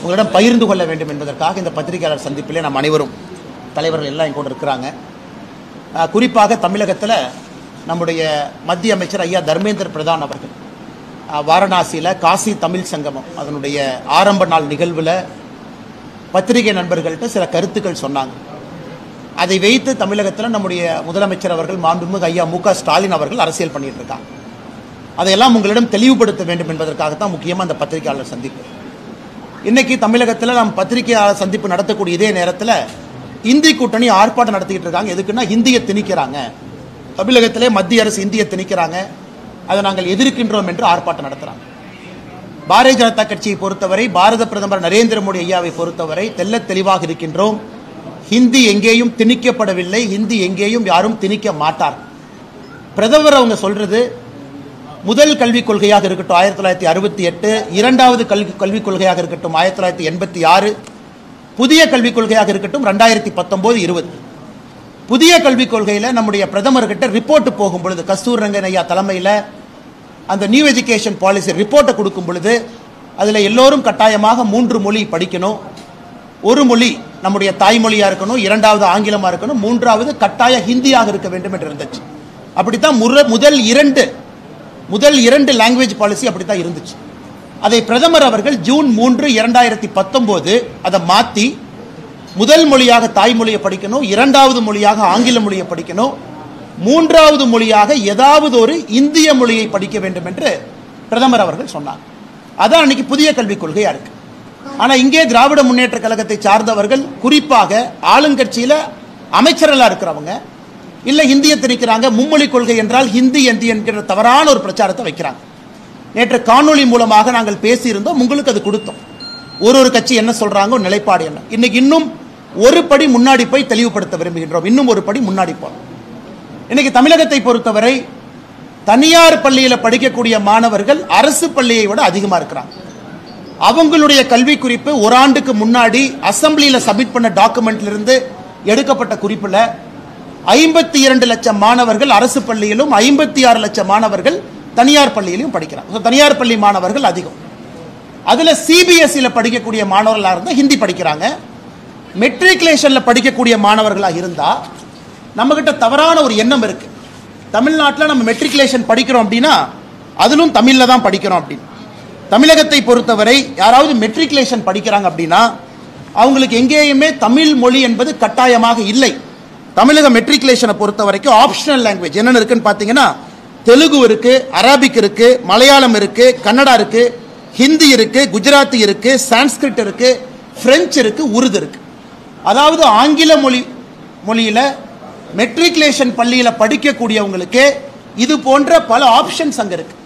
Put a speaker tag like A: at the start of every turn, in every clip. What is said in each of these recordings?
A: உங்களிடம் பகிர்ந்து கொள்ள வேண்டும் என்பதற்காக இந்த பத்திரிகையாளர் சந்திப்பிலே நாம் அனைவரும் தலைவர்கள் எல்லாம் எங்கூட இருக்கிறாங்க. குறிப்பாக தமிழகத்தில் நம்முடைய மத்திய அமைச்சர் ஐயா தர்மேந்திர பிரதான் அவர்கள் வாரணாசியில் காசி தமிழ் சங்கமம் அதனுடைய ஆரம்ப நாள் நிகழ்வில் பத்திரிகை நண்பர்கள்ட்ட சில கருத்துக்கள் சொன்னாங்க. அதை வைத்து தமிழகத்தில் நம்முடைய முதலமைச்சர் அவர்கள் மாண்புமிகு ஐயா மு.க. ஸ்டாலின் அவர்கள் அரசியல் பண்ணிட்டு இருக்காங்க. அதையெல்லாம் உங்களிடம் தெளிவுபடுத்த வேண்டும் என்பதற்காகத்தான் முக்கியமாக அந்த பத்திரிகையாளர் சந்திப்பு. இன்னைக்கு தமிழகத்தில் நாம் பத்திரிகையாளர் சந்திப்பு நடத்தக்கூடிய இதே நேரத்தில் இந்தி கூட்டணி ஆர்ப்பாட்டம் நடத்திக்கிட்டு இருக்காங்க. எதுக்குன்னா ஹிந்தியை திணிக்கிறாங்க, தமிழகத்திலே மத்திய அரசு இந்தியை திணிக்கிறாங்க, அதை நாங்கள் எதிர்க்கின்றோம் என்று ஆர்ப்பாட்டம் நடத்துகிறாங்க. பாரதிய ஜனதா கட்சியை பொறுத்தவரை, பாரத பிரதமர் நரேந்திர மோடி ஐயாவை பொறுத்தவரை தெல்ல தெளிவாக இருக்கின்றோம். ஹிந்தி எங்கேயும் திணிக்கப்படவில்லை, ஹிந்தி எங்கேயும் யாரும் திணிக்க மாட்டார். பிரதமர் அவங்க சொல்றது முதல் கல்விக் கொள்கையாக இருக்கட்டும் 1968, இரண்டாவது கல்விக் கொள்கையாக இருக்கட்டும் 1986, புதிய கல்விக் கொள்கையாக இருக்கட்டும் 2019-20. புதிய கல்விக் கொள்கையில் நம்முடைய பிரதமர்கிட்ட ரிப்போர்ட் போகும் பொழுது, கஸ்தூர் ரங்கன் ஐயா தலைமையில் அந்த நியூ எஜுகேஷன் பாலிசி ரிப்போர்ட்டை கொடுக்கும் பொழுது அதில் எல்லோரும் கட்டாயமாக 3 மொழி படிக்கணும், ஒரு மொழி நம்முடைய தாய்மொழியாக இருக்கணும், இரண்டாவது ஆங்கிலமாக இருக்கணும், மூன்றாவது கட்டாய ஹிந்தியாக இருக்க வேண்டும் என்று இருந்துச்சு. அப்படித்தான் முதல் இரண்டு லாங்குவேஜ் பாலிசி அப்படித்தான் இருந்துச்சு. அதை பிரதமர் அவர்கள் ஜூன் 3, 2019 அதை மாற்றி முதல் மொழியாக தாய்மொழியை படிக்கணும், இரண்டாவது மொழியாக ஆங்கில மொழியை படிக்கணும், மூன்றாவது மொழியாக ஏதாவது ஒரு இந்திய மொழியை படிக்க வேண்டும் என்று பிரதமர் அவர்கள் சொன்னார். அதான் அன்னைக்கு புதிய கல்விக் கொள்கையா இருக்கு. ஆனா இங்கே திராவிட முன்னேற்ற கழகத்தை சார்ந்தவர்கள், குறிப்பாக ஆளுங்கட்சியில அமைச்சர்களா இருக்கிறவங்க, இல்ல ஹிந்தியை திணிக்கிறாங்க, மும்மொழி கொள்கை என்றால் ஹிந்தி என்கிற தவறான ஒரு பிரச்சாரத்தை வைக்கிறாங்க. நேற்று காணொலி மூலமாக நாங்கள் பேசியிருந்தோம், உங்களுக்கு அது கொடுத்தோம். ஒரு கட்சி என்ன சொல்றாங்க, நிலைப்பாடு என்ன. இன்னைக்கு இன்னும் ஒரு படி முன்னாடி போய் தெளிவுபடுத்த விரும்புகின்றோம். இன்னும் ஒரு படி முன்னாடி போறோம். இன்னைக்கு தமிழகத்தை பொறுத்தவரை தனியார் பள்ளியில் படிக்கக்கூடிய மாணவர்கள் அரசு பள்ளியை விட அதிகமாக இருக்கிறாங்க. அவங்களுடைய கல்வி குறிப்பு ஒரு ஆண்டுக்கு முன்னாடி அசம்பிளியில் சப்மிட் பண்ண டாக்குமெண்ட்ல இருந்து எடுக்கப்பட்ட குறிப்பில் 52 லட்சம் மாணவர்கள் அரசு பள்ளியிலும் 56 லட்சம் மாணவர்கள் தனியார் பள்ளியிலும் படிக்கிறாங்க. தனியார் பள்ளி மாணவர்கள் அதிகம். அதில் சிபிஎஸ்சியில் படிக்கக்கூடிய மாணவர்களாக இருந்தால் ஹிந்தி படிக்கிறாங்க. மெட்ரிகுலேஷனில் படிக்கக்கூடிய மாணவர்களாக இருந்தால் நம்மகிட்ட தவறான ஒரு எண்ணம் இருக்கு. தமிழ்நாட்டில் நம்ம மெட்ரிகுலேஷன் படிக்கிறோம் அப்படின்னா அதிலும் தமிழில் தான் படிக்கிறோம் அப்படின்னு. தமிழகத்தை பொறுத்தவரை யாராவது மெட்ரிகுலேஷன் படிக்கிறாங்க அப்படின்னா அவங்களுக்கு எங்கேயுமே தமிழ் மொழி என்பது கட்டாயமாக இல்லை. தமிழக மெட்ரிகுலேஷனை பொறுத்த வரைக்கும் ஆப்ஷனல் லாங்குவேஜ் என்னென்ன இருக்குன்னு பார்த்தீங்கன்னா, தெலுங்கு இருக்கு, அரபிக் இருக்கு, மலையாளம் இருக்கு, கன்னடா இருக்கு, ஹிந்தி இருக்கு, குஜராத்தி இருக்கு, சான்ஸ்கிரிட் இருக்கு, பிரெஞ்சு இருக்கு, உருது இருக்கு. அதாவது ஆங்கில மொழியில மெட்ரிகுலேஷன் பள்ளியில் படிக்கக்கூடியவங்களுக்கு இது போன்ற பல ஆப்ஷன்ஸ் அங்கே இருக்கு.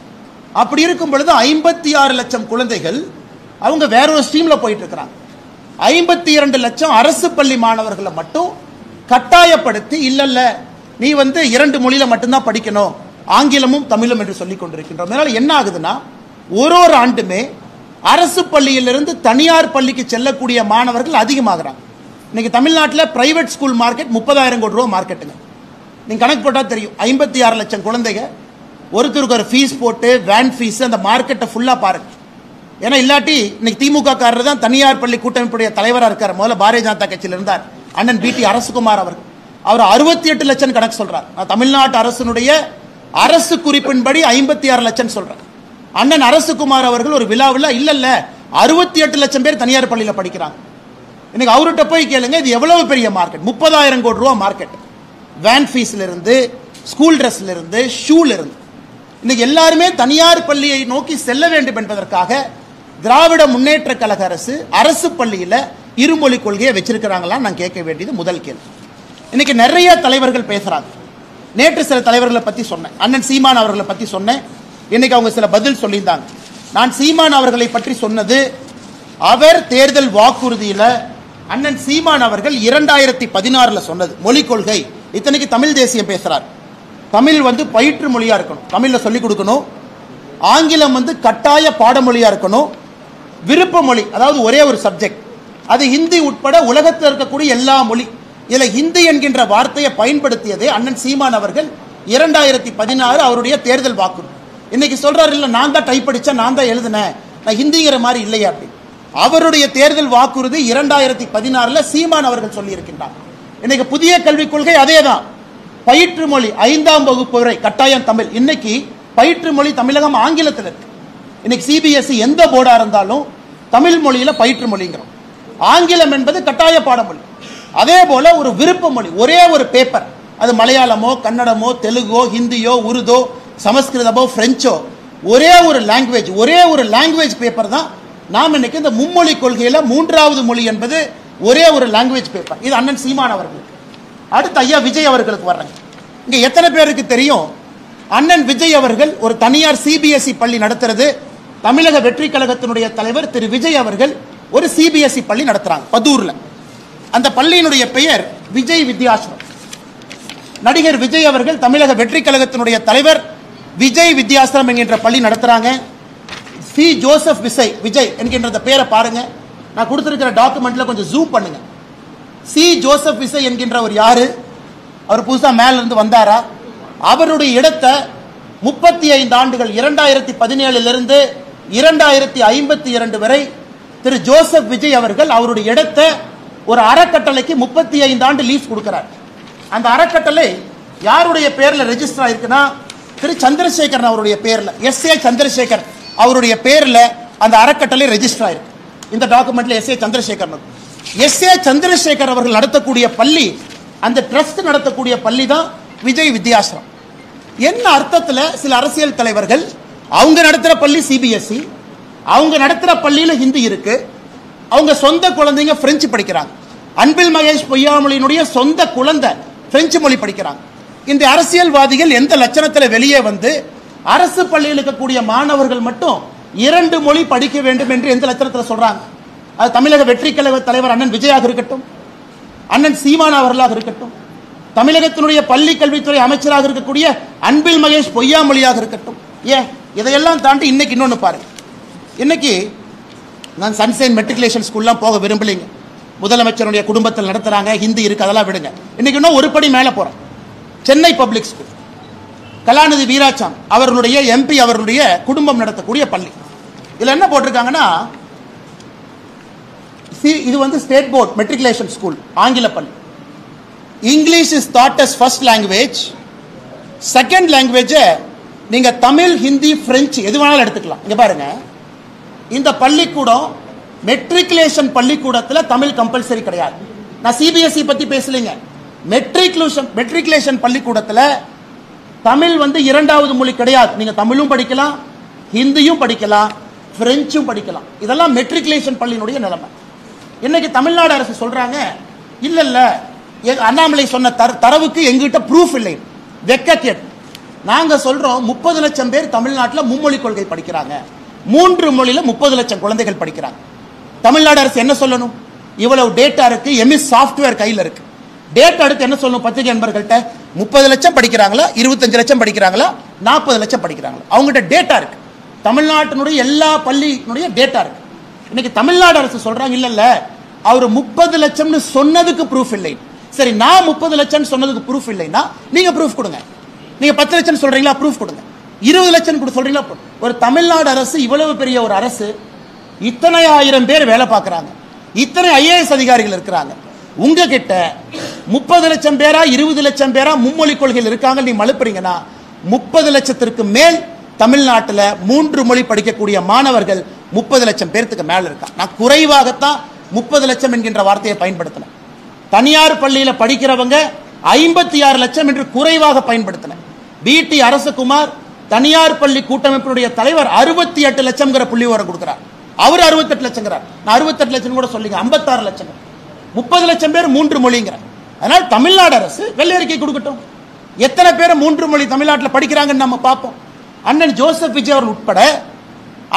A: அப்படி இருக்கும் பொழுது 56 லட்சம் குழந்தைகள் அவங்க வேற ஒரு ஸ்ட்ரீம்ல போயிட்டு இருக்கிறாங்க. 52 லட்சம் அரசு பள்ளி மாணவர்களை மட்டும் கட்டாயப்படுத்தி இல்ல நீ 2 மொழியில மட்டும்தான் படிக்கணும், ஆங்கிலமும் தமிழும் என்று சொல்லிக் கொண்டிருக்கின்றோம். அதனால என்ன ஆகுதுன்னா, ஒரு ஆண்டுமே அரசு பள்ளியிலிருந்து தனியார் பள்ளிக்கு செல்லக்கூடிய மாணவர்கள் அதிகமாகிறாங்க. இன்னைக்கு தமிழ்நாட்டில் பிரைவேட் ஸ்கூல் மார்க்கெட் 30,000 கோடி ரூபா மார்க்கெட்டுங்க. நீங்க கணக்கு போட்டால் தெரியும். 56 லட்சம் குழந்தைங்க, ஒருத்தருக்கு ஒரு ஃபீஸ் போட்டு வேன் ஃபீஸ், அந்த மார்க்கெட்டை ஃபுல்லா பாருங்க. ஏன்னா இல்லாட்டி இன்னைக்கு திமுக காரர் தான் தனியார் பள்ளி கூட்டமைப்புடைய தலைவராக இருக்கார். முதல்ல பாரதிய ஜனதா கட்சியில் இருந்தார் அண்ணன் பி.டி. அரசகுமார் அவர்கள். அவர் 68 லட்சம் கணக்கு சொல்றார். தமிழ்நாட்டு அரசினுடைய அரசு குறிப்பின்படி 56 லட்சம் சொல்றார். அண்ணன் அரசகுமார் அவர்கள் ஒரு விழாவில் இல்ல 68 லட்சம் பேர் தனியார் பள்ளியில் படிக்கிறாங்க. இன்னைக்கு அவர்கிட்ட போய் கேளுங்க, இது எவ்வளவு பெரிய மார்க்கெட். 30,000 கோடி ரூபா மார்க்கெட். வேன் ஃபீஸ்ல இருந்து, ஸ்கூல் ட்ரெஸ்ல இருந்து, ஷூல இருந்து, இன்னைக்கு எல்லாருமே தனியார் பள்ளியை நோக்கி செல்ல வேண்டும் என்பதற்காக திராவிட முன்னேற்ற கழக அரசு பள்ளியில இருமொழி கொள்கையை வச்சிருக்கிறாங்களா நான் கேட்க வேண்டியது முதல் கேள்வி. இன்னைக்கு நிறைய தலைவர்கள் பேசுறாங்க. நேற்று சில தலைவர்களை பத்தி சொன்னேன், அண்ணன் சீமான் அவர்களை பத்தி சொன்னேன். இன்னைக்கு அவங்க சில பதில் சொல்லியிருந்தாங்க. நான் சீமான் அவர்களை பற்றி சொன்னது, அவர் தேர்தல் வாக்குறுதியில அண்ணன் சீமான் அவர்கள் 2016 சொன்னது மொழி கொள்கை. இத்தனைக்கு தமிழ் தேசியம் பேசுறார். தமிழ் பயிற்று மொழியா இருக்கணும், தமிழ்ல சொல்லிக் கொடுக்கணும். ஆங்கிலம் கட்டாய பாடமொழியா இருக்கணும். விருப்ப மொழி, அதாவது ஒரே ஒரு சப்ஜெக்ட், அது ஹிந்தி உட்பட உலகத்தில் இருக்கக்கூடிய எல்லா மொழி. இதுல ஹிந்தி என்கின்ற வார்த்தையை பயன்படுத்தியதே அண்ணன் சீமான் அவர்கள் 2016 அவருடைய தேர்தல் வாக்குறுதி. இன்னைக்கு சொல்றாரு, இல்ல நான் தான் டைப் படிச்சேன், நான் தான் எழுதினேன், நான் ஹிந்திங்கிற மாதிரி இல்லையா அப்படி. அவருடைய தேர்தல் வாக்குறுதி 2016 சீமான் அவர்கள் சொல்லி இருக்கின்றார். இன்னைக்கு புதிய கல்விக் கொள்கை அதேதான். பயிற்று மொழி 5ஆம் வகுப்பு வரை கட்டாயம் தமிழ். இன்னைக்கு பயிற்று மொழி தமிழகம் ஆங்கிலத்தில் இருக்கு. இன்னைக்கு சிபிஎஸ்இ எந்த போர்டா இருந்தாலும் தமிழ் மொழியில பயிற்று மொழிங்கிறோம். ஆங்கிலம் என்பது கட்டாய பாடமொழி. அதே போல ஒரு விருப்ப மொழி, ஒரே ஒரு பேப்பர், அது மலையாளமோ கன்னடமோ தெலுங்கோ ஹிந்தியோ உருதோ சமஸ்கிருதமோ பிரெஞ்சோ, ஒரே ஒரு லாங்குவேஜ் பேப்பர் தான். நாம் இன்னைக்கு இந்த மும்மொழி கொள்கையில 3வது மொழி என்பது ஒரே ஒரு லாங்குவேஜ் பேப்பர். இது அண்ணன் சீமான் அவர்களுக்கு. அடுத்து ஐயா விஜய் அவர்களுக்கு வர்றாங்க. இங்க எத்தனை பேருக்கு தெரியும், அண்ணன் விஜய் அவர்கள் ஒரு தனியார் சிபிஎஸ்இ பள்ளி நடத்துறது. தமிழக வெற்றி கழகத்தினுடைய தலைவர் திரு விஜய் அவர்கள் ஒரு சிபிஎஸ்இ பள்ளி நடத்துறாங்க பதூர்ல. அந்த பள்ளியினுடைய பெயர் விஜய் வித்யாசிரம். நடிகர் விஜய் அவர்கள் தமிழக வெற்றி கழகத்தினுடைய தலைவர் விஜய் வித்யாசிரம் என்கின்ற பள்ளி நடத்துறாங்க. சி ஜோசப் விஜய் என்கின்ற பெயரை பாருங்க. நான் கொடுத்திருக்கிற டாக்குமெண்ட்ல கொஞ்சம் ஜூம் பண்ணுங்க. சி ஜோசப் விஜய் என்கின்றவர் யாரு? அவர் புதுசா மேல இருந்து வந்தாரா? அவருடைய இடத்தை 35 ஆண்டுகள் 2017 இருந்து 2052 வரை திரு ஜோசப் விஜய் அவர்கள் அவருடைய இடத்தை ஒரு அறக்கட்டளைக்கு 35 ஆண்டு லீஸ் கொடுக்கிறார். அந்த அறக்கட்டளை யாருடைய பேர்ல ரெஜிஸ்டர் ஆயிருக்குன்னா திரு சந்திரசேகர் அவருடைய பேர்ல, எஸ்.ஏ. சந்திரசேகர் அவருடைய பேர்ல அந்த அறக்கட்டளை ரெஜிஸ்டர் ஆயிருக்கு. இந்த டாக்குமெண்ட்ல எஸ்.ஏ. சந்திரசேகர் அவர்கள் நடத்தக்கூடிய பள்ளி, அந்த ட்ரஸ்ட் நடத்தக்கூடிய பள்ளி தான் விஜய் வித்யாசிரம். என்ன அர்த்தத்தில் சில அரசியல் தலைவர்கள் அவங்க நடத்துற பள்ளி சிபிஎஸ்இ, அவங்க நடத்துற பள்ளியில ஹிந்தி இருக்கு, அவங்க சொந்த குழந்தைங்க பிரெஞ்சு படிக்கிறாங்க. அன்பில் மகேஷ் பொய்யாமொழியினுடைய சொந்த குழந்தை பிரெஞ்சு மொழி படிக்கிறாங்க. இந்த அரசியல்வாதிகள் எந்த லட்சணத்தில் வெளியே வந்து அரசு பள்ளியில் இருக்கக்கூடிய மாணவர்கள் மட்டும் 2 மொழி படிக்க வேண்டும் என்று எந்த லட்சணத்தில் சொல்றாங்க? அது தமிழக வெற்றி கழக தலைவர் அண்ணன் விஜயாக இருக்கட்டும், அண்ணன் சீமான் அவர்களாக இருக்கட்டும், தமிழகத்தினுடைய பள்ளி கல்வித்துறை அமைச்சராக இருக்கக்கூடிய அன்பில் மகேஷ் பொய்யாமொழியாக இருக்கட்டும். ஏன் இதையெல்லாம் தாண்டி இன்னைக்கு இன்னொன்று பாருங்க. இன்னைக்கு நான் சன்சைன் மெட்ரிகுலேஷன் ஸ்கூல்லாம் போக விரும்பலைங்க. முதலமைச்சருடைய குடும்பத்தில் நடத்துறாங்க, ஹிந்தி இருக்கு, அதெல்லாம் விடுங்க. இன்னைக்கு இன்னும் ஒரு படி மேலே போறேன். சென்னை பப்ளிக் ஸ்கூல், கலாநிதி வீராசாமி அவர்களுடைய எம்பி அவர்களுடைய குடும்பம் நடத்தக்கூடிய பள்ளி. இதுல என்ன போட்டிருக்காங்கன்னா, இது வந்து ஸ்டேட் போர்ட் மெட்ரிகுலேஷன் ஸ்கூல், ஆங்கில பள்ளி. English is taught as first language, second language நீங்க தமிழ் ஹிந்தி பிரெஞ்சு எது வேணாலும் எடுத்துக்கலாம். இங்க பாருங்க, இந்த பள்ளிக்கூடம் மெட்ரிகுலேஷன் பள்ளிக்கூடத்தில் தமிழ் கம்பல்சரி கிடையாது. நான் சிபிஎஸ்இ பத்தி பேசலைங்க. மெட்ரிகுலேஷன் பள்ளிக்கூடத்தில் தமிழ் வந்து 2வது மொழி கிடையாது. நீங்க தமிழும் படிக்கலாம், ஹிந்தியும் படிக்கலாம், பிரெஞ்சும் படிக்கலாம். இதெல்லாம் மெட்ரிகுலேஷன் பள்ளியினுடைய நிலைமை. இன்னைக்கு தமிழ்நாடு அரசு சொல்றாங்க, இல்ல இல்ல அண்ணாமலை சொன்ன தரவுக்கு எங்கிட்ட ப்ரூஃப் இல்லை, வெக்கக்கேடு. நாங்க சொல்றோம் 30 லட்சம் பேர் தமிழ்நாட்டில் மும்மொழி கொள்கை படிக்கிறாங்க, 3 மொழியில 30 லட்சம் குழந்தைகள் படிக்கிறாங்க. தமிழ்நாடு அரசு என்ன சொல்லணும்? இவ்வளவு டேட்டா இருக்கு, எம்எஸ் சாஃப்ட்வேர் கையில் இருக்கு. டேட்டா எடுத்து என்ன சொல்லணும்? பத்திரிகை நண்பர்கள்ட்ட 30 லட்சம் படிக்கிறாங்களா, 25 லட்சம் படிக்கிறாங்களா, 40 லட்சம் படிக்கிறாங்களா? அவங்ககிட்ட டேட்டா இருக்கு. தமிழ்நாட்டினுடைய எல்லா பள்ளியினுடைய டேட்டா இருக்கு. இன்னைக்கு தமிழ்நாடு அரசு சொல்றாங்க, இல்ல இல்ல அவர் 30 லட்சம்னு சொன்னதுக்கு ப்ரூஃப் இல்லை. சரி, நான் 30 லட்சம் சொன்னதுக்கு ப்ரூஃப் இல்லைன்னா நீங்க ப்ரூஃப் கொடுங்க. நீங்க 10 லட்சம் சொல்றீங்களா, ப்ரூஃப் கொடுங்க. 20 லட்சம் கூட சொல்றீங்களா? ஒரு தமிழ்நாடு அரசு, இவ்வளவு பெரிய ஒரு அரசு, இத்தனை ஆயிரம் பேர் வேலை பார்க்கறாங்க, இத்தனை ஐஏஎஸ் அதிகாரிகள் இருக்கிறாங்க. உங்ககிட்ட 30 லட்சம் பேரா 20 லட்சம் பேரா மும்மொழி கொள்கையில் இருக்காங்க, நீ மழுப்புறீங்கன்னா 30 லட்சத்திற்கு மேல் தமிழ்நாட்டில் 3 மொழி படிக்கக்கூடிய மாணவர்கள் 30 லட்சம் பேருக்கு மேல இருக்காங்க. நான் குறைவாகத்தான் 30 லட்சம் என்கின்ற வார்த்தையை பயன்படுத்தினேன். தனியார் பள்ளியில படிக்கிறவங்க 56 லட்சம் என்று குறைவாக பயன்படுத்தினேன். பிடி அரசகுமார் தனியார் பள்ளி கூட்டமைப்பினுடைய தலைவர் 68 லட்சம் புள்ளி விவரம் கொடுக்கிறார். அவர் 68 லட்சம், நான் 68 லட்சம் கூட சொல்லிங்க, 56 லட்சம். 30 லட்சம் பேர் 3 மொழிங்கிற. அதனால தமிழ்நாடு அரசு வெள்ளை அறிக்கை கொடுக்கட்டும், எத்தனை பேர் 3 மொழி தமிழ்நாட்டில் படிக்கிறாங்கன்னு நம்ம பார்ப்போம். அண்ணன் ஜோசப் விஜய் அவர்கள் உட்பட,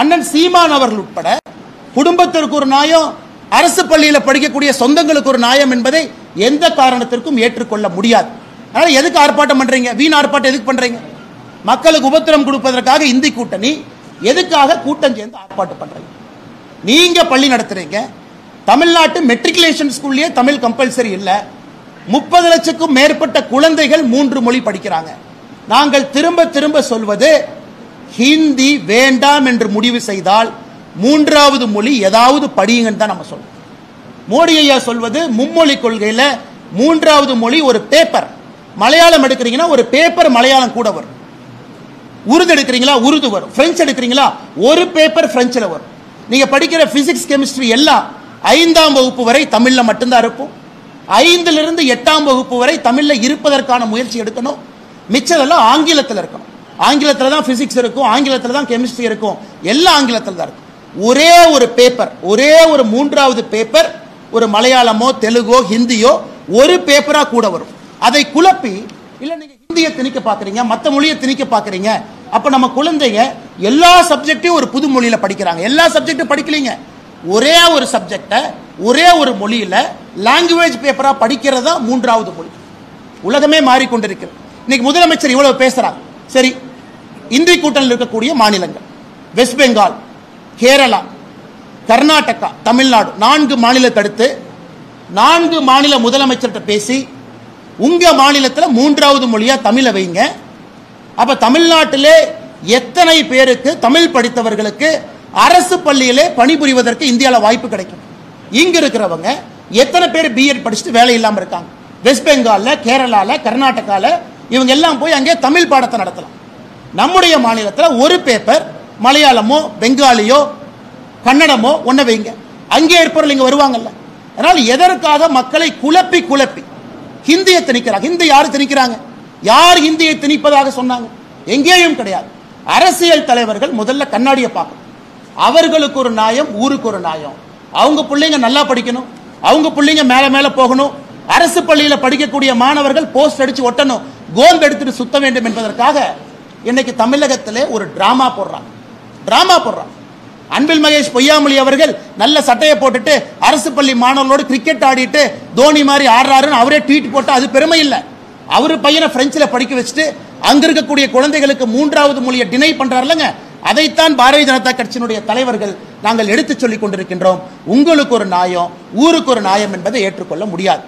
A: அண்ணன் சீமான் அவர்கள் உட்பட, குடும்பத்திற்கு ஒரு நியாயம், அரசு பள்ளியில் படிக்கக்கூடிய சொந்தங்களுக்கு ஒரு நியாயம் என்பதை எந்த காரணத்திற்கும் ஏற்றுக்கொள்ள முடியாது. அதனால எதுக்கு ஆர்ப்பாட்டம் பண்றீங்க? வீண் ஆர்ப்பாட்டம் எதுக்கு பண்றீங்க? மக்களுக்கு உபத்திரம் கொடுப்பதற்காக இந்தி கூட்டணி, எதுக்காக கூட்டம் சேர்ந்து ஆர்ப்பாட்டம் பண்றீங்க? நீங்க பள்ளி நடத்துறீங்க, தமிழ்நாட்டு மெட்ரிகுலேஷன் ஸ்கூல்லயே தமிழ் கம்பல்சரி இல்ல, 30 லட்சத்துக்கும் மேற்பட்ட குழந்தைகள் 3 மொழி படிக்கிறாங்க. நாங்கள் திரும்ப திரும்ப சொல்வது, ஹிந்தி வேண்டாம் என்று முடிவு செய்தால் மூன்றாவது மொழி ஏதாவது படியுங்கன்னு தான் நம்ம சொல்றோம். மோடி ஐயா சொல்வது மும்மொழி கொள்கையில மூன்றாவது மொழி ஒரு பேப்பர். மலையாளம் எடுக்கிறீங்கன்னா ஒரு பேப்பர் மலையாளம் கூட வரும். உருது எடுக்கிறீங்களா உருது வரும். பிரெஞ்சு எடுக்கிறீங்களா ஒரு பேப்பர் பிரெஞ்சில் வரும். நீங்க படிக்கிற பிசிக்ஸ் கெமிஸ்ட்ரி எல்லாம் 5ஆம் வகுப்பு வரை தமிழ்ல மட்டும்தான் இருக்கும். 5லிருந்து 8ஆம் வகுப்பு வரை தமிழ்ல இருப்பதற்கான முயற்சி எடுக்கணும். மிச்சதெல்லாம் ஆங்கிலத்தில் இருக்கணும். ஆங்கிலத்தில் தான் பிசிக்ஸ் இருக்கும், ஆங்கிலத்தில் தான் கெமிஸ்ட்ரி இருக்கும், எல்லாம் ஆங்கிலத்தில் தான் இருக்கும். ஒரே ஒரு பேப்பர், ஒரே ஒரு மூன்றாவது பேப்பர் ஒரு மலையாளமோ தெலுங்கோ ஹிந்தியோ ஒரு பேப்பரா கூட வரும். அதை குழப்பி இல்ல நீங்க ஹிந்தியை திணிக்க பாக்குறீங்க, மற்ற மொழியை திணிக்க பாக்குறீங்க. அப்ப நம்ம குழந்தைங்க எல்லா சப்ஜெக்டையும் ஒரு புது மொழியில படிக்கிறாங்க. எல்லா சப்ஜெக்டும் படிக்கலீங்க, ஒரே ஒரு சப்ஜெக்ட ஒரே ஒரு மொழியில லாங்குவேஜ் பேப்பரா படிக்கிறதா மூன்றாவது மொழி. உலகமே மாறிக்கொண்டிருக்கிறது. இன்னைக்கு முதலமைச்சர் இவ்வளவு பேசுறாங்க. சரி, இந்திய கூட்டணியில் இருக்கக்கூடிய மாநிலங்கள் வெஸ்ட் பெங்கால், கேரளா, கர்நாடகா, தமிழ்நாடு 4 மாநிலத்தை அடுத்து 4 மாநில முதலமைச்சர்கிட்ட பேசி உங்க மாநிலத்தில் மூன்றாவது மொழியா தமிழை வைங்க. அப்ப தமிழ்நாட்டிலே எத்தனை பேருக்கு தமிழ் படித்தவர்களுக்கு அரசு பள்ளியிலே பணிபுரிவதற்கு இந்தியாவில் வாய்ப்பு கிடைக்கும்? இங்க இருக்கிறவங்க எத்தனை பேர் பிஎட் படிச்சுட்டு வேலை இல்லாம இருக்காங்க? வெஸ்ட் பெங்கால்ல, கேரளால, கர்நாடகால இவங்க எல்லாம் போய் அங்கே தமிழ் பாடத்தை நடத்தலாம். நம்முடைய மாநிலத்தில் ஒரு பேப்பர் மலையாளமோ பெங்காலியோ கன்னடமோ ஒன்ன வைங்க. அங்கே இருப்பவர்கள் இங்க வருவாங்கல்ல. அதனால் எதற்காக மக்களை குழப்பி குழப்பி ஹிந்தியை திணிக்கிறாங்க? ஹிந்தி யாரு திணிக்கிறாங்க? யார் ஹிந்தியை திணிப்பதாக சொன்னாங்க? எங்கேயும் கிடையாது. அரசியல் தலைவர்கள் முதல்ல கண்ணாடியை பார்க்கணும். அவர்களுக்கு ஒரு நியாயம், ஊருக்கு ஒரு நியாயம். அவங்க பிள்ளைங்க நல்லா படிக்கணும், அவங்க பிள்ளைங்க மேல மேல போகணும். அரசு பள்ளியில படிக்கக்கூடிய மாணவர்கள் போஸ்ட் அடிச்சு ஒட்டணும், கோல்டு எடுத்துட்டு சுத்த வேண்டும் என்பதற்காக இன்னைக்கு தமிழகத்திலே ஒரு டிராமா போடுறாங்க. அன்பில் மகேஷ் பொய்யாமொழி அவர்கள் நல்ல சட்டையை போட்டுட்டு அரசு பள்ளி மாணவர்களோடு கிரிக்கெட் ஆடிட்டு தோனி மாதிரி ஆடுறாருன்னு அவரே ட்வீட் போட்டு அது பெருமை இல்லை. அவரு பையனை பிரெஞ்சில் படிக்க வச்சுட்டு அங்க இருக்கக்கூடிய குழந்தைகளுக்கு மூன்றாவது மொழியை டினை பண்றாருலங்க. அதைத்தான் பாரதிய ஜனதா கட்சியினுடைய தலைவர்கள் நாங்கள் எடுத்துச் சொல்லிக் கொண்டிருக்கின்றோம். உங்களுக்கு ஒரு நியாயம், ஊருக்கு ஒரு நியாயம் என்பதை ஏற்றுக்கொள்ள முடியாது.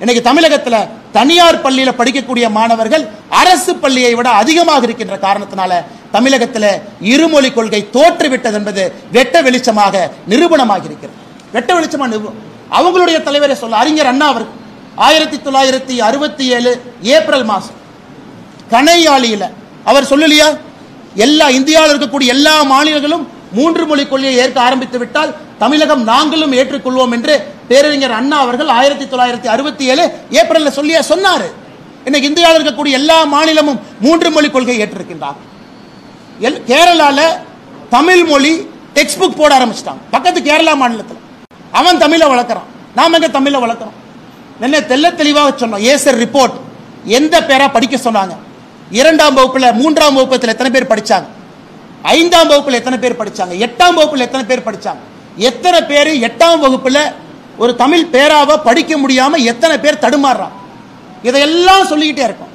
A: இன்னைக்கு தமிழகத்தில் தனியார் பள்ளியில படிக்கக்கூடிய மாணவர்கள் அரசு பள்ளியை விட அதிகமாக இருக்கின்ற காரணத்தினால தமிழகத்தில் இருமொழி கொள்கை தோற்றுவிட்டது என்பது வெட்ட வெளிச்சமாக நிரூபணமாக இருக்கிறது. வெட்ட வெளிச்சமா அவங்களுடைய தலைவரை சொல்ல அறிஞர் அண்ணா அவர்கள் 1967 ஏப்ரல் மாதம் கணையாளியில அவர் சொல்லலையா, எல்லா இந்தியாவில் இருக்கக்கூடிய எல்லா மாநிலங்களும் 3 மொழி கொள்கையை ஏற்க ஆரம்பித்து விட்டால் தமிழகம் நாங்களும் ஏற்றுக்கொள்வோம் என்று பேரறிஞர் அண்ணா அவர்கள் 1967 ஏப்ரல்ல சொன்னாரு. இன்னைக்கு இந்தியாவில் இருக்கக்கூடிய எல்லா மாநிலமும் 3 மொழி கொள்கையை ஏற்றிருக்கின்றார். கேரளால தமிழ் மொழி டெக்ஸ்ட் புக் போட ஆரம்பிச்சிட்டாங்க. பக்கத்து கேரளா மாநிலத்தில் அவன் தமிழை வளர்க்குறான், நாம எங்க தமிழை வளர்க்குறோம்? என்ன தெல்ல தெளிவாக சொன்னோம். ஏசர் ரிப்போர்ட் எந்த பேரா படிக்க சொன்னாங்க? 2ஆம் வகுப்புல 3ஆம் வகுப்பத்தில் எத்தனை பேர் படிச்சாங்க? 5ஆம் வகுப்புல எத்தனை பேர் படிச்சாங்க? 8ஆம் வகுப்புல எத்தனை பேர் படிச்சாங்க? எத்தனை பேர் 8ஆம் வகுப்புல ஒரு தமிழ் பேராவை படிக்க முடியாம எத்தனை பேர் தடுமாறுறாங்க? இதையெல்லாம் சொல்லிக்கிட்டே இருக்கும்.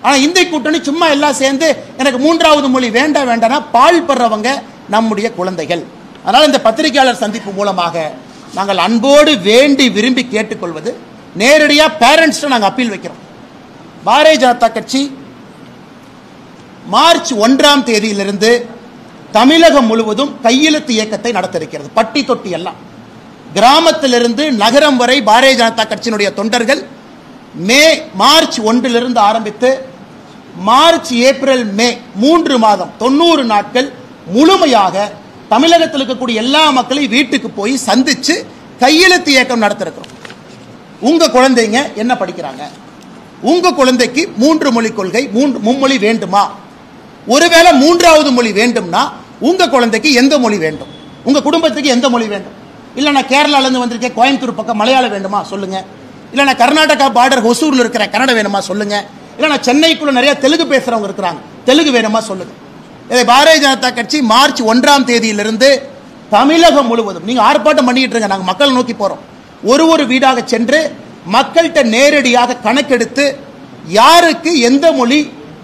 A: ஆனா இந்திய கூட்டணி சும்மா எல்லாம் சேர்ந்து எனக்கு மூன்றாவது மொழி வேண்டாம்னா பால் படுறவங்க நம்முடைய குழந்தைகள். அதனால இந்த பத்திரிகையாளர் சந்திப்பு மூலமாக நாங்கள் அன்போடு வேண்டி விரும்பி கேட்டுக்கொள்வது, நேரடியாக பேரண்ட்ஸ் நாங்கள் அப்பீல் வைக்கிறோம். பாரதிய ஜனதா கட்சி மார்ச் 1ஆம் தேதியிலிருந்து தமிழகம் முழுவதும் கையெழுத்து இயக்கத்தை நடத்த இருக்கிறது. பட்டி தொட்டி எல்லாம் கிராமத்திலிருந்து நகரம் வரை பாரதிய ஜனதா கட்சியினுடைய தொண்டர்கள் மார்ச் 1 ஆரம்பித்து மார்ச், ஏப்ரல், மே 3 மாதம் 90 நாட்கள் முழுமையாக தமிழகத்தில் இருக்கக்கூடிய எல்லா மக்களையும் வீட்டுக்கு போய் சந்திச்சு கையெழுத்து இயக்கம் நடத்திருக்கிறோம். உங்க குழந்தைங்க என்ன படிக்கிறாங்க? உங்க குழந்தைக்கு 3 மொழி கொள்கை, மும்மொழி வேண்டுமா? ஒருவேளை 3வது மொழி வேண்டும்னா உங்க குழந்தைக்கு எந்த மொழி வேண்டும்? உங்க குடும்பத்துக்கு எந்த மொழி வேண்டும்? இல்ல நான் கேரளால இருந்து வந்திருக்கேன், கோயம்புத்தூர் பக்கம் மலையாளம் வேண்டுமா சொல்லுங்க. இல்ல நான் கர்நாடகா பார்டர் ஹொசூர்ல இருக்கிறேன், கன்னடம் வேணுமா சொல்லுங்க. இல்ல நான் சென்னைக்குள்ள நிறைய தெலுங்கு பேசுறவங்க இருக்கிறாங்க, தெலுங்கு வேணுமா சொல்லுங்க. இதை பாரதிய ஜனதா கட்சி மார்ச் 1ஆம் தேதியிலிருந்து தமிழகம் முழுவதும் நீங்க ஆர்ப்பாட்டம் பண்ணிட்டு இருங்க. நாங்க மக்கள் நோக்கி போறோம். ஒரு வீடாக சென்று மக்கள்கிட்ட நேரடியாக கணக்கெடுத்து யாருக்கு எந்த மொழி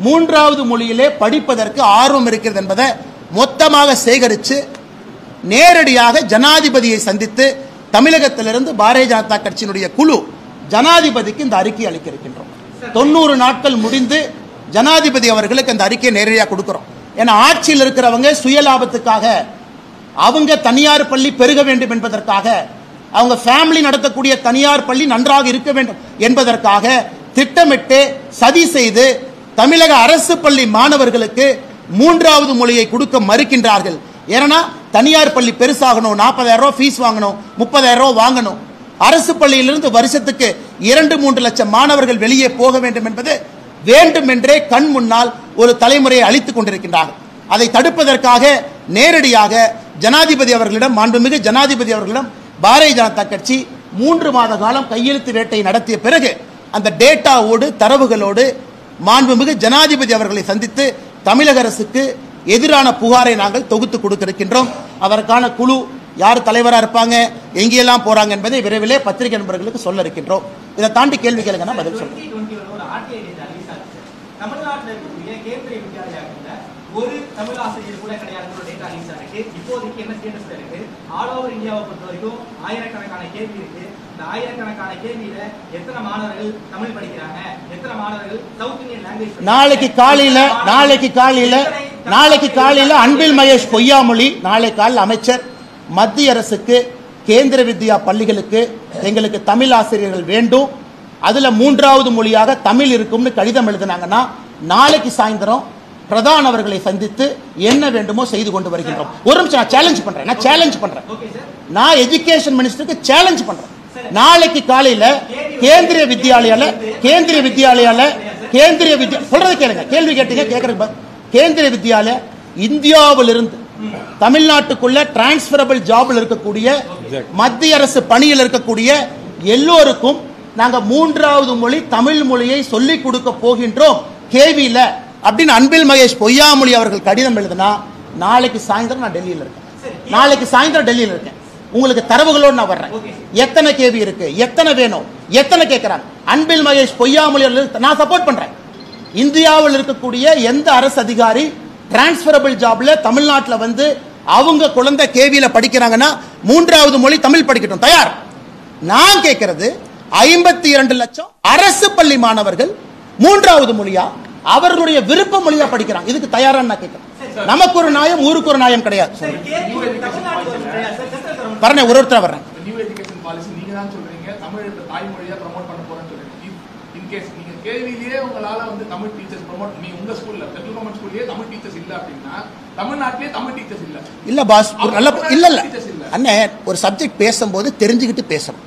A: 3வது மொழியிலே படிப்பதற்கு ஆர்வம் இருக்கிறது என்பதை மொத்தமாக சேகரித்து நேரடியாக ஜனாதிபதியை சந்தித்து தமிழகத்திலிருந்து பாரதிய ஜனதா கட்சியினுடைய குழு ஜனாதிபதிக்கு இந்த அறிக்கை அளிக்க இருக்கின்றோம். 90 நாட்கள் முடிந்து ஜனாதிபதி அவர்களுக்கு அந்த அறிக்கையை நேரடியாக கொடுக்கிறோம். ஏன்னா ஆட்சியில் இருக்கிறவங்க சுயலாபத்துக்காக அவங்க தனியார் பள்ளி பெருக வேண்டும் என்பதற்காக, அவங்க ஃபேமிலி நடத்தக்கூடிய தனியார் பள்ளி நன்றாக இருக்க வேண்டும் என்பதற்காக திட்டமிட்டு சதி செய்து தமிழக அரசு பள்ளி மாணவர்களுக்கு 3வது மொழியை கொடுக்க மறுக்கின்றார்கள். ஏன்னா தனியார் பள்ளி பெருசாகணும், 40,000 ரூபாய் ஃபீஸ் வாங்கணும், 30,000 ரூபாய் வாங்கணும், அரசு பள்ளியிலிருந்து வருஷத்துக்கு 2-3 லட்சம் மாணவர்கள் வெளியே போக வேண்டும் என்பது வேண்டுமென்றே கண் முன்னால் ஒரு தலைமுறையை அழித்துக் கொண்டிருக்கின்றார்கள். அதை தடுப்பதற்காக நேரடியாக ஜனாதிபதி அவர்களிடம், மாண்புமிகு ஜனாதிபதி அவர்களிடம் பாரதிய ஜனதா கட்சி 3 மாத காலம் கையெழுத்து வேட்டை நடத்திய பிறகு அந்த டேட்டாவோடு தரவுகளோடு மாண்புமிகு ஜனாதிபதி அவர்களை சந்தித்து தமிழக அரசுக்கு எதிரான புகாரை நாங்கள் தொகுத்து கொடுத்திருக்கின்றோம். அதற்கான குழு யார் தலைவராக இருப்பாங்க, எங்கெல்லாம் போறாங்க என்பதை விரைவிலே பத்திரிகை நண்பர்களுக்கு சொல்ல இருக்கின்றோம். இதை தாண்டி கேள்வி கேளுங்கன்னா பதில் சொல்றேன்.
B: ஒரு தமிழ் ஆசிரியர் கூட கிடையாது டேட்டா ரிலீஸ் ஆயிருக்கு. இப்போதைக்கு என்ன ஸ்டேட்டஸ் இருக்கு? ஆல் ஓவர் இந்தியாவை பொறுத்த வரைக்கும் ஆயிரக்கணக்கான கேள்வி இருக்கு. இந்த ஆயிரக்கணக்கான கேள்வியில எத்தனை மாணவர்கள் தமிழ் படிக்கிறாங்க, எத்தனை மாணவர்கள் சவுத் இந்தியன் லாங்குவேஜ்? நாளைக்கு காலையில அன்பில் மகேஷ் பொய்யாமொழி, நாளை காலையில் அமைச்சர் மத்திய அரசுக்கு கேந்திர வித்யா பள்ளிகளுக்கு எங்களுக்கு தமிழ் ஆசிரியர்கள் வேண்டும், அதுல 3வது மொழியாக தமிழ் இருக்கும்னு கடிதம் எழுதினாங்கன்னா நாளைக்கு சாயந்தரம் பிரதான் அவர்களை சந்தித்து என்ன வேண்டுமோ செய்து கொண்டு வருகின்றோம். ஒரு நிமிஷம் நான் சேலஞ்ச் பண்றேன். நான் எஜுகேஷன் மினிஸ்டருக்கு சேலஞ்ச் பண்றேன். நாளைக்கு காலையில கேந்திரிய வித்யாலயால சொல்றது கேளுங்க, கேள்வி கேட்டீங்க கேட்கறது. கேந்திரிய வித்யாலயா இந்தியாவிலிருந்து தமிழ்நாட்டுக்குள்ள டிரான்ஸ்பரபிள் ஜாப்ல இருக்கக்கூடிய மத்திய அரசு பணியில் இருக்கக்கூடிய எல்லோருக்கும் நாங்க 3வது மொழி தமிழ் மொழியை சொல்லிக் கொடுக்க போகின்றோம் கேவியில அப்படின்னு அன்பில் மகேஷ் பொய்யாமொழி அவர்கள் கடிதம் எழுதினா நாளைக்கு சாயந்தரம் நான் டெல்லியில் இருக்கேன். உங்களுக்கு தரவுகளோடு நான் வர்றேன். எத்தனை கேவி இருக்கு, எத்தனை வேணும், எத்தனை கேட்கிறாங்க. அன்பில் மகேஷ் பொய்யாமொழி நான் சப்போர்ட் பண்றேன். இந்தியாவில் இருக்கக்கூடிய எந்த அரசு அதிகாரி டிரான்ஸ்பரபிள் ஜாப்ல தமிழ்நாட்டில் வந்து அவங்க குழந்தை கேவியில படிக்கிறாங்கன்னா 3வது மொழி தமிழ் படிக்கட்டும், தயார். நான் கேட்கிறது 52 லட்சம் அரசு பள்ளி மாணவர்கள் 3வது மொழியா அவர்களுடைய விருப்ப மொழியா படிக்கிறாங்க. இதுக்கு தயாரா நான் கேட்கிறேன். நமக்கு ஒரு நியாயம், ஊருக்கு ஒரு நியாயம் கிடையாது. வரேன், ஒருத்தர் வர்றேன்.
C: நியூ எஜுகேஷன் பாலிசி நீங்க தான் சொல்றீங்க, தமிழ் தாய்மொழியா ப்ரோமோட் பண்ண போறேன்னு சொல்றீங்க. இன் கேஸ் நீங்க கேள்வியிலேயே உங்களால வந்து தமிழ் டீச்சர்ஸ் ப்ரோமோட், நீ உங்க ஸ்கூல்ல சென்ட்ரல் கவர்மெண்ட் ஸ்கூல்லயே தமிழ் டீச்சர்ஸ் இல்ல அப்படின்னா தமிழ்நாட்டிலே தமிழ் டீச்சர்ஸ் இல்ல பாஸ். ஒரு நல்ல இல்ல அண்ணே, ஒரு சப்ஜெக்ட் பேசும்போது தெரிஞ்சுக்கிட்டு பேசணும்.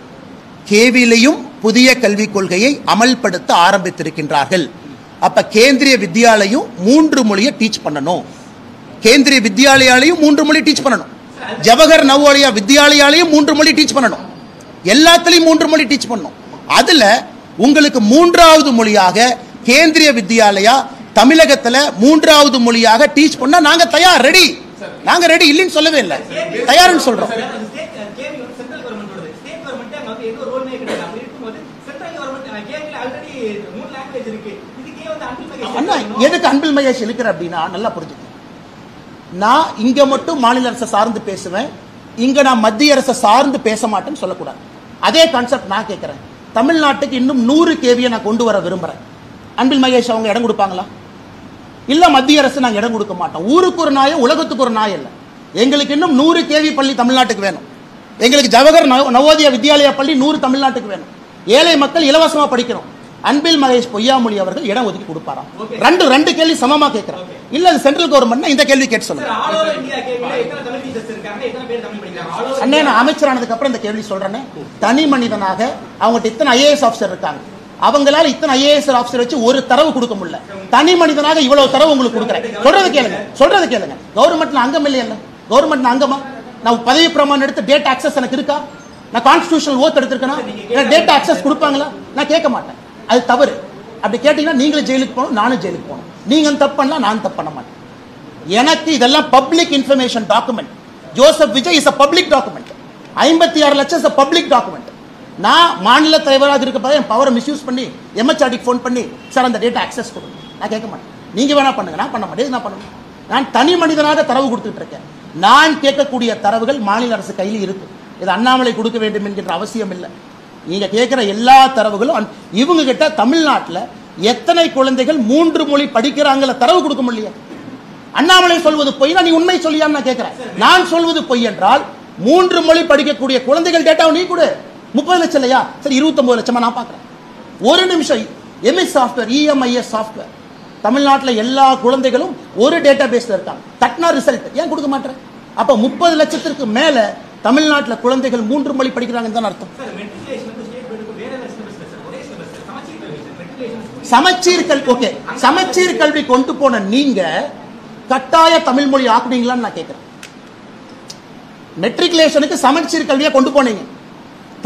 C: கேவிலையும் புதிய கல்விக் கொள்கையை அமல்படுத்த ஆரம்பித்திருக்கின்றார்கள். அப்ப கேந்திரிய வித்யாலயும் 3 மொழியை டீச் பண்ணணும். கேந்திரிய வித்யாலயாலையும் 3 மொழி டீச் பண்ணணும். ஜவஹர் நவோதயா வித்யாலயாலையும் 3 மொழி டீச் பண்ணணும். எல்லாத்துலயும் 3 மொழி டீச் பண்ணணும். அதுல உங்களுக்கு 3வது மொழியாக கேந்திரிய வித்யாலயா தமிழகத்துல 3வது மொழியாக டீச் பண்ணா நாங்க தயார், ரெடி. நாங்க ரெடி இல்லைன்னு சொல்லவே இல்லை, தயார்னு சொல்றோம். அண்ணா, எதுக்கு அன்பில் மகேஷ் இருக்கிற அப்படின்னா நல்லா புரிஞ்சுக்க. நான் இங்க மட்டும் மாநில அரசை சார்ந்து பேசுவேன், இங்க நான் மத்திய அரசை சார்ந்து பேச மாட்டேன்னு சொல்லக்கூடாது. அதே கான்செப்ட் நான் கேட்கிறேன். தமிழ்நாட்டுக்கு இன்னும் 100 கேவியை நான் கொண்டு வர விரும்புறேன். அன்பில் மகேஷ் அவங்க இடம் கொடுப்பாங்களா? இல்ல மத்திய அரசு நாங்க இடம் கொடுக்க மாட்டோம். ஊருக்கு ஒரு நாயம், உலகத்துக்கு ஒரு நாயம் இல்லை. எங்களுக்கு இன்னும் 100 கேவி பள்ளி தமிழ்நாட்டுக்கு வேணும். எங்களுக்கு ஜவஹர் நவோதயா வித்யாலயா பள்ளி 100 தமிழ்நாட்டுக்கு வேணும். ஏழை மக்கள் இலவசமா படிக்கணும். அன்பில் மகேஷ் பொய்யாமொழி அவர்கள் இடம் ஒதுக்கி கொடுப்பாராம். ரெண்டு கேள்வி சமமா கேட்கிறேன். இல்ல அது சென்ட்ரல் கவர்மெண்ட், இந்த கேள்வி கேட்டு சொல்லுங்க. அண்ணே, நான் அமைச்சரானதுக்கு அப்புறம் இந்த கேள்வி சொல்றேன். தனி மனிதனாக அவங்ககிட்ட இத்தனை ஐஏஎஸ் ஆஃபீஸர் இருக்காங்க, அவங்களால இத்தனை ஐஏஎஸ் ஆஃபீஸர் வச்சு ஒரு தரவு கொடுக்க முடியல. தனி மனிதனாக இவ்வளவு தரவு உங்களுக்கு கொடுக்குறேன். சொல்றது கேளுங்க. கவர்மெண்ட்ல அங்கம் இல்லையா? கவர்மெண்ட்ல அங்கமா? நான் பதவி பிரமாணம் எடுத்து டேட்டா ஆக்சஸ் எனக்கு இருக்கா? நான் கான்ஸ்டிடியூஷனல் ஓத் எடுத்திருக்கேனா? டேட்டா ஆக்சஸ் கொடுப்பாங்களா? நான் கேட்க மாட்டேன். அது தவறு. அப்படி கேட்டீங்கன்னா நீங்களும் ஜெயிலுக்கு போகணும், நானும் ஜெயிலுக்கு போகணும். நீங்க தப்பு பண்ணலாம், நான் தப்பு பண்ண மாட்டேன். எனக்கு இதெல்லாம் public information document. Joseph Vijay is a public document. 56 லட்சம் இஸ் a பப்ளிக் டாக்குமெண்ட். நான் மாநில தலைவராக இருக்கப்ப என் பவரை மிஸ்யூஸ் பண்ணி எம்எச்ஆர்டிக்கு ஃபோன் பண்ணி சார் அந்த டேட்டா ஆக்சஸ் கொடுங்க, நான் கேட்க மாட்டேன். நீங்க வேணா பண்ணுங்க, நான் பண்ண மாட்டேன். நான் பண்ணுவேன். நான் தனி மனிதனாக தரவு கொடுத்துட்டு இருக்கேன். நான் கேட்கக்கூடிய தரவுகள் மாநில அரசு கையில் இருக்கு. இது அண்ணாமலை கொடுக்க வேண்டும் என்கின்ற அவசியம் இல்லை. நீங்க கேட்கிற எல்லா தரவுகளும் இவங்க கிட்ட தமிழ்நாட்டில் எத்தனை குழந்தைகள் 3 மொழி படிக்கிறாங்கள தரவு கொடுக்க முடியல.
B: அண்ணாமலை சொல்வது பொய், நீ உண்மை சொல்லியான்னு நான் கேட்கிறேன். நான் சொல்வது பொய் என்றால் 3 மொழி படிக்கக்கூடிய குழந்தைகள் டேட்டாவை நீ கொடு. 30 லட்சம் இல்லையா, சரி 29 லட்சமா நான் பார்க்கிறேன். ஒரு நிமிஷம். எம்எஸ் சாஃப்ட்வேர், இஎம்ஐஎஸ் சாஃப்ட்வேர் தமிழ்நாட்டில் எல்லா குழந்தைகளும் ஒரு டேட்டா பேஸ்ல இருக்காங்க. தட்னா ரிசல்ட் ஏன் கொடுக்க மாட்டேன்? அப்ப 30 லட்சத்திற்கு மேல தமிழ்நாட்டில் குழந்தைகள் 3 மொழி படிக்கிறாங்கன்னு தான் அர்த்தம். சமச்சீர் கல்வி, ஓகே, சமச்சீர் கல்வி கொண்டு போன நீங்க கட்டாய தமிழ் மொழி ஆக்குனீங்களான்னு நான் கேட்கிறேன். மெட்ரிகுலேஷனுக்கு சமச்சீர் கல்வியை கொண்டு போனீங்க,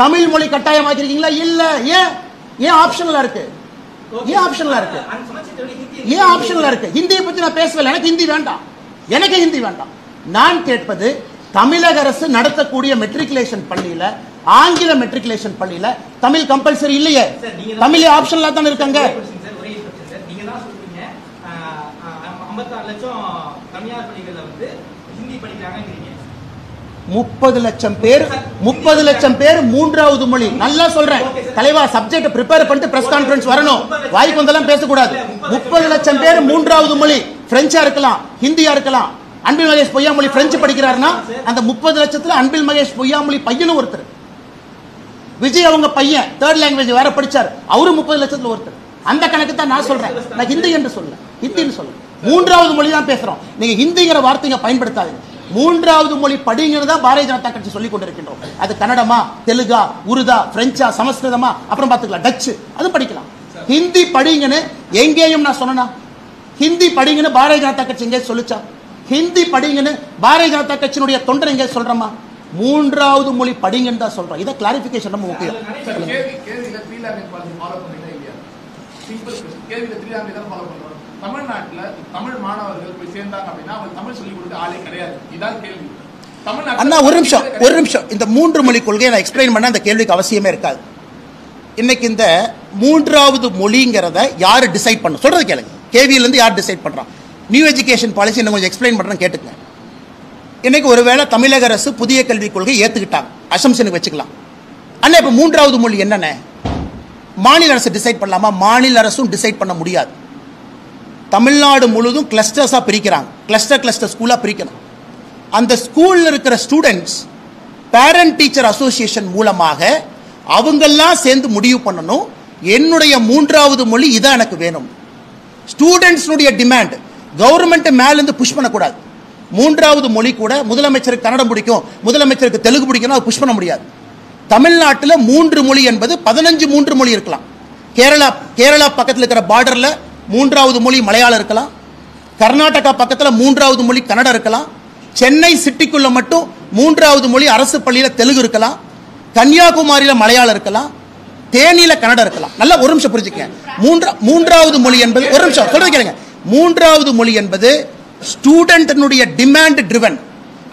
B: தமிழ் மொழி கட்டாயமாக்கிறீங்களா? இல்ல. ஏன்? ஏன் ஆப்ஷனலா இருக்கு? ஏன் ஆப்ஷனலா இருக்கு? ஏன் ஆப்ஷனலா இருக்கு? ஹிந்தியை பத்தி நான் பேசவில்லை. எனக்கு ஹிந்தி வேண்டாம், எனக்கு ஹிந்தி வேண்டாம். நான் கேட்பது தமிழக அரசு நடத்தக்கூடிய மெட்ரிகுலேஷன் பள்ளியில, ஆங்கில மெட்ரிகுலேஷன் பள்ளியில தமிழ் கம்பல்சரி இல்லையே, தமிழ் ஆப்ஷனலா தான் இருக்காங்க. 30 லட்சம் பேர் 3வது மொழி. நல்லா சொல்றேன் தலைவா, சப்ஜெக்ட் ப்ரிப்பேர் பண்ணிட்டு பிரஸ் கான்ஃபரன்ஸ் வரணும், வாய்க்கு வந்தெல்லாம் பேசக்கூடாது. 30 லட்சம் பேர் 3வது மொழி பிரெஞ்சா இருக்கலாம், ஹிந்தியா இருக்கலாம். அன்பில் மகேஷ் பொய்யாமொழி பிரெஞ்சு படிக்கிறாருன்னா அந்த 30 லட்சத்துல அன்பில் மகேஷ் பொய்யாமொழி பையனும் ஒருத்தர். விஜய் அவங்க பையன் 3rd லாங்குவேஜ் வேற படிச்சார், அவரு 30 லட்சத்துல ஒருத்தர். அந்த கணக்கு தான் நான் சொல்றேன். நான் ஹிந்தி என்று சொல்ல, ஹிந்தின்னு சொல்ல, 3வது மொழி தான் பேசுறோம். நீங்க ஹிந்திங்கிற வார்த்தையை பயன்படுத்தாதீங்க. 3வது மொழி படிங்கிறதா பாரதிய ஜனதா கட்சி சொல்லிக் கொண்டிருக்கின்றோம். அது கன்னடமா, தெலுங்கா, உருதா, பிரெஞ்சா, சமஸ்கிருதமா, அப்புறம் பார்த்துக்கலாம், டச்சு, அது படிக்கலாம். ஹிந்தி படிங்கன்னு எங்கேயும் நான் சொன்னா? ஹிந்தி படிங்கன்னு பாரதிய ஜனதா கட்சி எங்கே சொல்லிச்சா? ஹிந்தி படிங்கன்னு பாரதிய ஜனதா கட்சியினுடைய தொண்டர் எங்கே சொல்றமா? 3வது மொழி படிங்கன்னு தான் சொல்றோம். இதை கிளாரிபிகேஷன் ரொம்ப முக்கியம்.
D: தமிழ்நாட்டுல தமிழ் மாணவர்கள் போய் சேர்ந்தாங்க அப்படின்னா அவங்க தமிழ் சொல்லிக் கொடுக்க ஆளே கிடையாது. இதான் கேள்வி.
B: அண்ணா ஒரு நிமிஷம். இந்த 3 மொழி கொள்கையை நான் எக்ஸ்பிளைன் பண்ண அந்த கேள்விக்கு அவசியமே இருக்காது. இன்னைக்கு இந்த 3வது மொழிங்கிறத யாரு டிசைட் பண்ண சொல்றது கேளுங்க. கேவியில இருந்து யார் டிசைட் பண்றான்? நியூ எஜுகேஷன் பாலிசி இன்னும் கொஞ்சம் எக்ஸ்பிளைன் பண்றேன் கேட்டுங்க. இன்னைக்கு ஒருவேளை தமிழக அரசு புதிய கல்விக் கொள்கை ஏத்துக்கிட்டாங்க, அசம்ஷனுக்கு வச்சுக்கலாம். அண்ணா இப்ப 3வது மொழி என்னென்ன மாநில அரசு டிசைட் பண்ணலாமா? மாநில அரசும் டிசைட் பண்ண முடியாது. தமிழ்நாடு முழுதும் கிளஸ்டர்ஸா பிரிக்கிறாங்க, கிளஸ்டர் ஸ்கூலா பிரிக்கணும். அந்த ஸ்கூல்ல இருக்கிற ஸ்டூடெண்ட்ஸ் பேரண்ட் டீச்சர் அசோசியேஷன் மூலமாக அவங்கெல்லாம் சேர்ந்து முடிவு பண்ணணும், என்னுடைய 3வது மொழி இதான் எனக்கு வேணும். ஸ்டூடெண்ட்ஸ்னுடைய டிமாண்ட் கவர்மெண்ட் மேல இருந்து புஷ் பண்ணக்கூடாது. 3வது மொழி கூட முதலமைச்சருக்கு கன்னடம் பிடிக்கும், முதலமைச்சருக்கு தெலுங்கு பிடிக்கும், அது புஷ் பண்ண முடியாது. தமிழ்நாட்டில் 3 மொழி என்பது 15 3 மொழி இருக்கலாம். கேரளா பக்கத்தில் இருக்கிற பார்டர்ல 3வது மொழி மலையாளம் இருக்கலாம். கர்நாடகா பக்கத்தில் 3வது மொழி கன்னடம் இருக்கலாம். சென்னை சிட்டிக்குள்ள மட்டும் 3வது மொழி அரசு பள்ளியில தெலுங்கு இருக்கலாம். கன்னியாகுமரியில மலையாளம் இருக்கலாம். தேனியில கன்னடம் இருக்கலாம். நல்லா ஒரு நிமிஷம் புரிஞ்சுக்க. 3வது மொழி என்பது ஒரு நிமிஷம் சொல்றது கேளுங்க. 3வது மொழி என்பது ஸ்டூடெண்ட்னுடைய டிமாண்ட் ட்ரிவன்.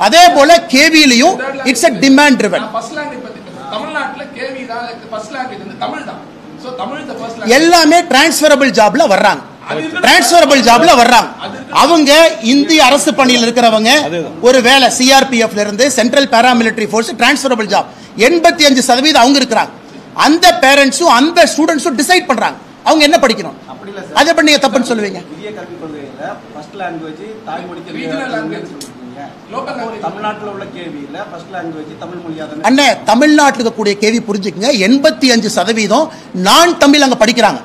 B: அதே போல கேவியிலையும் இட்ஸ் a டிமாண்ட் ட்ரிவன். எல்லாமே டிரான்ஸ்ஃபரபிள் ஜாப்ல வர்றாங்க. அவங்க இந்திய அரசு பணியில் இருக்கிறவங்க ஒரு வேலை சிஆர்பிஎஃப்ல இருந்து central paramilitary force transferable job 85% அவங்க இருக்கிறாங்க. அந்த பேரண்ட்ஸும் அந்த ஸ்டூடெண்ட்ஸும் டிசைட் பண்றாங்க அவங்க என்ன படிக்கணும். அதை பண்ணி நீங்க தப்புன்னு சொல்லுவீங்க.
E: புதிய கல்விக் கொள்கையில ஃபர்ஸ்ட் லாங்குவேஜ் தாய்மொழிக்கு ரீஜனல் லாங்குவேஜ் தமிழ்நாட்டில் உள்ள கேவியில ஃபர்ஸ்ட் லாங்குவேஜ் தமிழ் மொழியா தான்.
B: அண்ணே தமிழ்நாட்டில் இருக்கக்கூடிய கேவி புரிஞ்சுக்கங்க, 85% நான் தமிழ் அங்க படிக்கிறாங்க.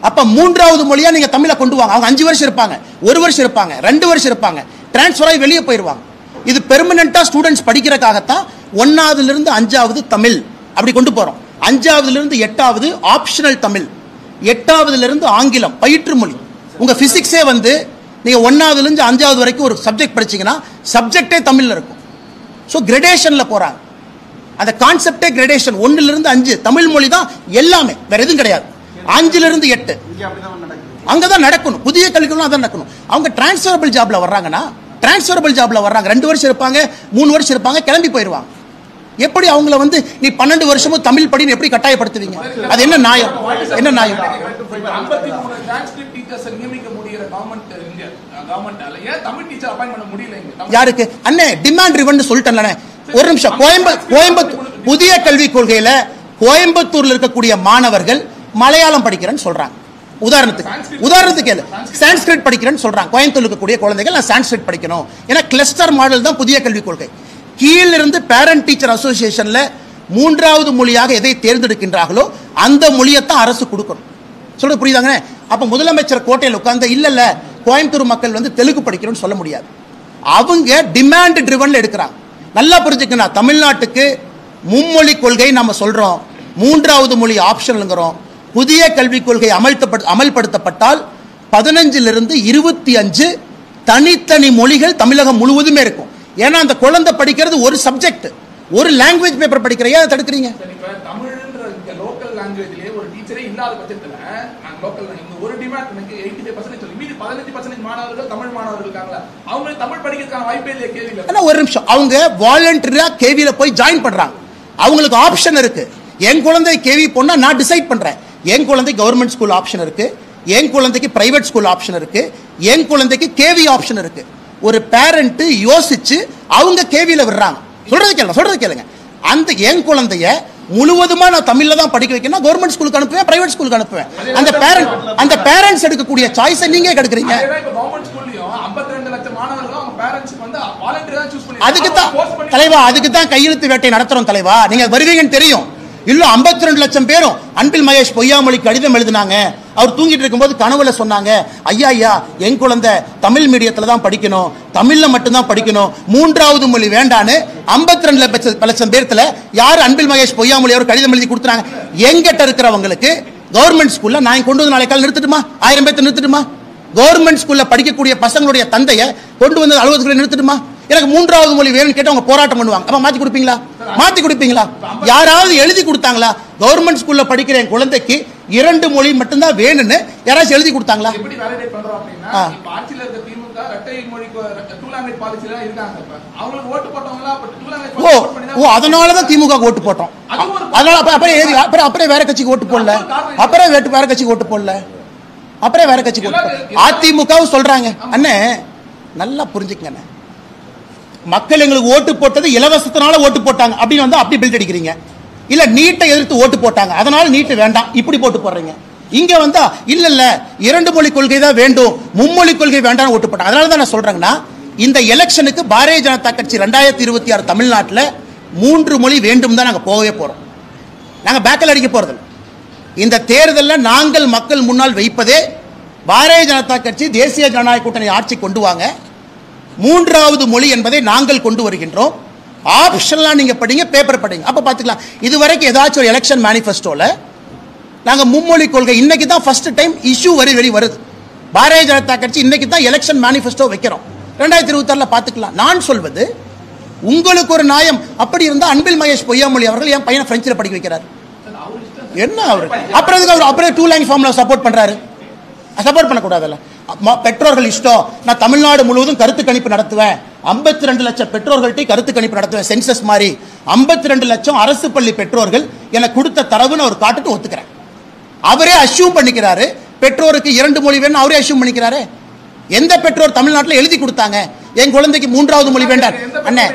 B: அப்ப 3வது மொழியா நீங்க தமிழை கொண்டு வாங்க. அவங்க 5 வருஷம் இருப்பாங்க, 1 வருஷம் இருப்பாங்க, 2 வருஷம் இருப்பாங்க, டிரான்ஸ்ஃபர் ஆகி வெளியே போயிருவாங்க. இது பெர்மனண்டா ஸ்டூடெண்ட்ஸ் படிக்கிறதுக்காகத்தான் 1வது இருந்து 5வது தமிழ் அப்படி கொண்டு போறோம். 5வது இருந்து 8வது ஆப்ஷனல் தமிழ், 8வது இருந்து ஆங்கிலம் பயிற்று மொழி. உங்க பிசிக்ஸே வந்து நீங்க 1வது இருந்து 5வது வரைக்கும் ஒரு சப்ஜெக்ட் படிச்சீங்கன்னா சப்ஜெக்டே தமிழ்ல இருக்கும். ஸோ கிரடேஷன்ல போறாங்க. அந்த கான்செப்டே கிரடேஷன். 1ல இருந்து 5 தமிழ் மொழி தான் எல்லாமே, வேற எதுவும் கிடையாது. 5ல இருந்து 8 அங்கதான் நடக்கணும். புதிய கல்விகளும் அதான் நடக்கணும். அவங்க டிரான்ஸ்ஃபரபிள் ஜாப்ல வர்றாங்கன்னா டிரான்ஸ்ஃபரபிள் ஜாப்ல வர்றாங்க. 2 வருஷம் இருப்பாங்க, 3 வருஷம் இருப்பாங்க, கிளம்பி போயிருவாங்க. எப்படி அவங்கள வந்து நீ 12 வருஷமும் தமிழ் படின்னு எப்படி கட்டாயப்படுத்துவீங்க? அது என்ன நியாயம்? என்ன நியாயம்? யாருக்கு அண்ணே டிமாண்ட் ரிவன் சொல்லிட்டேன். ஒரு நிமிஷம். கோயம்புத்தூர் புதிய கல்விக் கொள்கையில கோயம்புத்தூர்ல இருக்கக்கூடிய மாணவர்கள் மலையாளம் படிக்கிறேன்னு சொல்றாங்க. உதாரணத்துக்கு சான்ஸ்கிரிட் படிக்கிறேன்னு சொல்றாங்க கோயம்புத்தூர் இருக்கக்கூடிய குழந்தைகள் நான் சான்ஸ்கிரிட் படிக்கணும் ஏன்னா கிளஸ்டர் மாடல் தான் புதிய கல்விக் கொள்கை. கீழிருந்து பேரண்ட் டீச்சர் அசோசியேஷன்ல 3வது மொழியாக எதை தேர்ந்தெடுக்கின்றார்களோ அந்த மொழியைத்தான் அரசு கொடுக்கணும். சொல்றது புரியுதாங்க? அப்ப முதலமைச்சர் கோட்டையில் உட்கார்ந்து இல்ல கோயம்புத்தூர் மக்கள் வந்து தெலுங்கு படிக்கணும்னு சொல்ல முடியாது. அவங்க டிமாண்ட் ட்ரிவன்ல எடுக்கிறாங்க. நல்லா புரிஞ்சுக்கணும். தமிழ்நாட்டுக்கு மும்மொழி கொள்கை நம்ம சொல்றோம், 3வது மொழி ஆப்ஷனல்ங்கிறோம். புதிய கல்விக் கொள்கை அமல்படுத்தப்பட்டால் 15லிருந்து 25 தனித்தனி மொழிகள் தமிழகம் முழுவதுமே இருக்கும். ஏன்னா அந்த குழந்தை படிக்கிறது ஒரு சப்ஜெக்ட், ஒரு லாங்குவேஜ் பேப்பர் படிக்கிறீங்க, அதை தடுக்கிறீங்க.
D: தமிழ்ன்ற லோக்கல் லாங்குவேஜ்லயே ஒரு டீச்சரே இல்லாத பட்சத்துல நான் லோக்கல் ஒரு டிமாண்ட் எனக்கு 85% சொல்லி மீதி 15% மாணவர்கள் தமிழ் மாணவர்கள் இருக்காங்களா, அவங்க தமிழ் படிக்கிறதுக்கான வாய்ப்பே இல்லையா கேள்வியில?
B: ஆனா ஒரு நிமிஷம், அவங்க வாலண்டரியா கேவில போய் ஜாயின் பண்றாங்க, அவங்களுக்கு ஆப்ஷன் இருக்கு. என் குழந்தை கேவி போனா நான் டிசைட் பண்றேன். என் குழந்தை கவர்மெண்ட் ஸ்கூல் ஆப்ஷன் இருக்கு, என் குழந்தைக்கு பிரைவேட் ஸ்கூல் ஆப்ஷன் இருக்கு, என் குழந்தைக்கு கேவி ஆப்ஷன் இருக்கு. ஒரு பேரண்ட் யோசிச்சு அவங்க கேவில விடுறாங்க. சொல்றது கேளுங்க. அந்த என் குழந்தைய முழுவதுமா நான் தமிழ்ல தான் படிக்க வைக்கணும், கவர்மெண்ட் ஸ்கூலுக்கு அனுப்புவேன், பிரைவேட் ஸ்கூலுக்கு அனுப்புவேன். அந்த பேரண்ட்ஸ் எடுக்கக்கூடிய சாய்ஸை நீங்க எடுக்கிறீங்க. அதுக்கு தான் கையெழுத்து வேட்டை நடத்துறோம் தலைவா. நீங்க வருவீங்கன்னு தெரியும். இல்ல 52 லட்சம் பேரும் அன்பில் மகேஷ் பொய்யாமொழி கடிதம் எழுதினாங்க. அவர் தூங்கிட்டு இருக்கும்போது கனவுல சொன்னாங்க, ஐயா என் குழந்தை தமிழ் மீடியத்துல தான் படிக்கணும், தமிழ்ல மட்டும்தான் படிக்கணும், 3வது மொழி வேண்டான்னு 52 லட்சம் பேர்த்துல யாரு அன்பில் மகேஷ் பொய்யாமொழி அவர் கடிதம் எழுதி கொடுத்துறாங்க. எங்கிட்ட இருக்கிறவங்களுக்கு கவர்மெண்ட் ஸ்கூல்ல நான் கொண்டு வந்து நாளை கால நிறுத்திட்டுமா, 1000 பேர்த்த நிறுத்திட்டுமா? கவர்மெண்ட் ஸ்கூல்ல படிக்கக்கூடிய பசங்களுடைய தந்தைய கொண்டு வந்து அலுவலகத்துல நிறுத்திட்டுமா? எனக்கு 3வது மொழி வேணும்னு கேட்டு அவங்க போராட்டம் பண்ணுவாங்க. அப்ப மாத்தி கொடுப்பீங்களா? யாராவது எழுதி கொடுத்தாங்களா? கவர்மெண்ட் ஸ்கூல்ல படிக்கிற என் குழந்தைக்கு 2 மொழி மட்டும்தான் வேணும்னு யாராச்சும் எழுதி கொடுத்தாங்களா?
D: எப்படி வேலிடேட் பண்றோம் அப்படின்னா, இப்ப ஆட்சியில இருக்க திமுக இரட்டை மொழி டூ லாங்குவேஜ் பாலிசில இருக்காங்க. அவங்களுக்கு ஓட்டு போட்டவங்களா டூ லாங்குவேஜ்
B: அதனால தான் திமுக ஓட்டு போட்டோம். அதனால அப்புறம் வேற கட்சிக்கு ஓட்டு போடல, அப்புறம் வேற கட்சிக்கு ஓட்டு அதிமுகவும் சொல்றாங்க. அண்ணே நல்லா புரிஞ்சுக்கங்க, மக்கள் எங்களுக்கு ஓட்டு போட்டது இலவசத்தினால ஓட்டு போட்டாங்க அப்படின்னு வந்து அப்படி பில்ட் அடிக்கிறீங்க. இல்ல நீட்டை எதிர்த்து ஓட்டு போட்டாங்க அதனால நீட்டு வேண்டாம் இப்படி போட்டு போடுறீங்க. இங்க வந்தா இல்ல 2 மொழி கொள்கை தான் வேண்டும், மும்மொழி கொள்கை வேண்டாம் ஓட்டு போட்டாங்க. அதனால தான் நான் சொல்றேங்கன்னா, இந்த எலெக்ஷனுக்கு பாரதிய ஜனதா கட்சி 2026 தமிழ்நாட்டில் 3 மொழி வேண்டும் தான் நாங்க போகவே போறோம். நாங்க பேக்கல் அடிக்க போறது. இந்த தேர்தலில் நாங்கள் மக்கள் முன்னால் வைப்பதே பாரதிய ஜனதா கட்சி தேசிய ஜனநாயக கூட்டணி ஆட்சி கொண்டு வாங்க, 3வது மொழி என்பதை நாங்கள் கொண்டு வருகின்றோம். ஆப்ஷன்லாம் நீங்க படிங்க, பேப்பர் படிங்க, அப்ப பாத்துக்கலாம். இதுவரைக்கும் ஏதாச்சும் ஒரு எலெக்ஷன் மேனிஃபெஸ்டோல நாங்க மும்மொழி கொள்கை இன்னைக்கு தான் ஃபர்ஸ்ட் டைம் இஷ்யூ வெளி வருது. பாரதிய ஜனதா கட்சி இன்னைக்கு தான் எலெக்ஷன் மேனிஃபெஸ்டோ வைக்கிறோம். 2026 பாத்துக்கலாம். நான் சொல்வது, உங்களுக்கு ஒரு நியாயம் அப்படி இருந்தா அன்பில் மகேஷ் பொய்யாமொழி அவர்கள் என் பையனை பிரெஞ்சில் படிக்க வைக்கிறார். என்ன அவரு அப்புறம் 2 லாங்குவேஜ் ஃபார்முலா சப்போர்ட் பண்றாரு? சப்போர்ட் பண்ணக்கூடாதுல்ல. பெற்றோர்கள் இஷ்டம். நான் தமிழ்நாடு முழுவதும் கருத்து கணிப்பு நடத்துவேன், 52 லட்சம் பெற்றோர்கள்ட்ட கருத்து கணிப்பு நடத்துவேன், சென்சஸ் மாதிரி 52 லட்சம் அரசு பள்ளி பெற்றோர்கள் எனக்கு கொடுத்த தரவுன்னு அவர் காட்டுட்டு ஒத்துக்கிறேன். அவரே அஷ்யூம் பண்ணிக்கிறாரு, பெற்றோருக்கு 2 மொழி வேணும், அவரே அஷ்யூம் பண்ணிக்கிறாரு. எந்த பெற்றோர் தமிழ்நாட்டில் எழுதி கொடுத்தாங்க என் குழந்தைக்கு 3வது மொழி வேண்டாம்? அண்ணே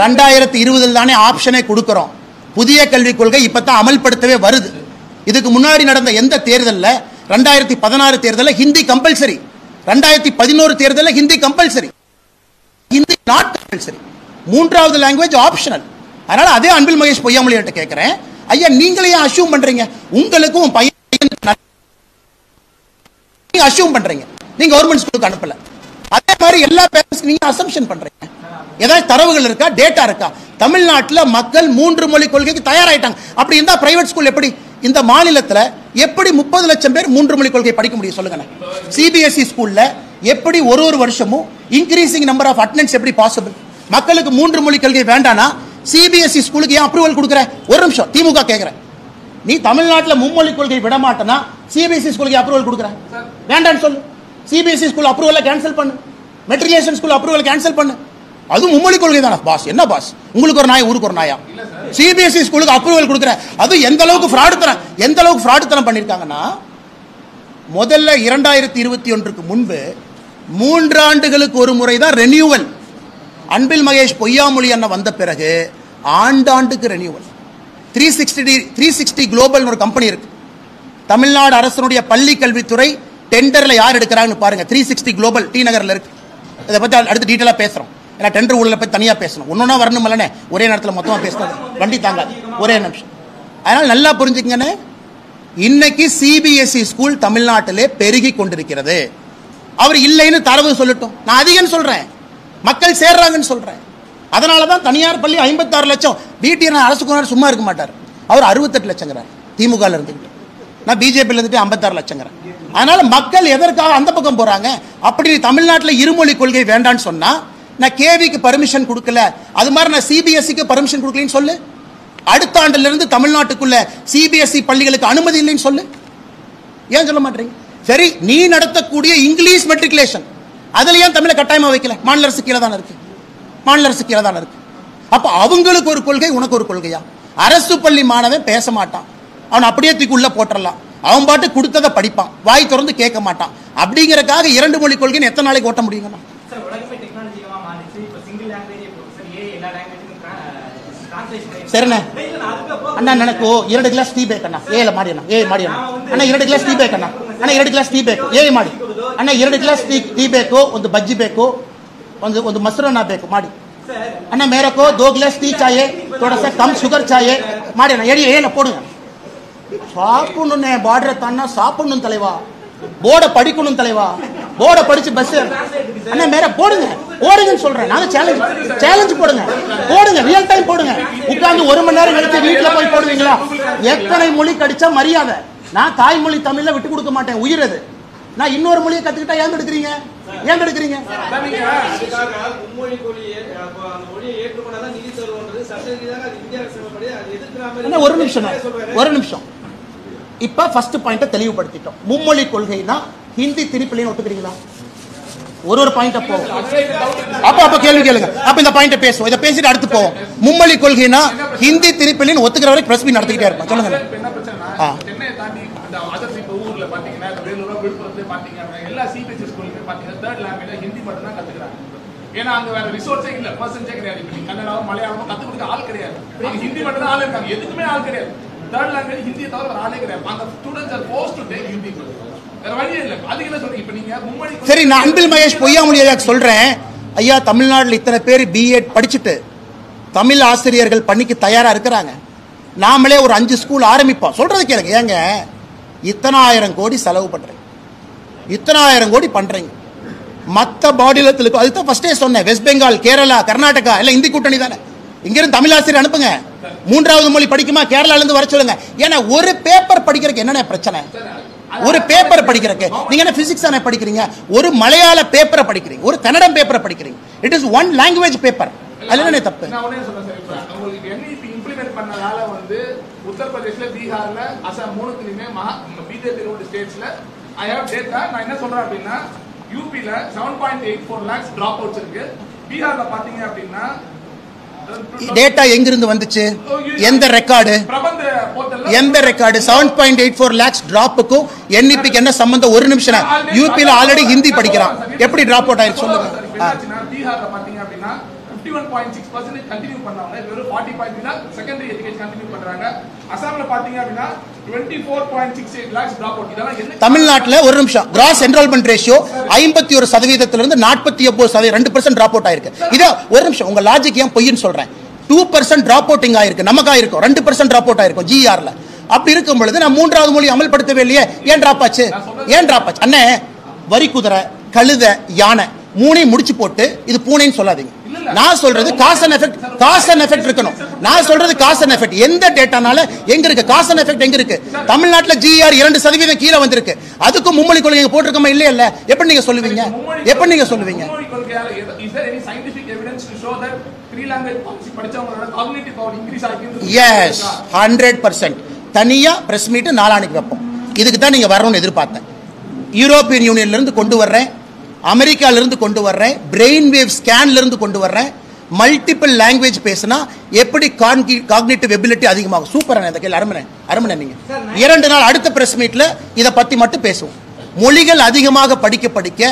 B: 2020 தானே ஆப்ஷனை கொடுக்கிறோம். புதிய கல்விக் கொள்கை இப்பதான் அமல்படுத்தவே வருது. இதுக்கு முன்னாடி நடந்த எந்த தேர்தலில் 2016 தேர்தலில் ஹிந்தி கம்பல்சரி, 2011 தேர்தலில் Hindi compulsory, Hindi not compulsory, 3வது லாங்குவேஜ் ஆப்ஷனல். அதனால அதே அன்பில் மகேஷ் பொய்யாமொழி கிட்ட கேட்கிறேன், ஐயா நீங்களே அஷ்யூம் பண்றீங்க, உங்களுக்கும் பையன் அஷ்யூம் பண்றீங்க, நீங்க கவர்மெண்ட் ஸ்கூலுக்கு அனுப்பல. அதே மாதிரி எல்லா பேரண்ட்ஸ் நீங்க அசம்ப்ஷன் பண்றீங்க. ஏதாவது தரவுகள் இருக்கா, டேட்டா இருக்கா? தமிழ்நாட்டில் மக்கள் 3 மொழி கொள்கைக்கு தயாராயிட்டாங்க. அப்படி இருந்தா பிரைவேட் ஸ்கூல் எப்படி, இந்த மாநிலத்தில் எப்படி 30 லட்சம் பேர் 3 மொழி கொள்கை படிக்க முடியும் சொல்லுங்க? சிபிஎஸ்இ ஸ்கூல்ல எப்படி ஒரு வருஷமும் இன்க்ரீசிங் நம்பர் ஆஃப் அட்டெண்டன்ஸ் எப்படி பாசிபிள்? மக்களுக்கு 3 மொழி கொள்கை வேண்டானா சிபிஎஸ்இ ஸ்கூலுக்கு ஏன் அப்ரூவல் கொடுக்குற? ஒரு நிமிஷம், திமுக கேட்கிறேன், நீ தமிழ்நாட்டில் மும்மொழி கொள்கை விட மாட்டேனா சிபிஎஸ்இ ஸ்கூலுக்கு அப்ரூவல் கொடுக்குற? வேண்டான்னு சொல்லு. சிபிஎஸ்இ ஸ்கூல் அப்ரூவலை கேன்சல் பண்ணு, மெட்ரிகுலேஷன் ஸ்கூல் அப்ரூவல் கேன்சல் பண்ணு. அது மும்மொழி கொள்கை தானே பாஸ்? என்ன பாஸ், உங்களுக்கு ஒரு நாய் ஊருக்கு ஒரு நாயா? சிபிஎஸ்இ ஸ்கூலுக்கு அப்ரூவல் கொடுக்குற, அது எந்த அளவுக்கு ஃப்ராடுத்தனம் பண்ணிருக்காங்கன்னா, முதல்ல 2021 முன்பு 3 ஆண்டுகளுக்கு ஒரு முறை தான் ரெனியூவல். அன்பில் மகேஷ் பொய்யாமொழி அண்ணன் வந்த பிறகு ஆண்டாண்டுக்கு ரெனியூவல். 360 குளோபல் ஒரு கம்பெனி இருக்கு, தமிழ்நாடு அரசனுடைய பள்ளி கல்வித்துறை டெண்டர்ல யார் எடுக்கிறாங்கன்னு பாருங்க. 360 குளோபல் டி நகர்ல இருக்கு. இதை பத்தி அடுத்து டீட்டெயிலா பேசுறோம். ஏன்னா டெண்டர் ஊழலை பத்தி தனியா பேசணும். ஒன்னொன்னா வரணும் இல்லனே, ஒரே நேரத்தில் மொத்தமா பேசுறது வண்டி தாங்காது. ஒரே நிமிஷம். அதனால நல்லா புரிஞ்சுக்கங்கன்னு, இன்னைக்கு சிபிஎஸ்இ ஸ்கூல் தமிழ்நாட்டிலே பெருகி கொண்டிருக்கிறது. அவர் இல்லைன்னு தரவு சொல்லட்டும், நான் அதிகம் சொல்றேன், மக்கள் சேர்றாங்கன்னு சொல்றேன். அதனாலதான் தனியார் பள்ளி 56 லட்சம். பிடிஆர் அரசு சும்மா இருக்க மாட்டார். அவர் 68 லட்சங்கிறார் திமுக இருந்துட்டு. நான் பிஜேபி இருந்துட்டு 56 லட்சங்கிறேன். அதனால மக்கள் எதற்காக அந்த பக்கம் போறாங்க? அப்படி தமிழ்நாட்டில் இருமொழி கொள்கை வேண்டான்னு சொன்னா, நான் கேவிக்கு பர்மிஷன் கொடுக்கல, அது மாதிரி நான் சிபிஎஸ்சிக்கு பர்மிஷன் கொடுக்கலன்னு சொல்லு. அடுத்த ஆண்டுல இருந்து தமிழ்நாட்டுக்குள்ள சிபிஎஸ்இ பள்ளிகளுக்கு அனுமதி இல்லைன்னு சொல்லு. ஏன் சொல்ல மாட்டீங்க? சரி, நீ நடத்தக்கூடிய இங்கிலீஷ் மெட்ரிகுலேஷன் அதுல ஏன் தமிழை கட்டாயமா வைக்கல? மாநில அரசு கீழே தான் இருக்கு. மாநில அரசு கீழே தான் இருக்கு. அப்ப அவங்களுக்கு ஒரு கொள்கை, உனக்கு ஒரு கொள்கையா? அரசு பள்ளி மாணவன் பேச மாட்டான், அவன் அப்படியே தூக்கி உள்ள போட்டுடலாம். அவன் பாட்டு கொடுத்ததை படிப்பான், வாய் திறந்து கேட்க மாட்டான். அப்படிங்கறக்காக 2 மொழி கொள்கைன்னு எத்தனை நாளைக்கு ஓட்ட முடியுங்கண்ணா? சரிண்ணே அண்ணா, எனக்கு 2 கிளாஸ் டீ பேக் அண்ணா, ஏல மாடி அண்ணா, ஏ மாடி அண்ணா, அண்ணா 2 கிளாஸ் ಟೀ ಬೇಕು ಅಣ್ಣ, ಅಣ್ಣ 2 ಗ್ಲಾಸ್ ಟೀ ಬೇಕು, ಏ ಮಾಡಿ ಅಣ್ಣ 2 ಗ್ಲಾಸ್ ಟೀ ಬೇಕು, ಒಂದು ಬಜ್ಜಿ ಬೇಕು, ಒಂದು ಮೊಸರನ್ನ ಬೇಕು ಮಾಡಿ ಅಣ್ಣ, मेरे को 2 ग्लास ಟೀ चाहिए, थोड़ा सा कम शुगर चाहिए ಮಾಡಿ ಅಣ್ಣ, ಏನ போடுங்க. சாப்பிடணும்னே, பார்டரை தாண்டா சாப்பிடணும் தலைவா, போர்டை படிக்கணும் தலைவா, போர்டை படிச்சு பஸ் அண்ணா மேல போடுங்க, போடுங்கன்னு சொல்றேன். நாங்க சேலஞ்ச் போடுங்க, போடுங்க, ரியல் டைம் போடுங்க. உட்கார்ந்து 1 மணி நேரம் கழிச்சு வீட்டுல போய் போடுவீங்களா? எத்தனை மொழி கடிச்சா மரியாதை? நான் தாய்மொழி தமிழ்ல விட்டு கொடுக்க மாட்டேன், உயிர் அது. நான் இன்னொரு மொழியை கத்துக்கிட்டா ஏன் எடுக்கிறீங்க? ஏன் எடுக்கிறீங்க? ஒரு நிமிஷம். இப்ப ஃபர்ஸ்ட் பாயிண்ட தெளிவுபடுத்திட்டோம். மும்மொழி கொள்கைனா ஹிந்தி திருப்பிலைன்னு ஒத்துக்கிறீங்களா? ஒரு பாயிண்ட போவோம். அப்ப கேள்வி கேளுங்க. அப்ப இந்த பாயிண்ட பேசுவோம். இத பேசிட்டு அடுத்து போவோம். மும்மொழி கொள்கைனா ஹிந்தி திருப்பிலைன்னு ஒத்துக்கிற வரைக்கும் பிரஸ் மீட் நடத்திட்டே இருப்போம். சொல்லுங்க.
D: சென்னை தாண்டி அந்த அதர் இப்ப ஊர்ல பாத்தீங்கன்னா, வேலூர், விழுப்புரத்துல பாத்தீங்கன்னா எல்லா சிபிஎஸ்இ ஸ்கூல்லையும் பாத்தீங்கன்னா 3rd லாங்குவேஜ் ஹிந்தி மட்டும் தான் கத்துக்கிறாங்க. ஏன்னா அங்க வேற ரிசோர்ஸே இல்ல, பர்சன்டேஜ் கிடையாது. இப்ப நீங்க கன்னடாவும் மலையாளமும் கத்து கொடுக்க ஆள் கிடையாது. ஹிந்தி மட்டும் தான் ஆள் இருக்காங்க, எதுக்குமே ஆள் கிடையாது. 3rd லாங்குவேஜ் ஹிந்தியை தவிர வேற ஆளே கிடையாது. அந்த students are forced to take Hindi. வேற வழியே இல்ல. அதுக்கு என்ன சொல்றீங்க? இப்ப நீங்க மும்மொழி.
B: சரி, நான் அன்பில் மகேஷ் பொய்யாமொழியாக சொல்றேன். ஐயா, தமிழ்நாட்டில் இத்தனை பேர் பிஎட் படிச்சுட்டு தமிழ் ஆசிரியர்கள் பணிக்கு தயாரா இருக்கிறாங்க. நாமளே ஒரு 5 ஸ்கூல் ஆரம்பிப்போம். சொல்றது கேளுங்க. ஏங்க இத்தனை 1000 கோடி செலவு பண்றீங்க, இத்தனை 1000 கோடி பண்றீங்க. மற்ற மாநிலத்திற்கு அதுதான் ஃபர்ஸ்டே சொன்னேன். வெஸ்ட் பெங்கால், கேரளா, கர்நாடகா எல்லாம் இந்தி கூட்டணி தானே. இங்கிருந்து தமிழ் ஆசிரியர் அனுப்புங்க. 3வது மொழி படிக்குமா கேரளால இருந்து வர சொல்லுங்க. ஏன்னா ஒரு பேப்பர் படிக்கிறதுக்கு என்னென்ன பிரச்சனை? ஒரு பேப்பர் படிக்கிறதுக்கு நீங்க என்ன பிசிக்ஸ் தானே படிக்கிறீங்க? ஒரு மலையாள பேப்பரை படிக்கிறீங்க, ஒரு கன்னடம் பேப்பரை படிக்கிறீங்க. It is one language paper. அதுல என்ன தப்பு?
D: நான் ஒண்ணே சொல்றேன் சார். இப்ப உங்களுக்கு என்இபி இம்ப்ளிமென்ட் பண்ணனால வந்து உத்தரப்பிரதேஷ்ல, பீகார்ல, அசாம் 3த்துலயுமே பிஜேபி ரூல்ட் ஸ்டேட்ஸ்ல ஐ ஹேவ் டேட்டா. நான் என்ன சொல்றேன் அப்படின்னா, யூபில 7.84 lakhs டிராப் அவுட்ஸ் இருக்கு. பீகார்ல பாத்தீங்க அப்படின்னா
B: டேட்டா எங்கிருந்து வந்துச்சு? எந்த ரெக்கார்டு? எந்த ரெக்கார்டு? 7.84 lakhs டிராப்புக்கும் என்இபிக்கு என்ன சம்பந்தம்? ஒரு நிமிஷம். யூபில ஆல்ரெடி ஹிந்தி படிக்கிறான், எப்படி டிராப் அவுட் ஆயிருக்கு சொல்லுங்க.
D: பீகார்ல பாத்தீங்க அப்படின்னா 51.6% கண்டினியூ பண்ணாங்க. வெறும் 40.3 செகண்டரி எஜுகேஷன் கண்டினியூ பண்றாங்க. அசாம்ல பாத்தீங்க அப்படின்னா 24.68 lakhs டிராப் அவுட். இதெல்லாம் என்ன? தமிழ்நாட்டுல
B: ஒரு நிமிஷம். Cross enrolment ratio 51% 49%, 2% drop out ஆயிருக்கு. இது ஒரு நிமிஷம். உங்க லாஜிக் ஏன் பொய்ன்னு சொல்றேன். 2% டிராப் அவுட்டிங் ஆயிருக்கு, நமக்கு ஆயிருக்கும். 2% டிராப் அவுட் ஆயிருக்கும் ஜிஆர்ல. அப்படி இருக்கும் பொழுது நான் 3வது மொழி அமல்படுத்தவே இல்லையே, ஏன் டிராப் ஆச்சு? ஏன் டிராப் ஆச்சு? அண்ணே, வரி குதிரை, கழுதை, யானை 3ஐயும் முடிச்சு போட்டு இது பூனைன்னு சொல்லாதீங்க. நான் சொல்றது காஸ் அண்ட் எஃபெக்ட் இருக்கணும். நான் சொல்றது காஸ் அண்ட் எஃபெக்ட். எந்த டேட்டானால எங்க இருக்கு காஸ் அண்ட் எஃபெக்ட்? எங்க இருக்கு? தமிழ்நாட்டுல ஜிஆர் 2% கீழே வந்திருக்கு. அதுக்கும் மும்மொழி கொள்கை போட்டிருக்கோமா இல்லையா? இல்ல. எப்படி நீங்க சொல்லுவீங்க? எப்படி நீங்க சொல்லுவீங்க? எஸ், 100%. தனியா பிரஸ் மீட் நாளானிக்கு வைப்போம். இதுக்கு தான் நீங்க வரணும்னு எதிர்பார்த்தேன். யூரோப்பியன் யூனியன்ல இருந்து கொண்டு வர்றேன், அமெரிக்கால இருந்து கொண்டு வர்றேன், பிரெயின் வேவ் ஸ்கேன்ல இருந்து கொண்டு வர்றேன். மல்டிபிள் லாங்குவேஜ் பேசினா எப்படி காக்னிட்டிவ் எபிலிட்டி அதிகமாகும்? சூப்பர். இந்த கேள்வி அருமனை. நீங்க 2 நாள் அடுத்த பிரஸ் மீட்ல இத பத்தி மட்டும் பேசுவோம். மொழிகள் அதிகமாக படிக்க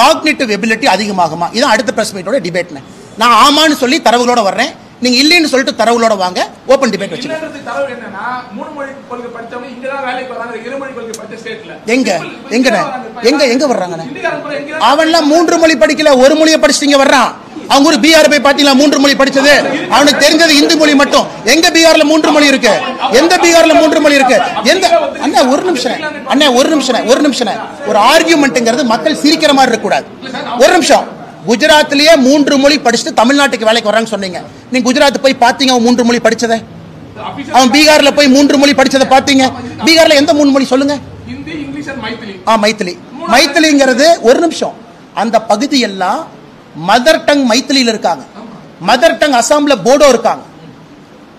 B: காக்னிட்டிவ் எபிலிட்டி அதிகமாகுமா? இதான் அடுத்த பிரஸ் மீட்டோட டிபேட். நான் ஆமான்னு சொல்லி தரவுகளோட வர்றேன். நீங்க இல்லைன்னு சொல்லிட்டு தரவுகளோட வாங்க, ஓபன் டிபேட் வச்சுக்கோங்க.
D: இல்லன்றதுக்கு தரவு என்னன்னா 3 மொழி கொள்கை படிச்சவங்க இங்க தான் வேலைக்கு வராங்க. 2 மொழி கொள்கை படிச்ச ஸ்டேட்ல
B: எங்க வர்றாங்க? அவன்லாம் 3 மொழி படிக்கல, 1 மொழியை படிச்சுட்டு வர்றான். அவங்க ஒரு பீகார் போய் பாத்தீங்களா 3 மொழி படிச்சது? அவனுக்கு தெரிஞ்சது இந்தி மொழி மட்டும். எங்க பீகார்ல 3 மொழி இருக்கு? எந்த பீகார்ல 3 மொழி இருக்கு? எந்த அண்ணா ஒரு நிமிஷம் ஒரு ஆர்கியூமெண்ட்ங்கிறது மக்கள் சிரிக்கிற மாதிரி இருக்க கூடாது. ஒரு நிமிஷம். குஜராத்லயே 3 மொழி படிச்சுட்டு தமிழ்நாட்டுக்கு வேலைக்கு வர்றான்னு சொன்னீங்க. நீங்க குஜராத் போய் பாத்தீங்க அவன் 3 மொழி படிச்சதை? அவன் பீகார்ல போய் 3 மொழி படிச்சதை பாத்தீங்க? பீகார்ல எந்த 3 மொழி சொல்லுங்க?
D: Hindi, English and Maithili.
B: மைத்திலிங்கிறது ஒரு நிமிஷம். அந்த பகுதி எல்லாம் மதர் டங் மைத்திலியில இருக்காங்க. மதர் டங் அசாம்ல போடோ இருக்காங்க.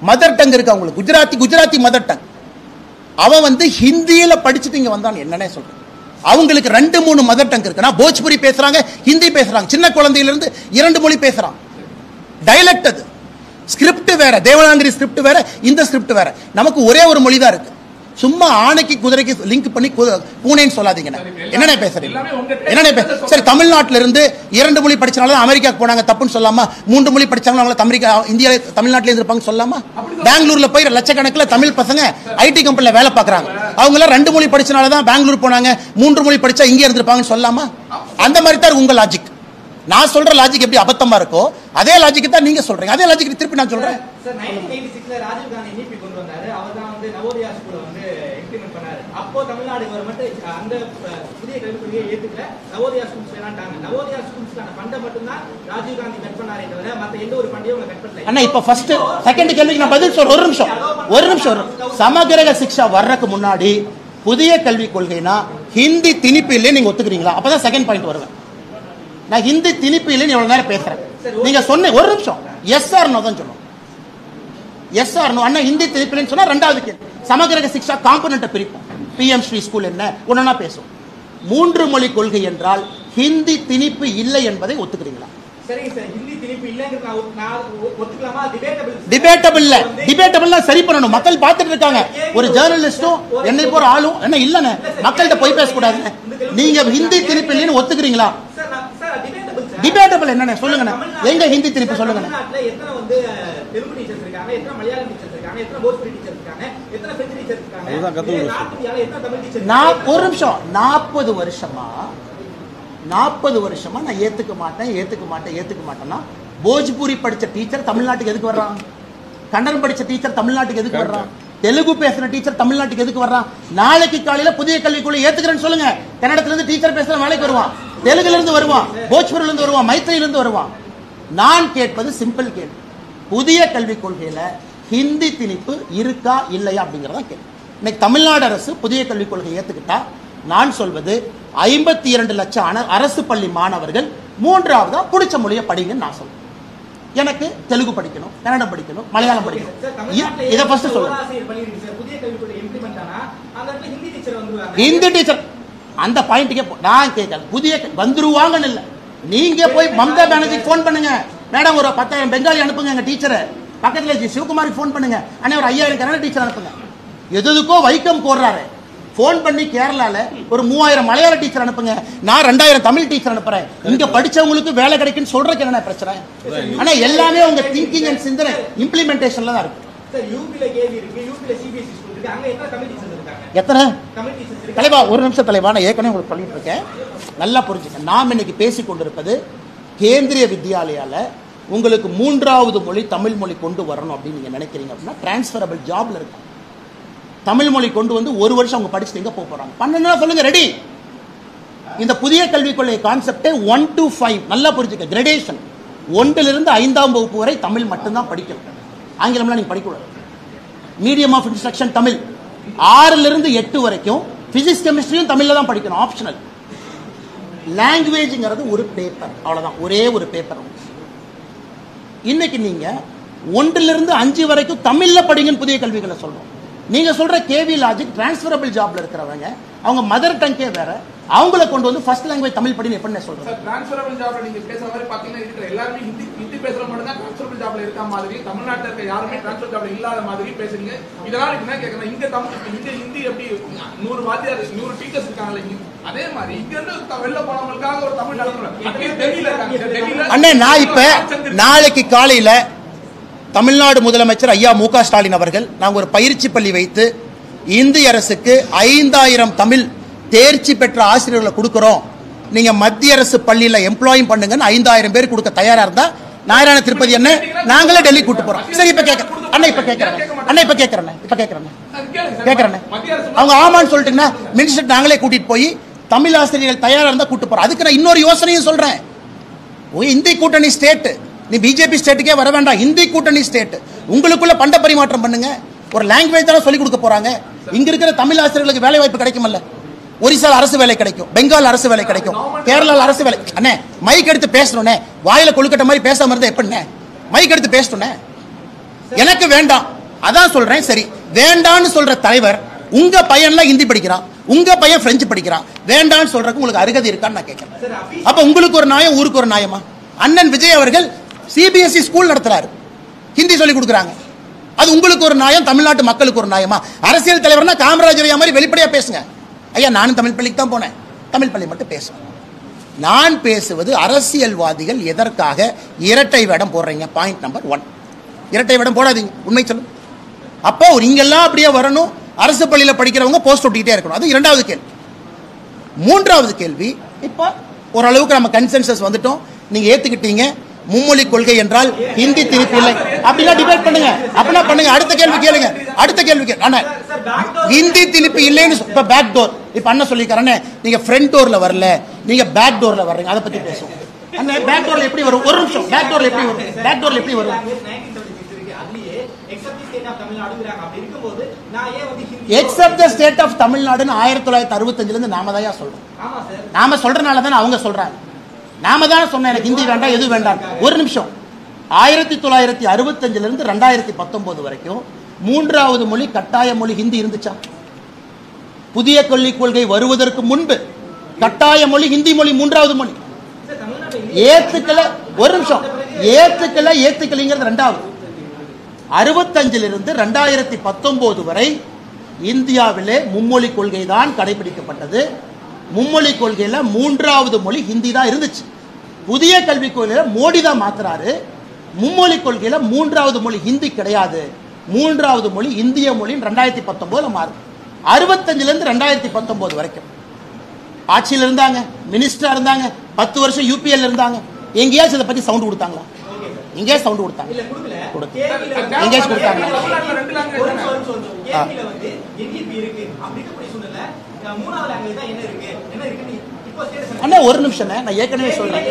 B: மதர் டங் இருக்கு அவங்களுக்கு. Gujarati mother tongue. அவன் வந்து ஹிந்தியில படிச்சுட்டு இங்க வந்தான். என்னன்னே சொல்றேன். அவங்களுக்கு 2-3 மதர் டங் இருக்குன்னா போஜ்புரி பேசுறாங்க, ஹிந்தி பேசுறாங்க. சின்ன குழந்தையில இருந்து 2 மொழி பேசுறான். டைலக்ட் அது. ஸ்கிரிப்ட் வேற, தேவநாகரி ஸ்கிரிப்ட் வேற, இந்த ஸ்கிரிப்ட் வேற. நமக்கு ஒரே ஒரு மொழி தான் இருக்கு. சும்மா ஆணைக்கு குதிரைக்கு லிங்க் பண்ணி பூனைன்னு சொல்லாதீங்க. என்னென்ன பேசுறீங்க? சரி, தமிழ்நாட்டில இருந்து 2 மொழி படிச்சனால அமெரிக்காக்கு போனாங்க தப்புன்னு சொல்லாமா? 3 மொழி படிச்சாங்க இந்தியா தமிழ்நாட்டில இருப்பாங்க சொல்லாமா? பெங்களூர்ல போய் லட்சக்கணக்கில் தமிழ் பசங்க ஐடி கம்பெனில வேலை பார்க்கறாங்க. அவங்க எல்லாம் 2 மொழி படிச்சனால தான் பெங்களூர் போனாங்க. 3 மொழி படிச்சா இங்கே இருந்திருப்பாங்கன்னு சொல்லாமா? அந்த மாதிரி தான் உங்க லாஜிக். நான் சொல்ற லாஜிக் எப்படி அபத்தமா இருக்கோ அதே லாஜிக் தான் நீங்க சொல்றீங்க. அதே லாஜிக் திருப்பி நான் சொல்றேன்.
F: சார் 1986ல ராஜீவ் காந்தி நீபி கொண்டு வந்தாரு. அவர்தான் வந்து நவோதயா ஸ்கூலை வந்து இம்ப்ளிமெண்ட் பண்ணாரு. அப்போ தமிழ்நாடு கவர்மெண்ட் அந்த புதிய கல்விக் கொள்கையை ஏத்துக்கல. நவோதயா ஸ்கூல்ஸ் வேணாட்டாங்க. நவோதயா ஸ்கூல்ஸ்க்கான ஃபண்டை மட்டும் தான் ராஜீவ் காந்தி கட் பண்ணாரே தவிர மத்த எந்த ஒரு ஃபண்டையும் அவங்க கட் பண்ணல.
B: அண்ணா இப்ப ஃபர்ஸ்ட் செகண்ட் கேள்விக்கு நான் பதில் சொல்றேன். ஒரு நிமிஷம். சமகிரக சிக்ஷா வர்றதுக்கு முன்னாடி புதிய கல்விக் கொள்கைனா ஹிந்தி திணிப்பு இல்லைன்னு நீங்க ஒத்துக்கிறீங்களா? அப்பதான் செகண்ட் பாயிண்ட் வருவேன். நான் ஹிந்தி திணிப்பு இல்லைன்னு எவ்வளவு நேரம் பேசுறேன். நீங்க சொன்ன ஒரு நிமிஷம் எஸ் ஆர் நோ தான் சொல்லணும். Yes or no. அண்ணா ஹிந்தி திணிப்பு இல்லைன்னு சொன்னா ரெண்டாவது கேள்வி. சமகிரக சிக்ஷா காம்பனன்ட் பிரிப்போம். பிஎம் ஸ்ரீ ஸ்கூல் என்ன ஒன்னா பேசும். 3 மொழி கொள்கை என்றால் ஹிந்தி திணிப்பு இல்லை என்பதை ஒத்துக்கிறீங்களா?
F: சரிங்க சார், ஹிந்தி திணிப்பு இல்லைங்கிறது நான் ஒத்துக்கலாமா?
B: டிபேட்டபிள்னா சரி பண்ணணும். மக்கள் பார்த்துட்டு இருக்காங்க. ஒரு ஜேர்னலிஸ்டும் என்னை போற ஆளும் என்ன இல்லன்னு மக்கள்கிட்ட போய் பேசக்கூடாது. நீங்க ஹிந்தி திணிப்பு இல்லைன்னு ஒத்துக்கிறீங்களா? டிபேட்டபிள் என்னன்னு சொல்லுங்க. எங்க ஹிந்தி திணிப்பு சொல்லுங்க.
F: எத்தனை வந்து தெலுங்கு டீச்சர்ஸ் இருக்காங்க, எத்தனை மலையாளம் டீச்சர்ஸ் இருக்காங்க, எத்தனை போஜ்புரி டீச்சர்ஸ் இருக்காங்க, எத்தனை பிரெஞ்சு டீச்சர்ஸ் இருக்காங்க, எத்தனை தமிழ் டீச்சர்ஸ்?
B: நான் ஒரு நிமிஷம். 40 வருஷமா நான் ஏத்துக்க மாட்டேன்னா போஜ்பூரி படிச்ச டீச்சர் தமிழ்நாட்டுக்கு எதுக்கு வர்றான்? கன்னடம் படிச்ச டீச்சர் தமிழ்நாட்டுக்கு எதுக்கு வர்றான்? தெலுங்கு பேசுற டீச்சர் தமிழ்நாட்டுக்கு எதுக்கு வர்றான்? நாளைக்கு காலையில புதிய கல்விக்குள்ள ஏத்துக்கிறேன்னு சொல்லுங்க. கன்னடத்துல இருந்து டீச்சர் பேசுற வேலைக்கு வருவான், தெலுங்குல இருந்து வருவான், போஜ்பூரில இருந்து வருவான், மைத்திரியில இருந்து வருவான். நான் கேட்பது சிம்பிள் கேள்வி. புதிய கல்விக் கொள்கையில ஹிந்தி திணிப்பு இருக்கா இல்லையா அப்படிங்கறத கேள்வி. இன்னைக்கு தமிழ்நாடு அரசு புதிய கல்விக் கொள்கையை ஏத்துக்கிட்டா நான் சொல்வது 52 லட்சம் அரசு பள்ளி மாணவர்கள் 3ஆவதா பிடிச்ச மொழியை படிங்கன்னு நான் சொல்றேன். எனக்கு தெலுங்கு படிக்கணும், கன்னடம் படிக்கணும், மலையாளம் படிக்கணும். இதை ஃபர்ஸ்ட் சொல்லுங்க. ஹிந்தி டீச்சர் அந்த பாயிண்ட்டுக்கே நான் கேட்கல. புதிய வந்துருவாங்கன்னு இல்லை. நீங்க போய் மம்தா பானர்ஜிக்கு போன் பண்ணுங்க. மேடம் ஒரு 10,000 பெங்காலி அனுப்புங்க எங்க டீச்சரை. பக்கத்துல சிவகுமாருக்கு போன் பண்ணுங்க. அண்ணே ஒரு 5000 கன்னட டீச்சர் அனுப்புங்க. எதுக்கோ வைக்கம் கோர்றாரு. போன் பண்ணி கேரளால ஒரு 3000 மலையாள டீச்சர் அனுப்புங்க. நான் 2000 தமிழ் டீச்சர் அனுப்புறேன். இங்க படிச்சவங்களுக்கு வேலை கிடைக்குன்னு சொல்றதுக்கு என்ன பிரச்சனை? ஆனா எல்லாமே உங்க திங்கிங் அண்ட் சிந்தனை இம்ப்ளிமெண்டேஷன்ல தான் இருக்கு. எத்தனை தலைவா? ஒரு நிமிஷம் தலைவா, நான் ஏற்கனவே உங்களுக்கு சொல்லிட்டு இருக்கேன். நல்லா புரிஞ்சுக்க. நாம் இன்னைக்கு பேசிக் கொண்டிருப்பது கேந்திரிய வித்யாலயால உங்களுக்கு 3வது மொழி தமிழ் மொழி கொண்டு வரணும் அப்படின்னு நீங்க நினைக்கிறீங்க அப்படின்னா டிரான்ஸ்பரபிள் ஜாப்ல இருக்கும். தமிழ் மொழி கொண்டு வந்து 1 வருஷம் அவங்க படிச்சுட்டு எங்க போக போறாங்க? பண்ணா சொல்லுங்க. ரெடி. இந்த புதிய கல்விக் கொள்கை கான்செப்டே 1 to 5 நல்லா புரிஞ்சுக்க. கிரேடேஷன் 1லிருந்து 5ஆம் வகுப்பு வரை தமிழ் மட்டும்தான் படிக்கணும். ஆங்கிலம்லாம் நீங்க படிக்கக்கூடாது. மீடியம் ஆஃப் இன்ஸ்ட்ரக்ஷன் தமிழ். 6லிருந்து 8 வரைக்கும் பிசிக்ஸ் கெமிஸ்ட்ரியும் தமிழ்ல தான் படிக்கணும், ஆப்ஷனல். லாங்குவேஜ்ங்கிறது ஒரு பேப்பர், அவ்வளவுதான். ஒரே ஒரு பேப்பர். இன்னைக்கு நீங்க 1லிருந்து 5 வரைக்கும் தமிழ்ல படிங்கன்னு புதிய கல்விகளை சொல்றோம். நீங்க சொல்ற கேவி லாஜிக் டிரான்ஸ்பரபிள் ஜாப்ல இருக்கிறவங்க அவங்க மதர் டங்கே வேற, அவங்கள கொண்டு வந்து ஃபர்ஸ்ட் லாங்குவேஜ் தமிழ் படின்னு எப்படி சொல்றேன்?
D: சார் டிரான்ஸ்பரபிள் ஜாப்ல நீங்க பேசுற மாதிரி பாத்தீங்கன்னா இருக்கிற எல்லாரும் ஹிந்தி பேசுற மட்டும் தான் டிரான்ஸ்பரபிள் ஜாப்ல இருக்க மாதிரி, தமிழ்நாட்டுல இருக்க யாருமே டிரான்ஸ்பரபிள் ஜாப்ல இல்லாத மாதிரி பேசுறீங்க. இதனால என்ன கேக்குறேன், இங்க ஹிந்தி எப்படி 100 வாத்தியார் 100 டீச்சர்ஸ் இருக்காங்கல்ல, அதே மாதிரி இங்க இருந்து வெளில போனவங்களுக்காக ஒரு தமிழ் நடத்துறோம். டெல்லியில இருக்காங்க.
B: அண்ணே நான் இப்ப நாளைக்கு காலையில தமிழ்நாடு முதலமைச்சர் ஐயா மு.க. ஸ்டாலின் அவர்கள் நாங்கள் ஒரு பயிற்சி பள்ளி வைத்து இந்திய அரசுக்கு 5000 தமிழ் தேர்ச்சி பெற்ற ஆசிரியர்களை கொடுக்கிறோம், நீங்க மத்திய அரசு பள்ளியில எம்ப்ளாயும் பண்ணுங்கன்னு 5000 பேர் கொடுக்க தயாரா இருந்தா நாராயண திருப்பதி என்ன நாங்களே டெல்லி கூட்டு போறோம். சரி, இப்ப கேட்கறேன் அண்ணா, இப்ப கேட்கறேன் அவங்க ஆமான்னு சொல்லிட்டுங்கன்னா மினிஸ்டர் நாங்களே கூட்டிட்டு போய் தமிழ் ஆசிரியர்கள் தயாரா இருந்தா கூட்டு போறோம். அதுக்கு நான் இன்னொரு யோசனையும் சொல்றேன். இந்தி கூட்டணி ஸ்டேட், நீ பிஜேபி ஸ்டேட்டுக்கே வர வேண்டாம், இந்தி கூட்டணி ஸ்டேட் உங்களுக்குள்ள பண்ட பரிமாற்றம் பண்ணுங்க. ஒரு லாங்குவேஜ் தானே சொல்லி கொடுக்க போறாங்க. இங்க இருக்கிற தமிழ் ஆசிரியர்களுக்கு வேலை வாய்ப்பு கிடைக்குமல்ல. ஒரிசால அரசு வேலை கிடைக்கும், பெங்கால் அரசு வேலை கிடைக்கும், கேரளால அரசு வேலை. அண்ணே மைக் எடுத்து பேசணும்னே, வாயில கொழுக்கட்ட மாதிரி பேசாம இருந்தா எப்படின்னே? மைக் எடுத்து பேசணும்னே. எனக்கு வேண்டாம், அதான் சொல்றேன். சரி, வேண்டான்னு சொல்ற தலைவர் உங்க பையன்லாம் ஹிந்தி படிக்கிறான், உங்க பையன் பிரெஞ்சு படிக்கிறான், வேண்டான்னு சொல்றதுக்கு உங்களுக்கு அருகதை இருக்கான்னு நான் கேட்கிறேன். அப்ப உங்களுக்கு ஒரு நியாயம், ஊருக்கு ஒரு நியாயமா? அண்ணன் விஜய் அவர்கள் சிபிஎஸ்இ ஸ்கூல் நடத்துறாரு, ஹிந்தி சொல்லி கொடுக்குறாங்க. அது உங்களுக்கு ஒரு நியாயம், தமிழ்நாட்டு மக்களுக்கு ஒரு நியாயமா? அரசியல் தலைவர்னா காமராஜர் ஐயா மாதிரி வெளிப்படையா பேசுங்க. ஐயா நானும் தமிழ் பள்ளிக்கு தான் போனேன், தமிழ் பள்ளி மட்டும் பேசுவேன். நான் பேசுவது அரசியல்வாதிகள் எதற்காக இரட்டை வேடம் போடுறீங்க? பாயிண்ட் நம்பர் 1, இரட்டை வேடம் போடாதீங்க, உண்மை சொல்லும். அப்போ நீங்கெல்லாம் அப்படியே வரணும், அரசு பள்ளியில் படிக்கிறவங்க போஸ்ட் ஒட்டிக்கிட்டே இருக்கணும். அது இரண்டாவது கேள்வி. மூன்றாவது கேள்வி, இப்போ ஓரளவுக்கு நம்ம கன்சென்சஸ் வந்துட்டோம், நீங்க ஏத்துக்கிட்டீங்க. மும்மொழி கொள்கை என்றால் ஹிந்தி திருப்பி இல்லை அப்படின்னா டிபேட் பண்ணுங்க, அப்படின்னா பண்ணுங்க. அடுத்த கேள்வி கேளுங்க, அடுத்த கேள்வி கேளு. ஹிந்தி திருப்பி இல்லைன்னு இப்ப பேக் டோர், இப்ப அண்ணன் சொல்லிக்கிறேன், நீங்க ஃப்ரண்ட் டோர்ல வரல, நீங்க பேக் டோர்ல வர்றீங்க, அதை பத்தி பேசுவோம். அண்ணன் பேக் டோர்ல எப்படி வரும்? ஒரு நிமிஷம், பேக் டோர்ல எப்படி வரும்? பேக் டோர்ல எப்படி வரும்? எக்ஸப்ட் த ஸ்டேட் ஆஃப் தமிழ்நாடுன்னு 1965 இருந்து நாம தான் சொல்றோம். நாம சொல்றனால தானே அவங்க சொல்றாங்க. நாம தான் சொன்ன எனக்கு ஹிந்தி வேண்டாம், எது வேண்டாம். ஒரு நிமிஷம், 1965 இருந்து 2019 வரைக்கும் மூன்றாவது மொழி கட்டாய மொழி ஹிந்தி இருந்துச்சா? புதிய கல்விக் கொள்கை வருவதற்கு முன்பு கட்டாய மொழி ஹிந்தி மொழி, மூன்றாவது மொழி. ஏத்துக்கல, ஒரு நிமிஷம், ஏத்துக்கலைங்கிறது ரெண்டாவது. 65 இருந்து 2019 வரை இந்தியாவிலே மும்மொழி கொள்கை தான் கடைபிடிக்கப்பட்டது. மும்மொழி கொள்கையில மூன்றாவது மொழி ஹிந்தி தான் இருந்துச்சு. புதிய கல்விக் கொள்கையில மோடி தான் மாத்துறாரு. மும்மொழி கொள்கையில மூன்றாவது மொழி ஹிந்தி கிடையாது, மூன்றாவது மொழி இந்திய மொழி 2019 மாறுது. 65 இருந்து 2019 வரைக்கும் ஆட்சியில் இருந்தாங்க, மினிஸ்டரா இருந்தாங்க, 10 வருஷம் யூபிஎல் இருந்தாங்க. எங்கேயாச்சும் இதை பத்தி சவுண்ட் கொடுத்தாங்களா? எங்கே சவுண்ட் கொடுத்தாங்க? எங்கேயாச்சும் கொடுத்தாங்க? அண்ணா ஒரு நிமிஷம், நான் ஏற்கனவே சொல்றேன்.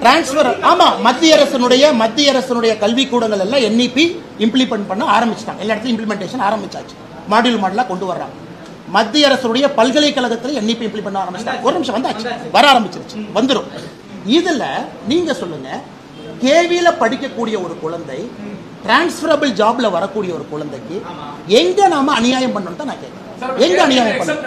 B: டிரான்ஸ்பர் ஆமா, மத்திய அரசுடைய கல்வி கூடங்கள் எல்லாம் என்இபி இம்ப்ளிமெண்ட் பண்ண ஆரம்பிச்சிட்டாங்க. எல்லா இடத்துலயும் இம்ப்ளிமெண்டேஷன் ஆரம்பிச்சாச்சு, மாடியூல் மாடலா கொண்டு வர்றாங்க. மத்திய அரசுடைய பல்கலைக்கழகத்தில் என்இபி இம்ப்ளிமெண்ட் பண்ண ஆரம்பிச்சிட்டாங்க. ஒரு நிமிஷம், வந்தாச்சு, வர ஆரம்பிச்சிருச்சு, வந்துடும். இதுல நீங்க சொல்லுங்க, கேவியில படிக்கக்கூடிய ஒரு குழந்தை டிரான்ஸ்பரபிள் ஜாப்ல வரக்கூடிய ஒரு குழந்தைக்கு எங்க நாம அநியாயம் பண்ணணும் தான் நான் கேட்கிறேன். எங்க அநியாயம் பண்ணணும்?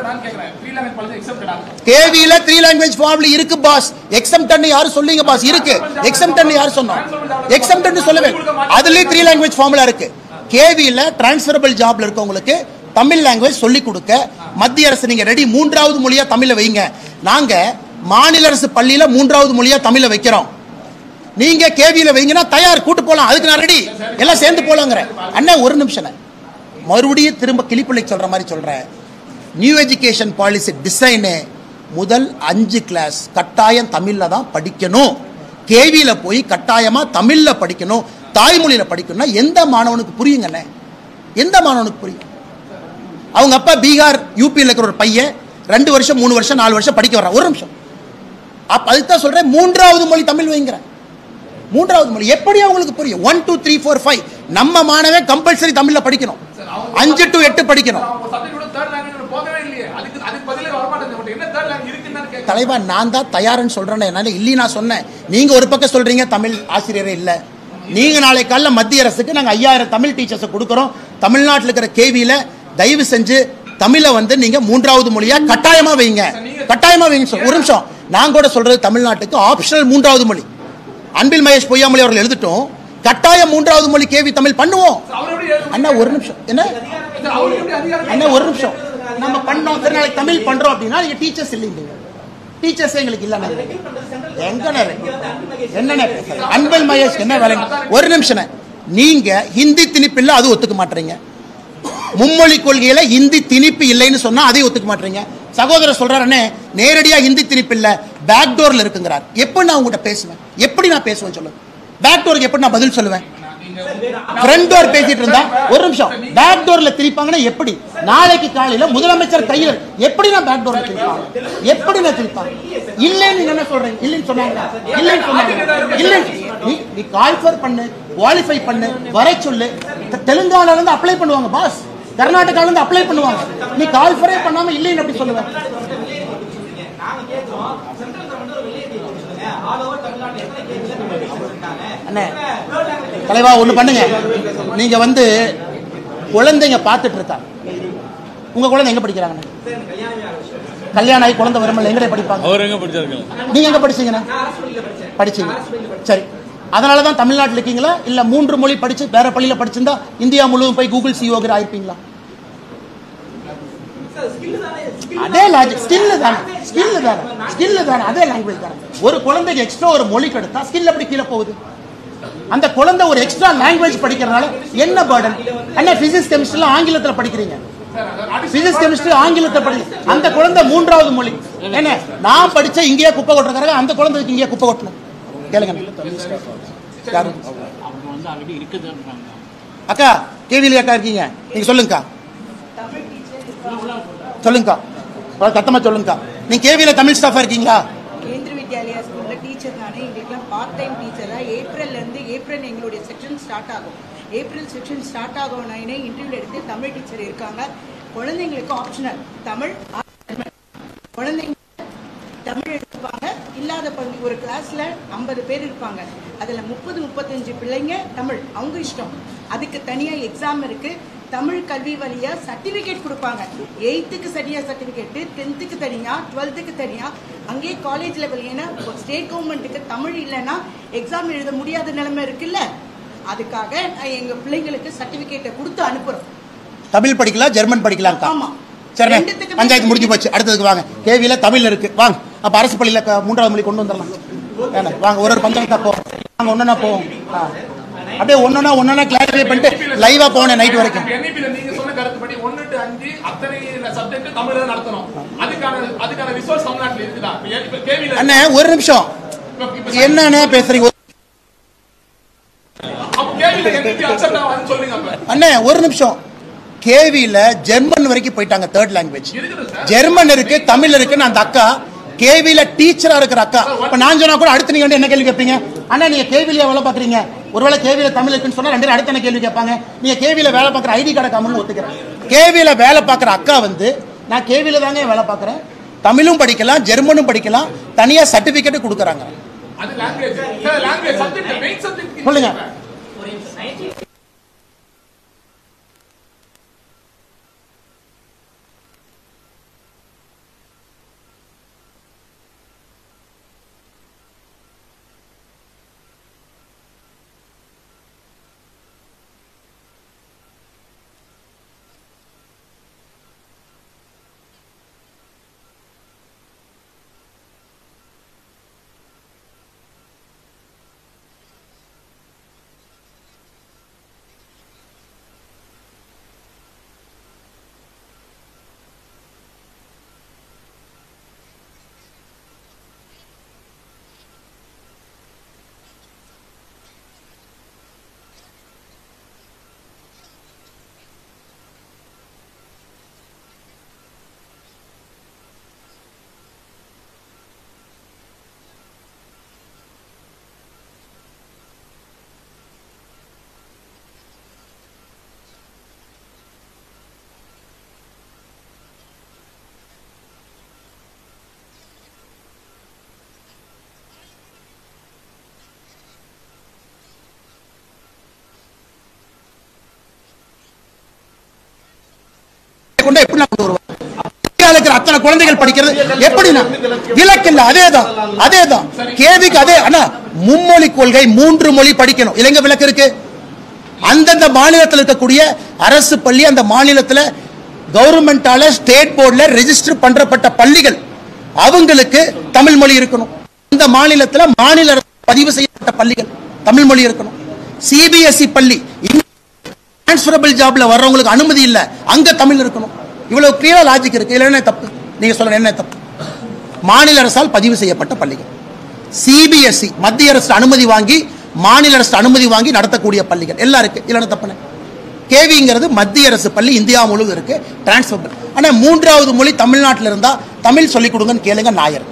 B: கேவியில 3 லாங்குவேஜ் ஃபார்ம்ல இருக்கு பாஸ். எக்ஸம்ப்ட்னு யாரு சொல்லுங்க பாஸ்? இருக்கு. எக்ஸம்ப்ட்னு யாரு சொன்னா? எக்ஸம்ப்ட்னு சொல்லவே, அதுலயே 3 லாங்குவேஜ் ஃபார்ம்ல இருக்கு. கேவியில டிரான்ஸ்பரபிள் ஜாப்ல இருக்கவங்களுக்கு தமிழ் லாங்குவேஜ் சொல்லி கொடுக்க மத்திய அரசு நீங்க ரெடி, மூன்றாவது மொழியா தமிழ வைங்க. நாங்க மாநில அரசு பள்ளியில மூன்றாவது மொழியா தமிழ வைக்கிறோம், நீங்க கேவியில வைங்கன்னா தயார், கூட்டு போலாம், அதுக்கு நான் ரெடி, எல்லாம் சேர்ந்து போலாங்கிற. அண்ணன் ஒரு நிமிஷம், மறுபடியும் திரும்ப கிளிப்பிள்ளை சொல்ற மாதிரி சொல்றேன். நியூ எஜுகேஷன் பாலிசி டிசைனு முதல் 5 கிளாஸ் கட்டாயம் தமிழ்ல தான் படிக்கணும். கேவியில போய் கட்டாயமா தமிழ்ல படிக்கணும், தாய்மொழியில படிக்கணும்னா எந்த மாணவனுக்கு புரியுங்கண்ணே? எந்த மாணவனுக்கு புரியும்? அவங்க அப்பா பீகார் யூபியில் இருக்கிற ஒரு பையன் 2 வருஷம் 3 வருஷம் 4 வருஷம் படிக்க வர்றான். ஒரு நிமிஷம், அப்ப அதுதான் சொல்றேன், மூன்றாவது மொழி தமிழ் வைங்கிறேன். மூன்றாவது மொழி எப்படி அவங்களுக்கு புரியும்? 1 2 3 4 5 நம்ம மாணவன் கம்பல்சரி தமிழ்ல படிக்கணும், 5 to 8 படிக்கணும். தலைவா நான் தான் தயார்னு சொல்றேன், என்னால இல்லி நான் சொன்னேன். நீங்க ஒரு பக்கம் சொல்றீங்க தமிழ் ஆசிரியரே இல்ல. நீங்க நாளை காலைல மத்திய அரசுக்கு நாங்க 5000 தமிழ் டீச்சர்ஸ் கொடுக்கிறோம், தமிழ்நாட்டில் இருக்கிற கேவியில தயவு செஞ்சு தமிழை நீங்க மூன்றாவது மொழியா கட்டாயமா வைங்க, கட்டாயமா வைங்க. ஒரு நிமிஷம், நான் கூட சொல்றது தமிழ்நாட்டுக்கு ஆப்ஷனல் மூன்றாவது மொழி. அன்பில் மகேஷ் பொய்யாமொழி அவர்கள் எழுதிட்டோம், கட்டாயம் மூன்றாவது மொழி கேவி தமிழ் பண்ணுவோம். அண்ணா ஒரு நிமிஷம், என்ன அண்ணா ஒரு நிமிஷம், நம்ம பண்ணோம், நாளைக்கு தமிழ் பண்றோம் அப்படின்னா நீங்க டீச்சர்ஸ் இல்லைங்க. டீச்சர்ஸே எங்களுக்கு இல்ல. என்ன அன்பில் மகேஷ் என்ன வேலை? ஒரு நிமிஷம், நீங்க ஹிந்தி திணிப்பு இல்ல அது ஒத்துக்க மாட்டீங்க. மும்மொழி கொள்கையில ஹிந்தி திணிப்பு இல்லைன்னு சொன்னா அதை ஒத்துக்க மாட்டீங்க. சகோதரர் சொல்றாரு நேரடியா ஹிந்தி திணிப்பு இல்ல பேக் டோர்ல இருக்குங்கிறார். எப்படி நான் உங்ககிட்ட பேசுவேன்? எப்படி நான் பேசுவேன் சொல்லுங்க? பேக் டோருக்கு எப்படி நான் பதில் சொல்லுவேன்? ஃப்ரண்ட் டோர் பேசிட்டு இருந்தா ஒரு நிமிஷம் பேக் டோர்ல திரிப்பாங்கன்னா எப்படி? நாளைக்கு காலையில முதலமைச்சர் கையில் எப்படி நான் பேக் டோர்ல திரிப்பாங்க? எப்படி நான் திரிப்பாங்க? இல்லன்னு நீங்க என்ன சொல்றீங்க? இல்லன்னு சொன்னாங்க. இல்லன்னு சொன்னாங்க. இல்ல நீ கால்ஃபர் பண்ணு, குவாலிஃபை பண்ணு, வரை சொல்லு. தெலுங்கானால இருந்து அப்ளை பண்ணுவாங்க பாஸ், கர்நாடகால இருந்து அப்ளை பண்ணுவாங்க. நீ கால்ஃபரே பண்ணாம இல்லன்னு எப்படி சொல்லுவேன்? தலைவா ஒண்ணு பண்ணுங்க, நீங்க குழந்தைங்க பார்த்துட்டு இருக்காங்க. உங்க குழந்தை எங்க படிக்கிறாங்க? கல்யாணம் ஆகி குழந்தை வரும்போது எங்க படிப்பாங்க? நீங்க எங்க படிச்சீங்கன்னா? படிச்சீங்க, சரி. அதனாலதான் தமிழ்நாட்டில் இருக்கீங்களா? இல்ல 3 மொழி படிச்சு வேற பள்ளியில படிச்சிருந்தா இந்தியா முழுவதும் போய் கூகுள் சிஓகர் ஆயிருப்பீங்களா? அதே லாஜிக், ஸ்கில் தானே, அதே லாங்குவேஜ் தானே. ஒரு குழந்தைக்கு எக்ஸ்ட்ரா ஒரு மொழி கிடைத்தா ஸ்கில் எப்படி கீழே போகுது? அந்த குழந்தை ஒரு எக்ஸ்ட்ரா லாங்குவேஜ் படிக்கிறதுனால என்ன பர்டன்? என்ன பிசிக்ஸ் கெமிஸ்ட்ரி ஆங்கிலத்தில் படிக்கிறீங்க? பிசிக்ஸ் கெமிஸ்ட்ரி ஆங்கிலத்தில் படிக்க அந்த குழந்தை 3வது மொழி. என்ன நான் படிச்ச இங்கேயே குப்பை கொட்டுறாங்க, அந்த குழந்தைக்கு இங்கேயே குப்பை கொட்டணும். கேளுங்க அக்கா, கேவிலி அக்கா இருக்கீங்க, நீங்க சொல்லுங்கக்கா. சொல்லுங்கக்கா, சத்தமா சொல்லுங்கக்கா. நீங்க கேவில தமிழ் ஸ்டாஃபா இருக்கீங்களா?
G: கேந்திர வித்யாலயா ஸ்கூல்ல டீச்சர் தானே. எங்களுக்குலாம் பார்ட் டைம் டீச்சரா ஏப்ரல் எங்களுடைய செக்ஷன் ஸ்டார்ட் ஆகும். ஏப்ரல் செக்ஷன் ஸ்டார்ட் ஆகும்னா இன்டர்வியூ எடுத்து தமிழ் டீச்சர் இருக்காங்க. குழந்தைங்களுக்கு ஆப்ஷனல் தமிழ், குழந்தைங்க தமிழ் எடுத்துப்பாங்க. இல்லாத பள்ளி ஒரு கிளாஸ்ல 50 பேர் இருப்பாங்க, அதுல 30-35 பிள்ளைங்க தமிழ், அவங்க இஷ்டம். அதுக்கு தனியா எக்ஸாம் இருக்கு. தமிழ் கல்வி வழியா சர்டிபிகேட் கொடுப்பாங்க. 8th சரியா சர்டிபிகேட், 10th தனியா, 12th தனியா. அங்கேயே காலேஜ் லெவல். ஏன்னா ஸ்டேட் கவர்மெண்ட்டுக்கு தமிழ் இல்லைன்னா எக்ஸாம் எழுத முடியாத நிலைமை இருக்குல்ல, அதுக்காக எங்க பிள்ளைங்களுக்கு சர்டிபிகேட்டை கொடுத்து அனுப்புறோம்.
B: தமிழ் படிக்கலாம், ஜெர்மன் படிக்கலாம்.
G: ஆமா,
B: சரி. பஞ்சாயத்து முடிஞ்சு போச்சு, அடுத்ததுக்கு வாங்க. கேவில தமிழ் இருக்கு, வாங்க. அப்ப அரசு பள்ளியில 3வது மொழி கொண்டு வந்துடலாம். வாங்க, ஒரு பஞ்சாயத்தா போவோம். வாங்க, ஒன்னா போவோம். அப்படியே ஒன்னா கிளாரிஃபை பண்ணிட்டு லைவா போனேன் நைட் வரைக்கும்.
D: நீங்க சொன்ன கருத்துப்படி 1 to 5 அத்தனை சப்ஜெக்ட் தமிழ்ல நடத்தணும். அதுக்கான ரிசோர்ஸ் தமிழ்நாட்டுல இருக்குதா? கேவில
B: அண்ணே ஒரு நிமிஷம், என்னன்னு பேசுறீங்க? அண்ணே ஒரு நிமிஷம், கேவில ஜெர்மன் வரைக்கும் போயிட்டாங்க. 3rd லாங்குவேஜ் ஜெர்மன் இருக்கு, தமிழ் இருக்குன்னு அந்த அக்கா கேவில டீச்சரா இருக்கிற அக்கா. இப்ப நான் சொன்னா கூட அடுத்து நீங்க என்ன கேள்வி கேட்பீங்க? அண்ணா நீங்க கேவில வேலை பாக்குறீங்க, ஒருவேளை கேவில தமிழ் இருக்குன்னு சொன்னா 2 அடுத்த என்ன கேள்வி கேட்பாங்க? நீங்க கேவில வேலை பாக்குற ஐடி கார்டு காமன்னு ஒத்துக்கிறேன். கேவில வேலை பாக்குற அக்கா நான் கேவில தாங்க வேலை பாக்குறேன், தமிழும் படிக்கலாம், ஜெர்மனும் படிக்கலாம், தனியா சர்டிபிகேட் கொடுக்கறாங்க. சொல்லுங்க. அத்தனை குழந்தைகள் படிக்கிறது எப்படின்னா விலக்கில்ல. அதேதான் கேவிக்கு அதே. ஆனா மும்மொழி கொள்கை 3 மொழி படிக்கணும். இலங்கை விலக்கு இருக்கு. அந்தந்த மாநிலத்தில் இருக்கக்கூடிய அரசு பள்ளி, அந்த மாநிலத்தில் கவர்மெண்டால ஸ்டேட் போர்டுல ரெஜிஸ்டர் பண்றப்பட்ட பள்ளிகள் அவங்களுக்கு தமிழ் மொழி இருக்கணும். இந்த மாநிலத்தில் மாநில அரசு பதிவு செய்யப்பட்ட பள்ளிகள் தமிழ் மொழி இருக்கணும். சிபிஎஸ்இ பள்ளி டிரான்ஸ்ஃபரபிள் ஜாப்ல வர்றவங்களுக்கு அனுமதி இல்ல, அங்க தமிழ் இருக்கணும். இவ்வளவு கிளியரா லாஜிக் இருக்கு. இல்ல என்ன தப்பு? நீங்க சொல்லுங்க என்ன தப்பு? மாநில அரசால் பதிவு செய்யப்பட்ட பள்ளிகள், சிபிஎஸ்இ மத்திய அரசு அனுமதி வாங்கி மாநில அரசு அனுமதி வாங்கி நடத்தக்கூடிய பள்ளிகள் எல்லாம் இருக்கு. இல்லைன்னா தப்புன்னு. கேவிங்கிறது மத்திய அரசு பள்ளி, இந்தியா முழுவதும் இருக்கு, டிரான்ஸ்ஃபரபிள். ஆனா மூன்றாவது மொழி தமிழ்நாட்டில் இருந்தா தமிழ் சொல்லிக் கொடுங்கன்னு கேளுங்க, நாயர்.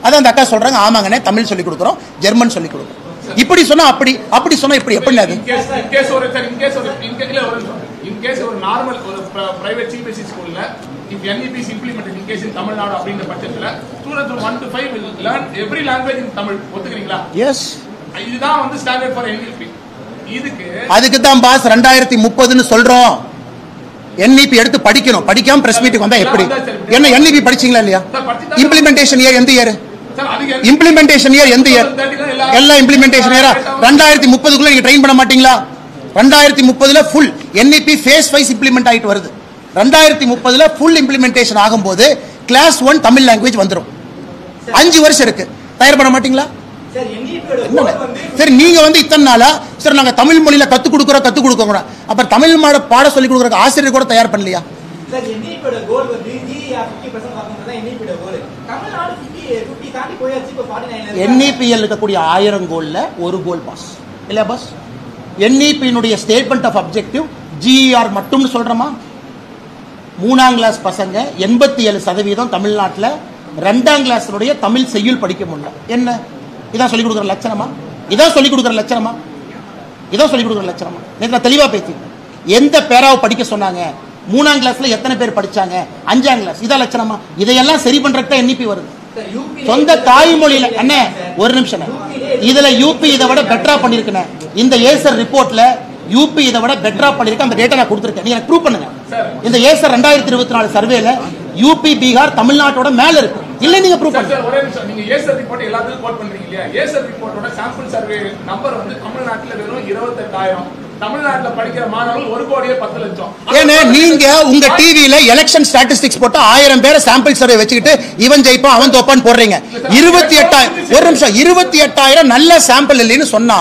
B: அதான் அந்த அக்கா சொல்றாங்க, ஆமாங்கண்ணே தமிழ் சொல்லிக் கொடுக்குறோம், ஜெர்மன் சொல்லிக் கொடுக்குறோம். இப்படி சொன்னா அப்படி, அப்படி சொன்னா இப்படி, எப்படி அது?
D: ஒரு நார்மல் ஒரு பிரைவேட் சிபிஎஸ்இ ஸ்கூல்ல if NEP is implemented in case in Tamil Nadu அப்படிங்கிற பட்சத்துல students 1 to 5 will learn every language in Tamil. ஒத்துக்கிறீங்களா? எஸ். இதுதான் வந்து ஸ்டாண்டர்ட் ஃபார் NEP. அதுக்கு தான் பாஸ் 2030 ன்னு சொல்றோம். NEP எடுத்து படிக்கணும். படிக்காம பிரஸ் மீட்டிங் வந்தா எப்படி? என்ன NEP படிச்சீங்களா இல்லையா? இம்ப்ளிமெண்டேஷன் இயர் எந்த இயர்? இம்ப்ளிமெண்டேஷன் இயர் எந்த இயர்? எல்லாம் இம்ப்ளிமெண்டேஷன் இயரா? 2030 குள்ள நீங்க ட்ரெயின் பண்ண மாட்டீங்களா? 2030 full NEP phase wise implement ஆயிட்டு வருது. 2030 ஃபுல் இம்ப்ளிமெண்டேஷன் ஆகும்போது கிளாஸ் 1 தமிழ் லாங்குவேஜ் வந்துரும். 5 வருஷம் இருக்கு. தயார் பண்ண மாட்டீங்களா? சரி, நீங்க வந்து இத்தனை நாளா சரி நாங்க தமிழ் மொழியில கத்து கொடுக்கறோம். அப்ப தமிழ் பாட சொல்லி கொடுக்கற ஆசிரியர் கூட தயார் பண்ணலையா? NEPL இருக்கக்கூடிய 1000 கோல்ல ஒரு கோல் பாஸ் இல்ல pass? NEP statement of objective GER மட்டும் சொல்றோமா? 3ஆம் கிளாஸ் பசங்க 87% தமிழ்நாட்டில் 2ஆம் கிளாஸ் தமிழ் செய்யுள் படிக்க முடியல. என்ன இதான் சொல்லிக் கொடுக்குற லட்சணமா? இதான் சொல்லிக் கொடுக்குற லட்சணமா? நேற்று நான் தெளிவா பேசி எந்த பேராவை படிக்க சொன்னாங்க? 3ஆம் கிளாஸ்ல எத்தனை பேர் படிச்சாங்க? 5ஆம் கிளாஸ். இதான் லட்சணமா? இதையெல்லாம் சரி பண்றதுக்கு NEP வருது. சொந்த தாய்மொழியில அண்ணே ஒரு நிமிஷம், இதுல UP இதை விட பெட்டரா பண்ணிருக்கேன். இந்த ஏசர் ரிப்போர்ட்ல UP இதை விட பெட்டரா பண்ணிருக்கேன். அந்த டேட்டா நான் கொடுத்திருக்கேன், நீங்க ப்ரூவ் பண்ணுங்க. இந்த ஏசர் 2024 சர்வேல UP பீகார் தமிழ்நாட்டோட மேல இருக்கு. இல்ல நீங்க ப்ரூவ் பண்ணுங்க. ஒரே நிமிஷம், நீங்க ஏசர் ரிப்போர்ட் எல்லாத்துக்கும் கோட் பண்றீங்க இல்லையா? ஏசர் ரிப்போர்ட்டோட சாம்பிள் சர்வே நம்பர் வந்து தமிழ்நாட்டுல வெறும் 28000. தமிழ்நாட்டுல படிக்கிற மாணவர்கள் 1,10,00,000.
B: ஏன்னா நீங்க உங்க டிவில எலெக்ஷன் ஸ்டாட்டிஸ்டிக்ஸ் போட்டு 1000 பேரை சாம்பிள் சர்வே வச்சுக்கிட்டு இவன் ஜெயிப்பான் அவன் தோப்பான்னு போடுறீங்க. 28,000 ஒரு நிமிஷம், 28,000 நல்ல சாம்பிள் இல்லைன்னு சொன்னா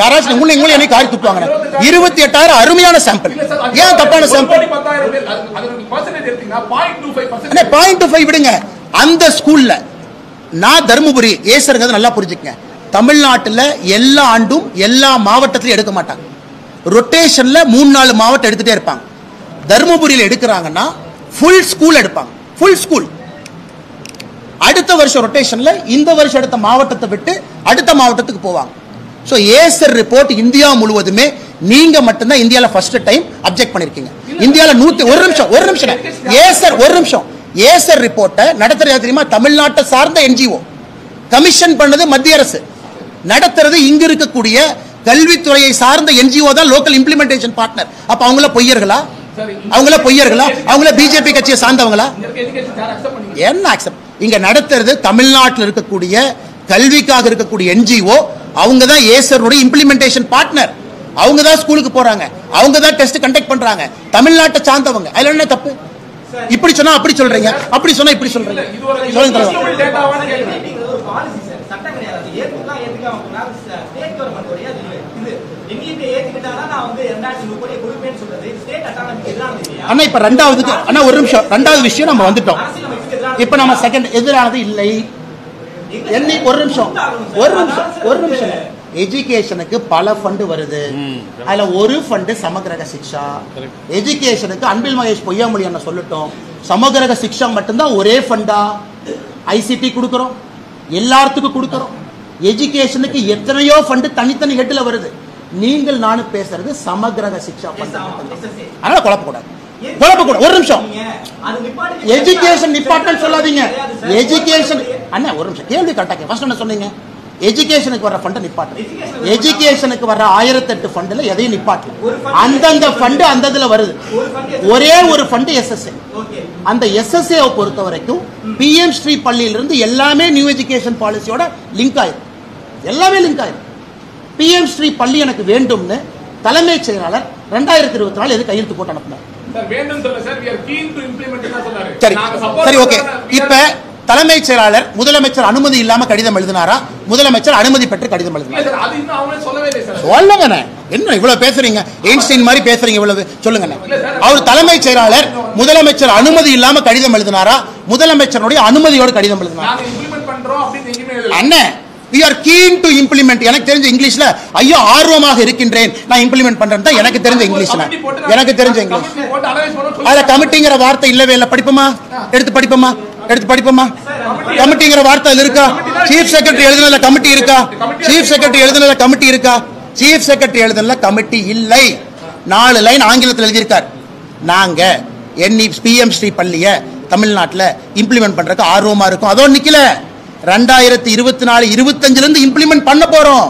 B: யாராச்சும் உங்களை என்னை காரி துப்புவாங்க. 28,000 அருமையான சாம்பிள், ஏன் தப்பான சாம்பிள்? 0.25 விடுங்க. அந்த ஸ்கூல்ல நான் தர்மபுரி ஏசருங்கிறது நல்லா புரிஞ்சுக்கங்க. தமிழ்நாட்டில் எல்லா ஆண்டும் எல்லா மாவட்டத்திலையும் எடுக்க மாட்டாங்க. ரொட்டேஷன்ல 3-4 மாவட்டம் எடுத்துட்டே இருப்பாங்க. தர்மபுரியில் எடுக்கிறாங்கன்னா ஃபுல் ஸ்கூல் எடுப்பாங்க. ஃபுல் ஸ்கூல் அடுத்த வருஷம் ரொட்டேஷன்ல இந்த வருஷம் எடுத்த மாவட்டத்தை விட்டு அடுத்த மாவட்டத்துக்கு போவாங்க. ஸோ ஏசர் ரிப்போர்ட் இந்தியா முழுவதுமே நீங்க மட்டும்தான் இந்தியாவில் ஃபர்ஸ்ட் டைம் அப்ஜெக்ட் பண்ணிருக்கீங்க. இந்தியாவில் ஒரு நிமிஷம் ஏசர் ரிப்போர்ட்டை நடத்துறது தெரியுமா? தமிழ்நாட்டை சார்ந்த NGO கமிஷன் பண்ணது மத்திய அரசு, நடத்துறது இங்க இருக்கக்கூடிய கல்வித்துறையை சார்ந்த NGO தான் லோக்கல் இம்ப்ளிமெண்டேஷன் பார்ட்னர். அப்ப அவங்கள பொய்யர்களா? அவங்கள பிஜேபி கட்சியை சார்ந்தவங்களா? என்ன அக்செப்ட்? இங்க நடத்துறது தமிழ்நாட்டில் இருக்கக்கூடிய கல்விக்காக இருக்கக்கூடிய NGO, அவங்க தான் ஏசருடைய இம்ப்ளிமெண்டேஷன் பார்ட்னர். அவங்க தான் ஸ்கூலுக்கு போறாங்க, அவங்க தான் டெஸ்ட் கண்டக்ட் பண்றாங்க, தமிழ்நாட்டை சார்ந்தவங்க. அதுல என்ன தப்பு? இப்படி சொன்னா அப்படி சொல்றீங்க, அப்படி சொன்னா இப்படி சொல்றீங்க. அண்ணா இப்ப ஒரு நிமிஷம், ரெண்டாவது விஷயம் நம்ம வந்துட்டோம். இப்ப நம்ம செகண்ட் எதிரானது இல்லை. ஒரு நிமிஷம் எஜுகேஷனுக்கு பல ஃபண்ட் வருது. அதுல ஒரு ஃபண்ட் சமகிரக சிக்ஷா. எஜுகேஷனுக்கு அன்பில் மகேஷ் பொய்யாமொழி என்ன சொல்லட்டும், சமகிரக சிக்ஷா மட்டும்தான் ஒரே ஃபண்டா? ICT கொடுக்கிறோம், எல்லாத்துக்கும் கொடுக்கிறோம். எஜுகேஷனுக்கு எத்தனையோ ஃபண்ட் தனித்தனி ஹெட்ல வருது. நீங்கள் நானும் பேசுறது சமகிரக சிக்ஷா ஃபண்ட். அதனால குழப்பக்கூடாது. ஒரு நிமிஷம், எஜுகேஷன் டிபார்ட்மெண்ட் சொல்லாதீங்க. எஜுகேஷன் அண்ணா ஒரு நிமிஷம், கேள்வி கரெக்டா ஃபர்ஸ்ட் என்ன சொன்னீங்க? எஜுகேஷனுக்கு வர ஃபண்ட் நிப்பாட்டு. எஜுகேஷனுக்கு வர 1008 ஃபண்ட்ல எதையும் நிப்பாட்டல. அந்தந்த ஃபண்ட் அந்த இதுல வருது. ஒரே ஒரு ஃபண்ட் SSA. அந்த SSA பொறுத்த வரைக்கும் PM ஸ்ரீ பள்ளியிலிருந்து எல்லாமே நியூ எஜுகேஷன் பாலிசியோட லிங்க் ஆயிருக்கு. எல்லாமே லிங்க் ஆயிருக்கு. PM ஸ்ரீ பள்ளி எனக்கு வேண்டும்னு தலைமைச் செயலாளர் 2024 எது கையெழுத்து போட்டு அனுப்பினார். சரி ஓகே. இப்ப தலைமைச் செயலாளர் முதலமைச்சர் அனுமதி இல்லாம கடிதம் எழுதினாரா, முதலமைச்சர் அனுமதி பெற்று கடிதம் எழுதினாரா?
D: இல்ல சார், அது இன்னும் அவங்களே சொல்லவே இல்லை சார்.
B: சொல்லுங்கண்ணே, என்ன இவ்வளவு பேசுறீங்க, எயின்ஸ்டைன் மாதிரி பேசுறீங்க இவ்வளவு, சொல்லுங்கண்ணே. அவர் தலைமைச் செயலாளர் முதலமைச்சர் அனுமதி இல்லாம கடிதம் எழுதினாரா, முதலமைச்சருடைய அனுமதியோடு கடிதம் எழுதினாரா?
D: நாங்க இம்ப்ளிமெண்ட் பண்றோம் அப்படின்னு எங்கேயுமே எழுதல.
B: அண்ணே, we are keen to implement. எனக்கு தெரிஞ்ச இங்கிலீஷ்ல ஐயோ ஆர்வமாக இருக்கின்றேன் நான் இம்ப்ளிமெண்ட் பண்றேன் தான் எனக்கு தெரிஞ்ச இங்கிலீஷ்ல, எனக்கு தெரிஞ்ச இங்கிலீஷ். அதுல கமிட்டிங்கிற வார்த்தை இல்லவே இல்லை. படிப்போமா, எடுத்து படிப்போமா, எடுத்து படிப்போமா? கமிட்டிங்கிற வார்த்தை அதுல இருக்கா? சீஃப் செக்ரட்டரி எழுதுனதுல கமிட்டி இருக்கா? சீஃப் செக்ரட்டரி எழுதுனதுல கமிட்டி இருக்கா? சீஃப் செக்ரட்டரி எழுதுனதுல கமிட்டி இல்லை. 4 லைன் ஆங்கிலத்தில் எழுதியிருக்கார். நாங்க PM ஸ்ரீ பள்ளிய தமிழ்நாட்டில் இம்ப்ளிமெண்ட் பண்றதுக்கு ஆர்வமா இருக்கும். அதோட நிக்கல, 2024-25 இருந்து இம்ப்ளிமெண்ட் பண்ண போறோம்.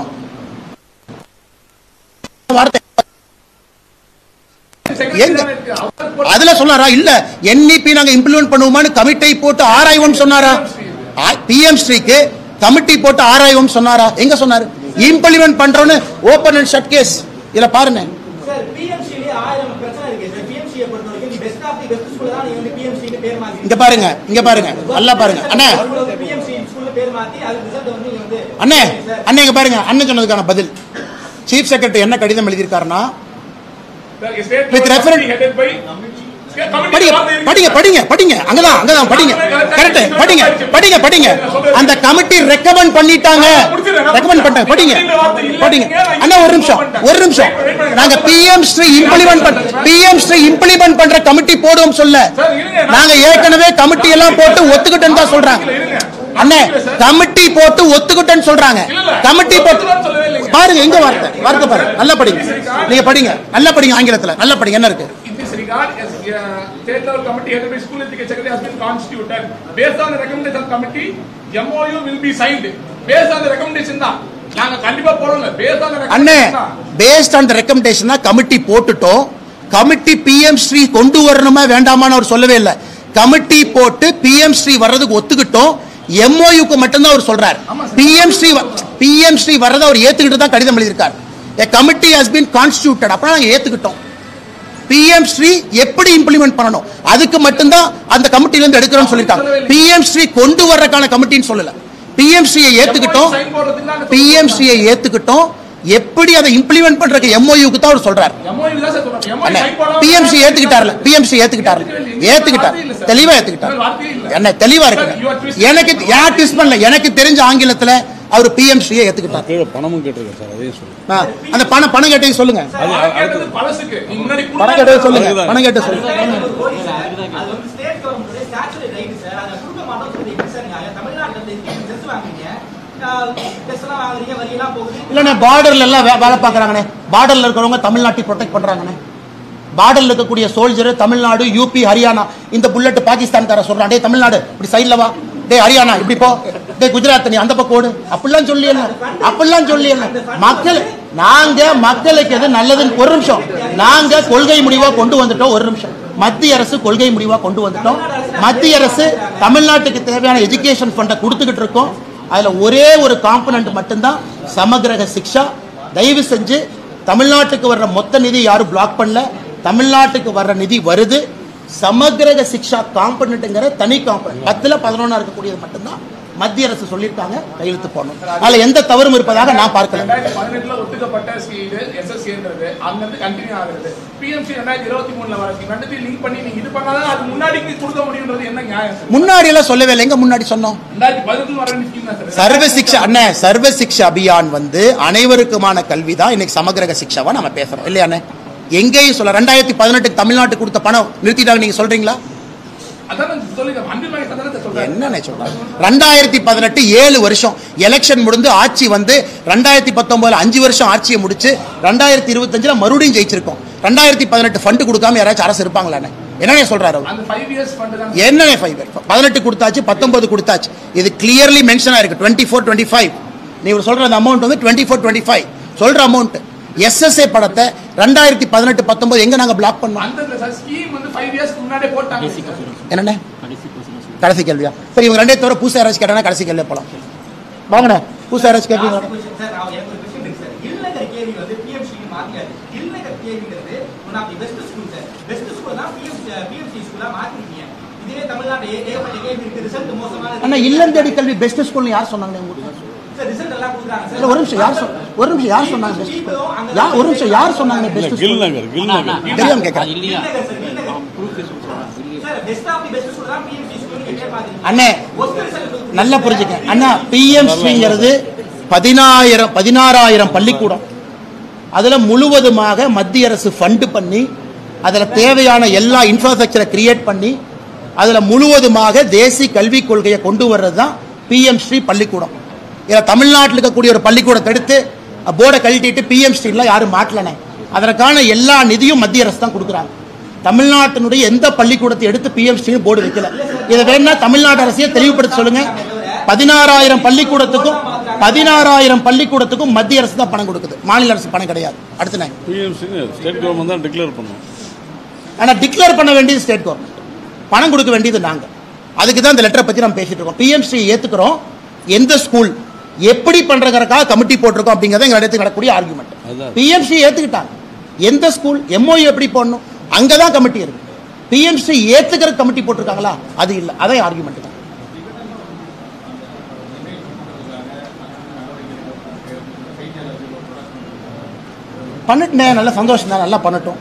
B: அதுல சொன்னாரா? இல்ல NEP நாங்க இம்ப்ளிமெண்ட் பண்ணுவோமான்னு கமிட்டி போட்டு ஆராய்வோம் சொன்னாரா? PM ஸ்ரீக்கு கமிட்டி போட்டு ஆராய்வோம் சொன்னாரா? எங்க சொன்னாரு? இம்ப்ளிமெண்ட் பண்றோம்னு ஓபன் அண்ட் ஷட் கேஸ். இதுல பாருங்க
F: சார், PMC-ல 1000 பிரச்சனை இருக்கு சார். PMC-ய பொறுத்தவரைக்கும் நீ best of the best school தான் நீங்க வந்து PMC-க்கு பேர் மாத்தி.
B: இங்க பாருங்க, இங்க பாருங்க, நல்லா பாருங்க அண்ணே.
F: PMC ஸ்கூல்ல பேர் மாத்தி அது ரிசல்ட் வந்து நீங்க வந்து
B: அண்ணே, அண்ணே இங்க பாருங்க, அண்ணன் சொன்னதுக்கான பதில். சீஃப் செக்ரட்டரி என்ன கடிதம் எழுதியிருக்காருன்னா, with reference படிங்க படிங்க படிங்க அங்கதான் அங்கதான் படிங்க, கரெக்ட், படிங்க படிங்க படிங்க. அந்த கமிட்டி ரெக்கமெண்ட் பண்ணிட்டாங்க, ரெக்கமெண்ட் பண்ணிட்டாங்க, படிங்க படிங்க. அண்ணா ஒரு நிமிஷம், ஒரு நிமிஷம். நாங்க PM ஸ்ரீ இம்ப்ளிமெண்ட் பண்ற கமிட்டி போடுவோம் சொல்ல, நாங்க ஏற்கனவே கமிட்டி எல்லாம் போட்டு ஒத்துக்கிட்டேன்னு தான் சொல்றாங்க. அண்ணே, கமிட்டி போட்டு ஒத்துக்கிட்டேன்னு சொல்றாங்க. கமிட்டி போட்டு பாருங்க, எங்க வார்த்தை வார்த்தை பாருங்க, நல்லா படிங்க, நீங்க படிங்க, நல்லா படிங்க, ஆங்கிலத்துல நல்லா படிங்க. என்ன இருக்கு?
D: regard as state level committee headed by school education secretary has been constituted based on the recommendation of committee. MOU will be signed based on the recommendation தான். நாங்க கண்டிப்பா போடுங்க based on the recommendation.
B: அண்ணே, based on the recommendation தான் committee போட்டுட்டோம். Committee PM Sri கொண்டு வரணுமா வேண்டாமான்னு அவர் சொல்லவே இல்லை. கமிட்டி போட்டு PM ஸ்ரீ வர்றதுக்கு ஒத்துக்கிட்டோம். MOUக்கு மட்டும் தான் அவர் சொல்றார். PM ஸ்ரீ வர்றதை அவர் ஏத்துக்கிட்டு தான் கடிதம் எழுதியிருக்கார். A committee has been constituted. அப்ப நாங்க ஏத்துக்கிட்டோம். PM ஸ்ரீ எப்படி இம்ப்ளிமெண்ட் பண்ணணும் அதுக்கு மட்டும்தான் அந்த கமிட்டில இருந்து எடுக்கிறோம்னு சொல்லிட்டாங்க. PM ஸ்ரீ கொண்டு வர்றதுக்கான கமிட்டின்னு சொல்லல. PM ஸ்ரீயை ஏத்துக்கிட்டோம், PM ஸ்ரீயை ஏத்துக்கிட்டோம். எப்படி அதை இம்ப்ளிமெண்ட் பண்றதுக்கு MOUக்கு தான் அவர் சொல்றாரு. PM ஸ்ரீ ஏத்துக்கிட்டார்ல, PM ஸ்ரீ ஏத்துக்கிட்டார்ல, ஏத்துக்கிட்டார், தெளிவா ஏத்துக்கிட்டார். என்ன தெளிவா இருக்கு? எனக்கு யார் ட்விஸ்ட் பண்ணல, எனக்கு தெரிஞ்ச ஆங்கிலத்துல அவர் PM ஸ்ரீயை ஏத்துக்கிட்டார்.
H: பணமும் கேட்டிருக்கேன் சார், அதையும் சொல்லுங்க.
B: அந்த பணம் கேட்டது சொல்லுங்க, பணம் கேட்டது சொல்லுங்க, பணம் கேட்டது சொல்லுங்க.
F: அது வந்து ஸ்டேட் கவர்மெண்டோட ஸ்டாச்சுட்டரி ரைட் சார். அத கொடுக்க மாட்டோம் சொல்லி சார் நீங்க தமிழ்நாட்டுல இருந்து செஸ் வாங்குறீங்க, டெஸ்ட்லாம் வாங்குறீங்க, வரியெல்லாம் போகுது.
B: இல்லண்ணே, பார்டர்ல எல்லாம் வேலை பார்க்கறாங்கண்ணே. பார்டர்ல இருக்கிறவங்க தமிழ்நாட்டை ப்ரொடெக்ட் பண்றாங்கண்ணே. பார்டர்ல இருக்கக்கூடிய சோல்ஜர் தமிழ்நாடு, UP, ஹரியானா. இந்த புல்லட் பாகிஸ்தான்கார சொல்றான், டேய் தமிழ்நாடு இப்படி சைடுல வா, டேய் ஹரியானா இப்படி போ, டேய் குஜராத் நீ அந்த பக்கம் ஓடு, அப்படிலாம் சொல்லி என்ன, அப்படிலாம் சொல்லி என்ன. மக்கள் நாங்க மக்களுக்கு எது நல்லதுன்னு ஒரு நிமிஷம், நாங்க கொள்கை முடிவா கொண்டு வந்துட்டோம். ஒரு நிமிஷம், மத்திய அரசு கொள்கை முடிவா கொண்டு வந்துட்டோம். மத்திய அரசு தமிழ்நாட்டுக்கு தேவையான எஜுகேஷன் ஃபண்டை கொடுத்துக்கிட்டு இருக்கோம். அதுல ஒரே ஒரு காம்பனன்ட் மட்டும்தான் சமகிரக சிக்ஷா. தயவு செஞ்சு தமிழ்நாட்டுக்கு வர்ற மொத்த நிதி யாரும் பிளாக் பண்ணல, தமிழ்நாட்டுக்கு வர்ற நிதி வருது. சமகிரக சிக்ஷா காம்பனன்ட்ங்கிற தனி காம்பனன்ட் 10ல் 11 இருக்கக்கூடியது மட்டும்தான் மத்திய அரசு சொல்லியிருக்காங்க, கையெழுத்து போடணும். அதுல எந்த தவறும் இருப்பதாக நான் பார்க்கல.
D: 2018ல ஒத்துக்கப்பட்ட SSCன்றது அங்கிருந்து கண்டினியூ ஆகுது. PMC 2023ல வரைக்கும் ரெண்டுத்தையும் லிங்க் பண்ணி நீங்க இது பண்ணாதான் அது முன்னாடி கொடுக்க முடியும்ன்றது என்ன நியாயம்?
B: முன்னாடி எல்லாம் சொல்லவே இல்லை, எங்க முன்னாடி சொன்னோம்?
D: 2015 வர ஸ்கீம் தான் சார்.
B: சர்வ சிக்ஷா அண்ணே, சர்வ சிக்ஷா அபியான் வந்து அனைவருக்குமான கல்வி தான். இன்னைக்கு சமகிரக சிக்ஷாவா நம்ம பேசுறோம் இல்லையா அண்ணே? எங்கேயும் சொல்ல 2018 தமிழ்நாட்டுக்கு கொடுத்த பணம் நிறுத்திட்டாங்க, நீங்க சொல்றீங்களா? என்ன சொல்றாங்க? 2018 7 வருஷம் எலெக்ஷன் முடிந்து ஆட்சி வந்து 2019 5 வருஷம் ஆட்சியை முடிச்சு 2025 மறுபடியும் ஜெயிச்சிருக்கோம். 2018 ஃபண்ட் கொடுக்காம யாராச்சும் அரசு இருப்பாங்களா? என்ன சொல்றாரு? என்ன 5 இயர்ஸ் 18 கொடுத்தாச்சு, 19 கொடுத்தாச்சு. இது கிளியர்லி மென்ஷன் ஆயிருக்கு. 24-25 நீ சொல்ற அந்த அமௌண்ட் வந்து 24-25 சொல்ற அமௌண்ட். SSA படத்தை 2018-19 எங்க நாங்க பிளாக் பண்ணோம்? என்னண்ணே கடைசி கேள்வியா? சரி, இவங்க ரெண்டே தவிர பூசா யாராச்சும் கேட்டா கடைசி கேள்வியா போலாம். வாங்கண்ணே, பூசா யாராச்சும் கேட்பீங்க?
F: இதுவே தமிழ்நாடு ஏகப்பட்ட கேள்வி இருக்கு, ரிசல்ட் மோசமான
B: அண்ணா இல்லம் தேடி கல்வி பெஸ்ட் ஸ்கூல்னு யார் சொன்னாங்க உங்களுக்கு?
F: சார் ரிசல்ட் எல்லாம் கொடுக்குறாங்க
B: இல்ல, ஒரு நிமிஷம் யார் சொன்னாங்க பெஸ்ட் ஸ்கூல்? ஒரு நிமிஷம் யார் சொன்னாங்க பெஸ்ட் ஸ்கூல்? தெரியாம கேட்கறேன்.
F: Sir best of the best school தான் பிஎம்சி ஸ்கூல் நீங்க பாத்தீங்க.
B: அண்ணே நல்லா புரிஞ்சுக்க அண்ணா, பிஎம்சிங்கிறது 16,000 பள்ளிக்கூடம். அதுல முழுவதுமாக மத்திய அரசு ஃபண்ட் பண்ணி அதுல தேவையான எல்லா இன்ஃப்ராஸ்ட்ரக்சரை கிரியேட் பண்ணி அதுல முழுவதுமாக தேசிய கல்விக் கொள்கையை கொண்டு வர்றது தான் பிஎம்ஸ்ரீ பள்ளிக்கூடம். இதில் தமிழ்நாட்டில் இருக்கக்கூடிய ஒரு பள்ளிக்கூடத்தை எடுத்து போர்டை கழட்டிட்டு பிஎம்ஸ்ரீலாம் யாரும் மாட்டலனே. அதற்கான எல்லா நிதியும் மத்திய அரசு தான் கொடுக்குறாங்க. தமிழ்நாட்டினுடைய எந்த பள்ளிக்கூடத்தை எடுத்து பிஎம்ஸ்ரீ போர்டு வைக்கல. இதை வேணா தமிழ்நாடு அரசையே தெளிவுபடுத்த சொல்லுங்க. 16,000 பள்ளிக்கூடத்துக்கும் மத்திய அரசு தான் பணம் கொடுக்குது, மாநில அரசு பணம் கிடையாது. அடுத்து
H: ஸ்டேட் கவர்மெண்ட் தான் டிக்ளேர் பண்ணும்.
B: ஆனால் டிக்ளேர் பண்ண வேண்டியது ஸ்டேட் கவர்மெண்ட், பணம் கொடுக்க வேண்டியது நாங்கள். அதுக்கு தான் இந்த லெட்டரை பற்றி நம்ம பேசிட்டு இருக்கோம். பிஎம்ஸ்ரீ ஏற்றுக்கிறோம், எந்த ஸ்கூல் எப்படி பண்றதுக்காக கமிட்டி போட்டிருக்கோம் அப்படிங்கிறத எங்க இடத்துக்கு நடக்கக்கூடிய ஆர்குமெண்ட். பிஎம்ஸ்ரீ ஏற்றுக்கிட்டாங்க, எந்த ஸ்கூல் எம்ஓயு எப்படி போடணும் அங்கதான் கமிட்டி இருக்கு. பிஎம்ஸ்ரீ ஏற்றுக்கிற கமிட்டி போட்டிருக்காங்களா? அது இல்லை, அதே ஆர்குமெண்ட் தான். பண்ணிட்டேன், நல்ல சந்தோஷம் தான், நல்லா பண்ணட்டும்.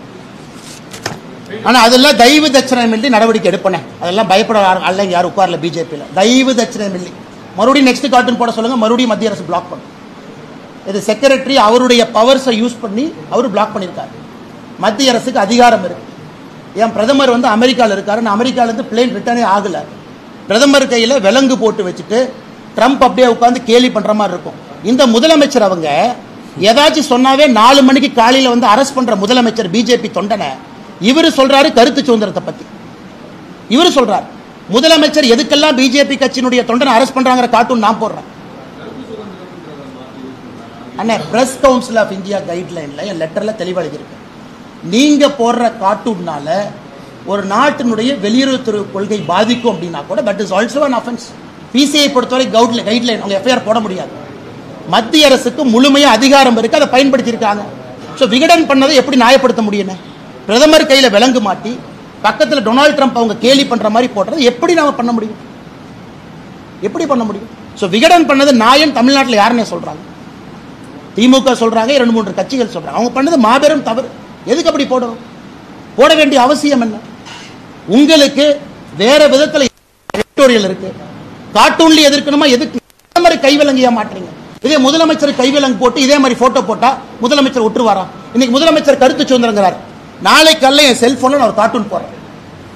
B: ஆனா அதெல்லாம் தயவு தட்சணையின்றி நடவடிக்கை எடுப்பேன். அதெல்லாம் பயப்பட அல்ல, யாரும் உட்கார்ல பிஜேபியில். தயவு தட்சணையின்றி மறுபடியும் நெக்ஸ்ட் கார்ட்டூன் போட சொல்லுங்க, மறுபடியும் மத்திய அரசு பிளாக் பண்ணும். இது செக்ரட்டரி அவருடைய பவர்ஸை யூஸ் பண்ணி அவர் பிளாக் பண்ணியிருக்காரு. மத்திய அரசுக்கு அதிகாரம் இருக்கு. என் பிரதமர் அமெரிக்காவில் இருக்காரு, நான் அமெரிக்காவிலேருந்து பிளேன் ரிட்டர்னே ஆகல. பிரதமர் கையில் விலங்கு போட்டு வச்சுட்டு ட்ரம்ப் அப்படியே உட்காந்து கேலி பண்ற மாதிரி இருக்கும். இந்த முதலமைச்சர் அவங்க ஏதாச்சும் சொன்னாவே 4 மணிக்கு காலையில் அரெஸ்ட் பண்ற முதலமைச்சர் பிஜேபி தொண்டனை இவரு சொல்றாரு கருத்து சுதந்திரத்தை பத்தி. இவரு சொல்றாரு முதலமைச்சர் எதுக்கெல்லாம் பிஜேபி கட்சியினுடைய தொண்டனை அரெஸ்ட் பண்றாங்கிற கார்ட்டூன் நான் போடுறேன். அண்ணே, பிரஸ் கவுன்சில் ஆஃப் இந்தியா கைட்லைன்ல என் லெட்டர்ல தெளிவாக இருக்கு. நீங்க போடுற கார்ட்டூன்னால ஒரு நாட்டினுடைய வெளியுறவுத்துறை கொள்கை பாதிக்கும் அப்படின்னா கூட that is also an offence. PCI பொறுத்தவரை கைட்லைன் அவங்க எஃப்ஐஆர் போட முடியாது. மத்திய அரசுக்கு முழுமையா அதிகாரம் இருக்கு, அதை பயன்படுத்தி இருக்காங்க. ஸோ விகடன் பண்ணதை எப்படி நியாயப்படுத்த முடியும்? பிரதமர் கையில விலங்கு மாட்டி பக்கத்துல டொனால்ட் ட்ரம்ப் அவங்க கேலி பண்ற மாதிரி போடுறது எப்படி நாம பண்ண முடியும்? எப்படி பண்ண முடியும்? ஸோ விகடன் பண்ணது நாயன் தமிழ்நாட்டில் யாருன்னே சொல்றாங்க, திமுக சொல்றாங்க, 2-3 கட்சிகள் சொல்றாங்க. அவங்க பண்ணது மாபெரும் தவறு. எதுக்கு அப்படி போடணும்? போட வேண்டிய அவசியம் என்ன? உங்களுக்கு வேற விதத்தில் எடிட்டோரியல் இருக்கு, கார்ட்டூன்ல எதிர்க்கணுமா? எதுக்கு மாதிரி கைவிலங்கையா மாற்றீங்க? இதே முதலமைச்சர் கைவிலங்கு போட்டு இதே மாதிரி போட்டோ போட்டா முதலமைச்சர் ஒட்டுவாரா? இன்னைக்கு முதலமைச்சர் கருத்து சுதந்திரங்கிறார். நாளை காலையில் என் செல்போன்ல நான் ஒரு கார்ட்டூன் போடுறேன்,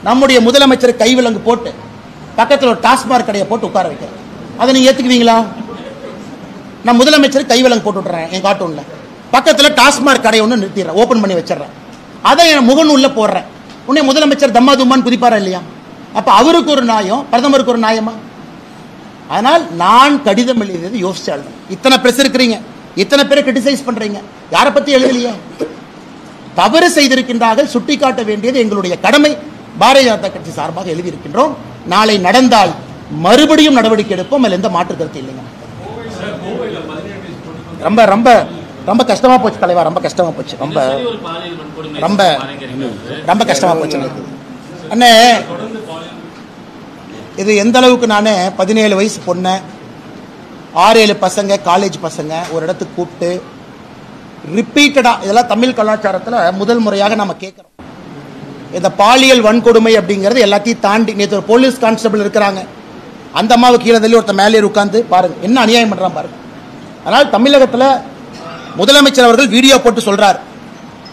B: நம்முடைய முதலமைச்சர் கைவிலங்கு போட்டு பக்கத்தில் ஒரு டாஸ்மாக் கடையை போட்டு உட்கார வைக்கிறேன். அதை நீங்க ஏத்துக்குவீங்களா? நான் முதலமைச்சர் கைவிலங்கு போட்டு விட்டுறேன் என் கார்ட்டூன்ல, பக்கத்தில் டாஸ்மாக் கடை ஒன்று நிறுத்திடுறேன், ஓப்பன் பண்ணி வச்சிடறேன், அதை என் முகநூல்ல போடுறேன். உடனே முதலமைச்சர் தம்மா தும்மான்னு குதிப்பாரா இல்லையா? அப்ப அவருக்கு ஒரு நியாயம், பிரதமருக்கு ஒரு நியாயமா? ஆனால் நான் கடிதம் எழுதியது யோசிச்சாள். இத்தனை பிரஸ் இருக்கிறீங்க, இத்தனை பேரை கிரிட்டிசைஸ் பண்றீங்க, யாரை பத்தி எழுதலையே? தவறு செய்திருக்கின்றார்கள், சுட்டிக்காட்ட வேண்டியது எங்களுடைய கடமை. பாரதிய ஜனதா கட்சி சார்பாக எழுதியிருக்கின்றோம். நாளை நடந்தால் மறுபடியும் நடவடிக்கை எடுப்போம், அதில் எந்த மாற்று கருத்து இல்லைங்க. ரொம்ப ரொம்ப ரொம்ப கஷ்டமா போச்சு தலைவா, ரொம்ப கஷ்டமா போச்சு, ரொம்ப ரொம்ப ரொம்ப கஷ்டமா போச்சு அண்ணே. இது எந்த அளவுக்கு நான் 17 வயசு பொண்ணு, 6-7 பசங்க, காலேஜ் பசங்க ஒரு இடத்துக்கு கூப்பிட்டு ரிப்பீட்டடா, இதெல்லாம் தமிழ் கலாச்சாரத்தில் முதல் முறையாக நம்ம கேட்கிறோம். இந்த பாலியல் வன்கொடுமை அப்படிங்கிறது எல்லாத்தையும் தாண்டி, நேற்று ஒரு போலீஸ் கான்ஸ்டபிள் இருக்கிறாங்க, அந்த அம்மாவை கீழே தள்ளி ஒருத்தர் மேலே உட்காந்து பாருங்க என்ன அநியாயம் பண்றான் பாருங்க. அதனால் தமிழகத்தில் முதலமைச்சர் அவர்கள் வீடியோ போட்டு சொல்றார்,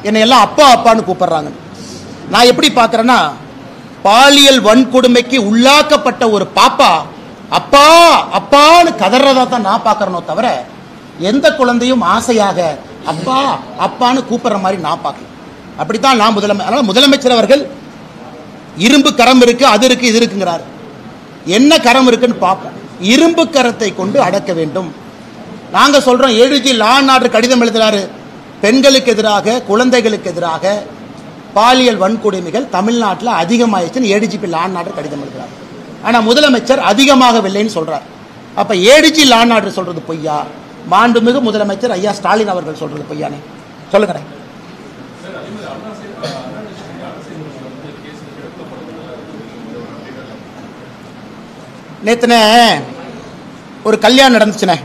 B: என்னை எல்லாம் அப்பா அப்பான்னு கூப்பிடுறாங்க. நான் எப்படி பார்க்கறேன்னா, பாலியல் வன்கொடுமைக்கு உள்ளாக்கப்பட்ட ஒரு பாப்பா அப்பா அப்பான்னு கதறதா தான் நான் பார்க்கறனோ தவிர எந்த குழந்தையும் ஆசையாக அப்பா அப்பான்னு கூப்பிடுற மாதிரி நான் பார்க்கல. அப்படித்தான் நான் முதலமைச்சர் அவர்கள் இரும்பு கரம் இருக்கு, அது இருக்கு, இது இருக்குங்கிறார். என்ன கரம் இருக்குன்னு பார்ப்போம். இரும்பு கரத்தை கொண்டு அடக்க வேண்டும். நாங்க சொல்றோம், ADG லா அண்ட் ஆர்டர் கடிதம் எழுதுறாரு, பெண்களுக்கு எதிராக, குழந்தைகளுக்கு எதிராக பாலியல் வன்கொடுமைகள் தமிழ்நாட்டில் அதிகமாயிடுச்சுன்னு ADGP லா அண்ட் ஆர்டர் கடிதம் எழுதுறாரு. ஆனா முதலமைச்சர் அதிகமாகவில்லைன்னு சொல்றார். அப்ப ADG லா அண்ட் ஆர்டர் சொல்றது பொய்யா? மாண்புமிகு முதலமைச்சர் ஐயா ஸ்டாலின் அவர்கள் சொல்றது பொய்யானே? சொல்லுங்க. நேத்துனே ஒரு கல்யாணம் நடந்துச்சுனே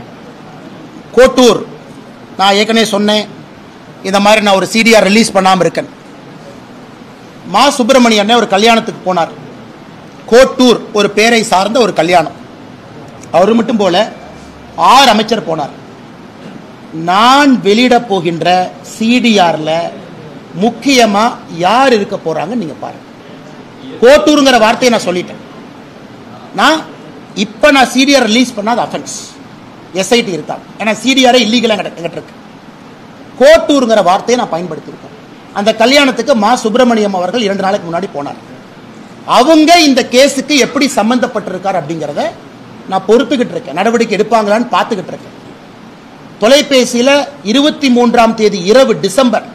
B: கோட்டூர். நான் ஏற்கனவே சொன்னேன் இந்த மாதிரி நான் ஒரு சிடிஆர் ரிலீஸ் பண்ணாமல் இருக்கேன். மா சுப்பிரமணிய அண்ணன் ஒரு கல்யாணத்துக்கு போனார். கோட்டூர் ஒரு பேரை சார்ந்த ஒரு கல்யாணம். அவர் மட்டும் போல 6 அமைச்சர் போனார். நான் வெளியிட போகின்ற சிடிஆர்ல முக்கியமா யார் இருக்க போறாங்க நீங்க பாருங்க. கோட்டூருங்கிற வார்த்தையை நான் சொல்லிட்டேன். நான் சிடிஆர் ரிலீஸ் பண்ணாத அஃபென்ஸ் எஸ்ஐடி இருக்காங்க. ஏன்னா சிடிஆர் இல்லீகலா எங்கிட்ட இருக்கு. கோட்டூருங்கிற வார்த்தையை நான் பயன்படுத்தியிருக்கேன். அந்த கல்யாணத்துக்கு மா சுப்பிரமணியம் அவர்கள் 2 நாளைக்கு முன்னாடி போனார். அவங்க இந்த கேஸுக்கு எப்படி சம்பந்தப்பட்டிருக்கார் அப்படிங்கிறத நான் பொறுத்துக்கிட்டு இருக்கேன். நடவடிக்கை எடுப்பாங்களான்னு பார்த்துக்கிட்டு இருக்கேன். தொலைபேசியில் 23ஆம் தேதி இரவு டிசம்பர்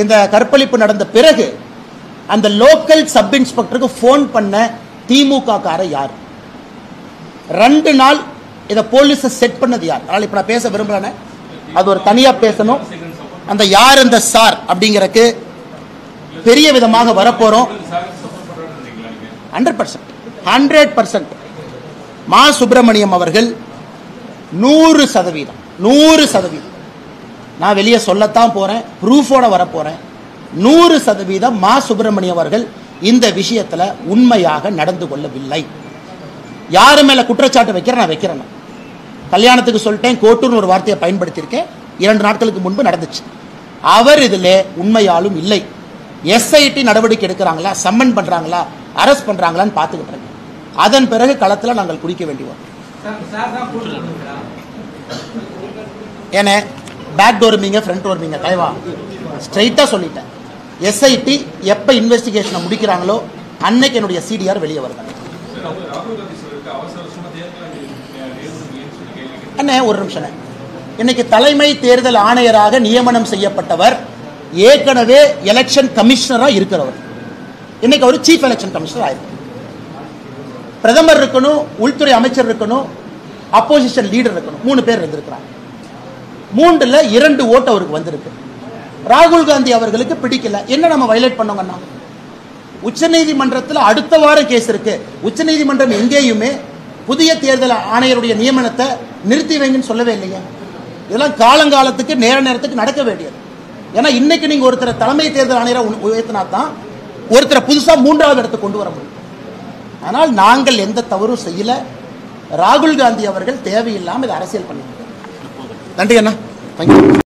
B: இந்த கற்பழிப்பு நடந்த பிறகு அந்த லோக்கல் சப் இன்ஸ்பெக்டருக்கு போன் பண்ண திமுக கார யார்? 2 நாள் இதை போலீஸ் செட் பண்ணது யார்? அதனால இப்ப நான் பேச விரும்புறேன். அது ஒரு தனியா பேசணும். அந்த யார் அந்த சார் அப்படிங்கறக்கு பெரிய விதமாக வரப்போறோம். 100% மா சுப்பிரமணியம் அவர்கள் 100% நான் வெளியே சொல்லத்தான் போறேன், ப்ரூஃபோட வரப்போறேன். 100% மா சுப்பிரமணியம் அவர்கள் இந்த விஷயத்துல உண்மையாக நடந்து கொள்ளவில்லை. யாரு மேல குற்றச்சாட்டு வைக்கிறேன்? நான் வைக்கிறேன். கல்யாணத்துக்கு சொல்லிட்டேன், கோட்டூர்னு ஒரு வார்த்தையை பயன்படுத்தியிருக்கேன். 2 நாட்களுக்கு முன்பு நடந்துச்சு. அவர் இதுல உண்மையாலும் இல்லை. எஸ்ஐடி நடவடிக்கை எடுக்கிறாங்களா, சம்மன் பண்றாங்களா, அரெஸ்ட் பண்றாங்களான்னு பார்த்துக்கிட்டு இருக்கேன். அதன் பிறகு களத்தில் நாங்கள் குடிக்க வேண்டி வரும். ஏன்னா பேக் டோர் மீங்க ஃப்ரண்ட் டோர் மீங்க தலைவா ஸ்ட்ரைட்டா சொல்லிட்டேன். எஸ்ஐடி எப்ப இன்வெஸ்டிகேஷனை முடிக்கிறாங்களோ அன்னைக்கு என்னுடைய சிடிஆர் வெளியே வருது. அண்ணே ஒரு நிமிஷம். இன்னைக்கு தலைமை தேர்தல் ஆணையராக நியமனம் செய்யப்பட்டவர் ஏற்கனவே எலெக்ஷன் கமிஷனரா இருக்கிறவர். இன்னைக்கு அவர் சீஃப் எலெக்ஷன் கமிஷனர் ஆயிருக்கு. பிரதமர் இருக்கணும், உள்துறை அமைச்சர் இருக்கணும், அப்போசிஷன் லீடர் இருக்கணும். 3 பேர் இருந்திருக்கிறாங்க. 3ல் 2 ஓட்டு அவருக்கு வந்திருக்கு. ராகுல் காந்தி அவர்களுக்கு பிடிக்கல. என்ன நம்ம வயலேட் பண்ணோங்கன்னா, உச்சநீதிமன்றத்தில் அடுத்த வாரம் கேஸ் இருக்கு. உச்சநீதிமன்றம் எங்கேயுமே புதிய தேர்தல் ஆணையருடைய நியமனத்தை நிறுத்தி வைங்கன்னு சொல்லவே இல்லையா? இதெல்லாம் காலங்காலத்துக்கு நேரத்துக்கு நடக்க வேண்டியது. ஏன்னா இன்னைக்கு நீங்க ஒருத்தர் தலைமை தேர்தல் ஆணையரை உயர்த்தினா தான் ஒருத்தரை புதுசா 3வது இடத்துக்கு கொண்டு வர முடியும். ஆனால் நாங்கள் எந்த தவறும் செய்யல. ராகுல் காந்தி அவர்கள் தேவையில்லாமல் இதை அரசியல் பண்ணியிருக்காங்க. நன்றி அண்ணா. தேங்க்யூ.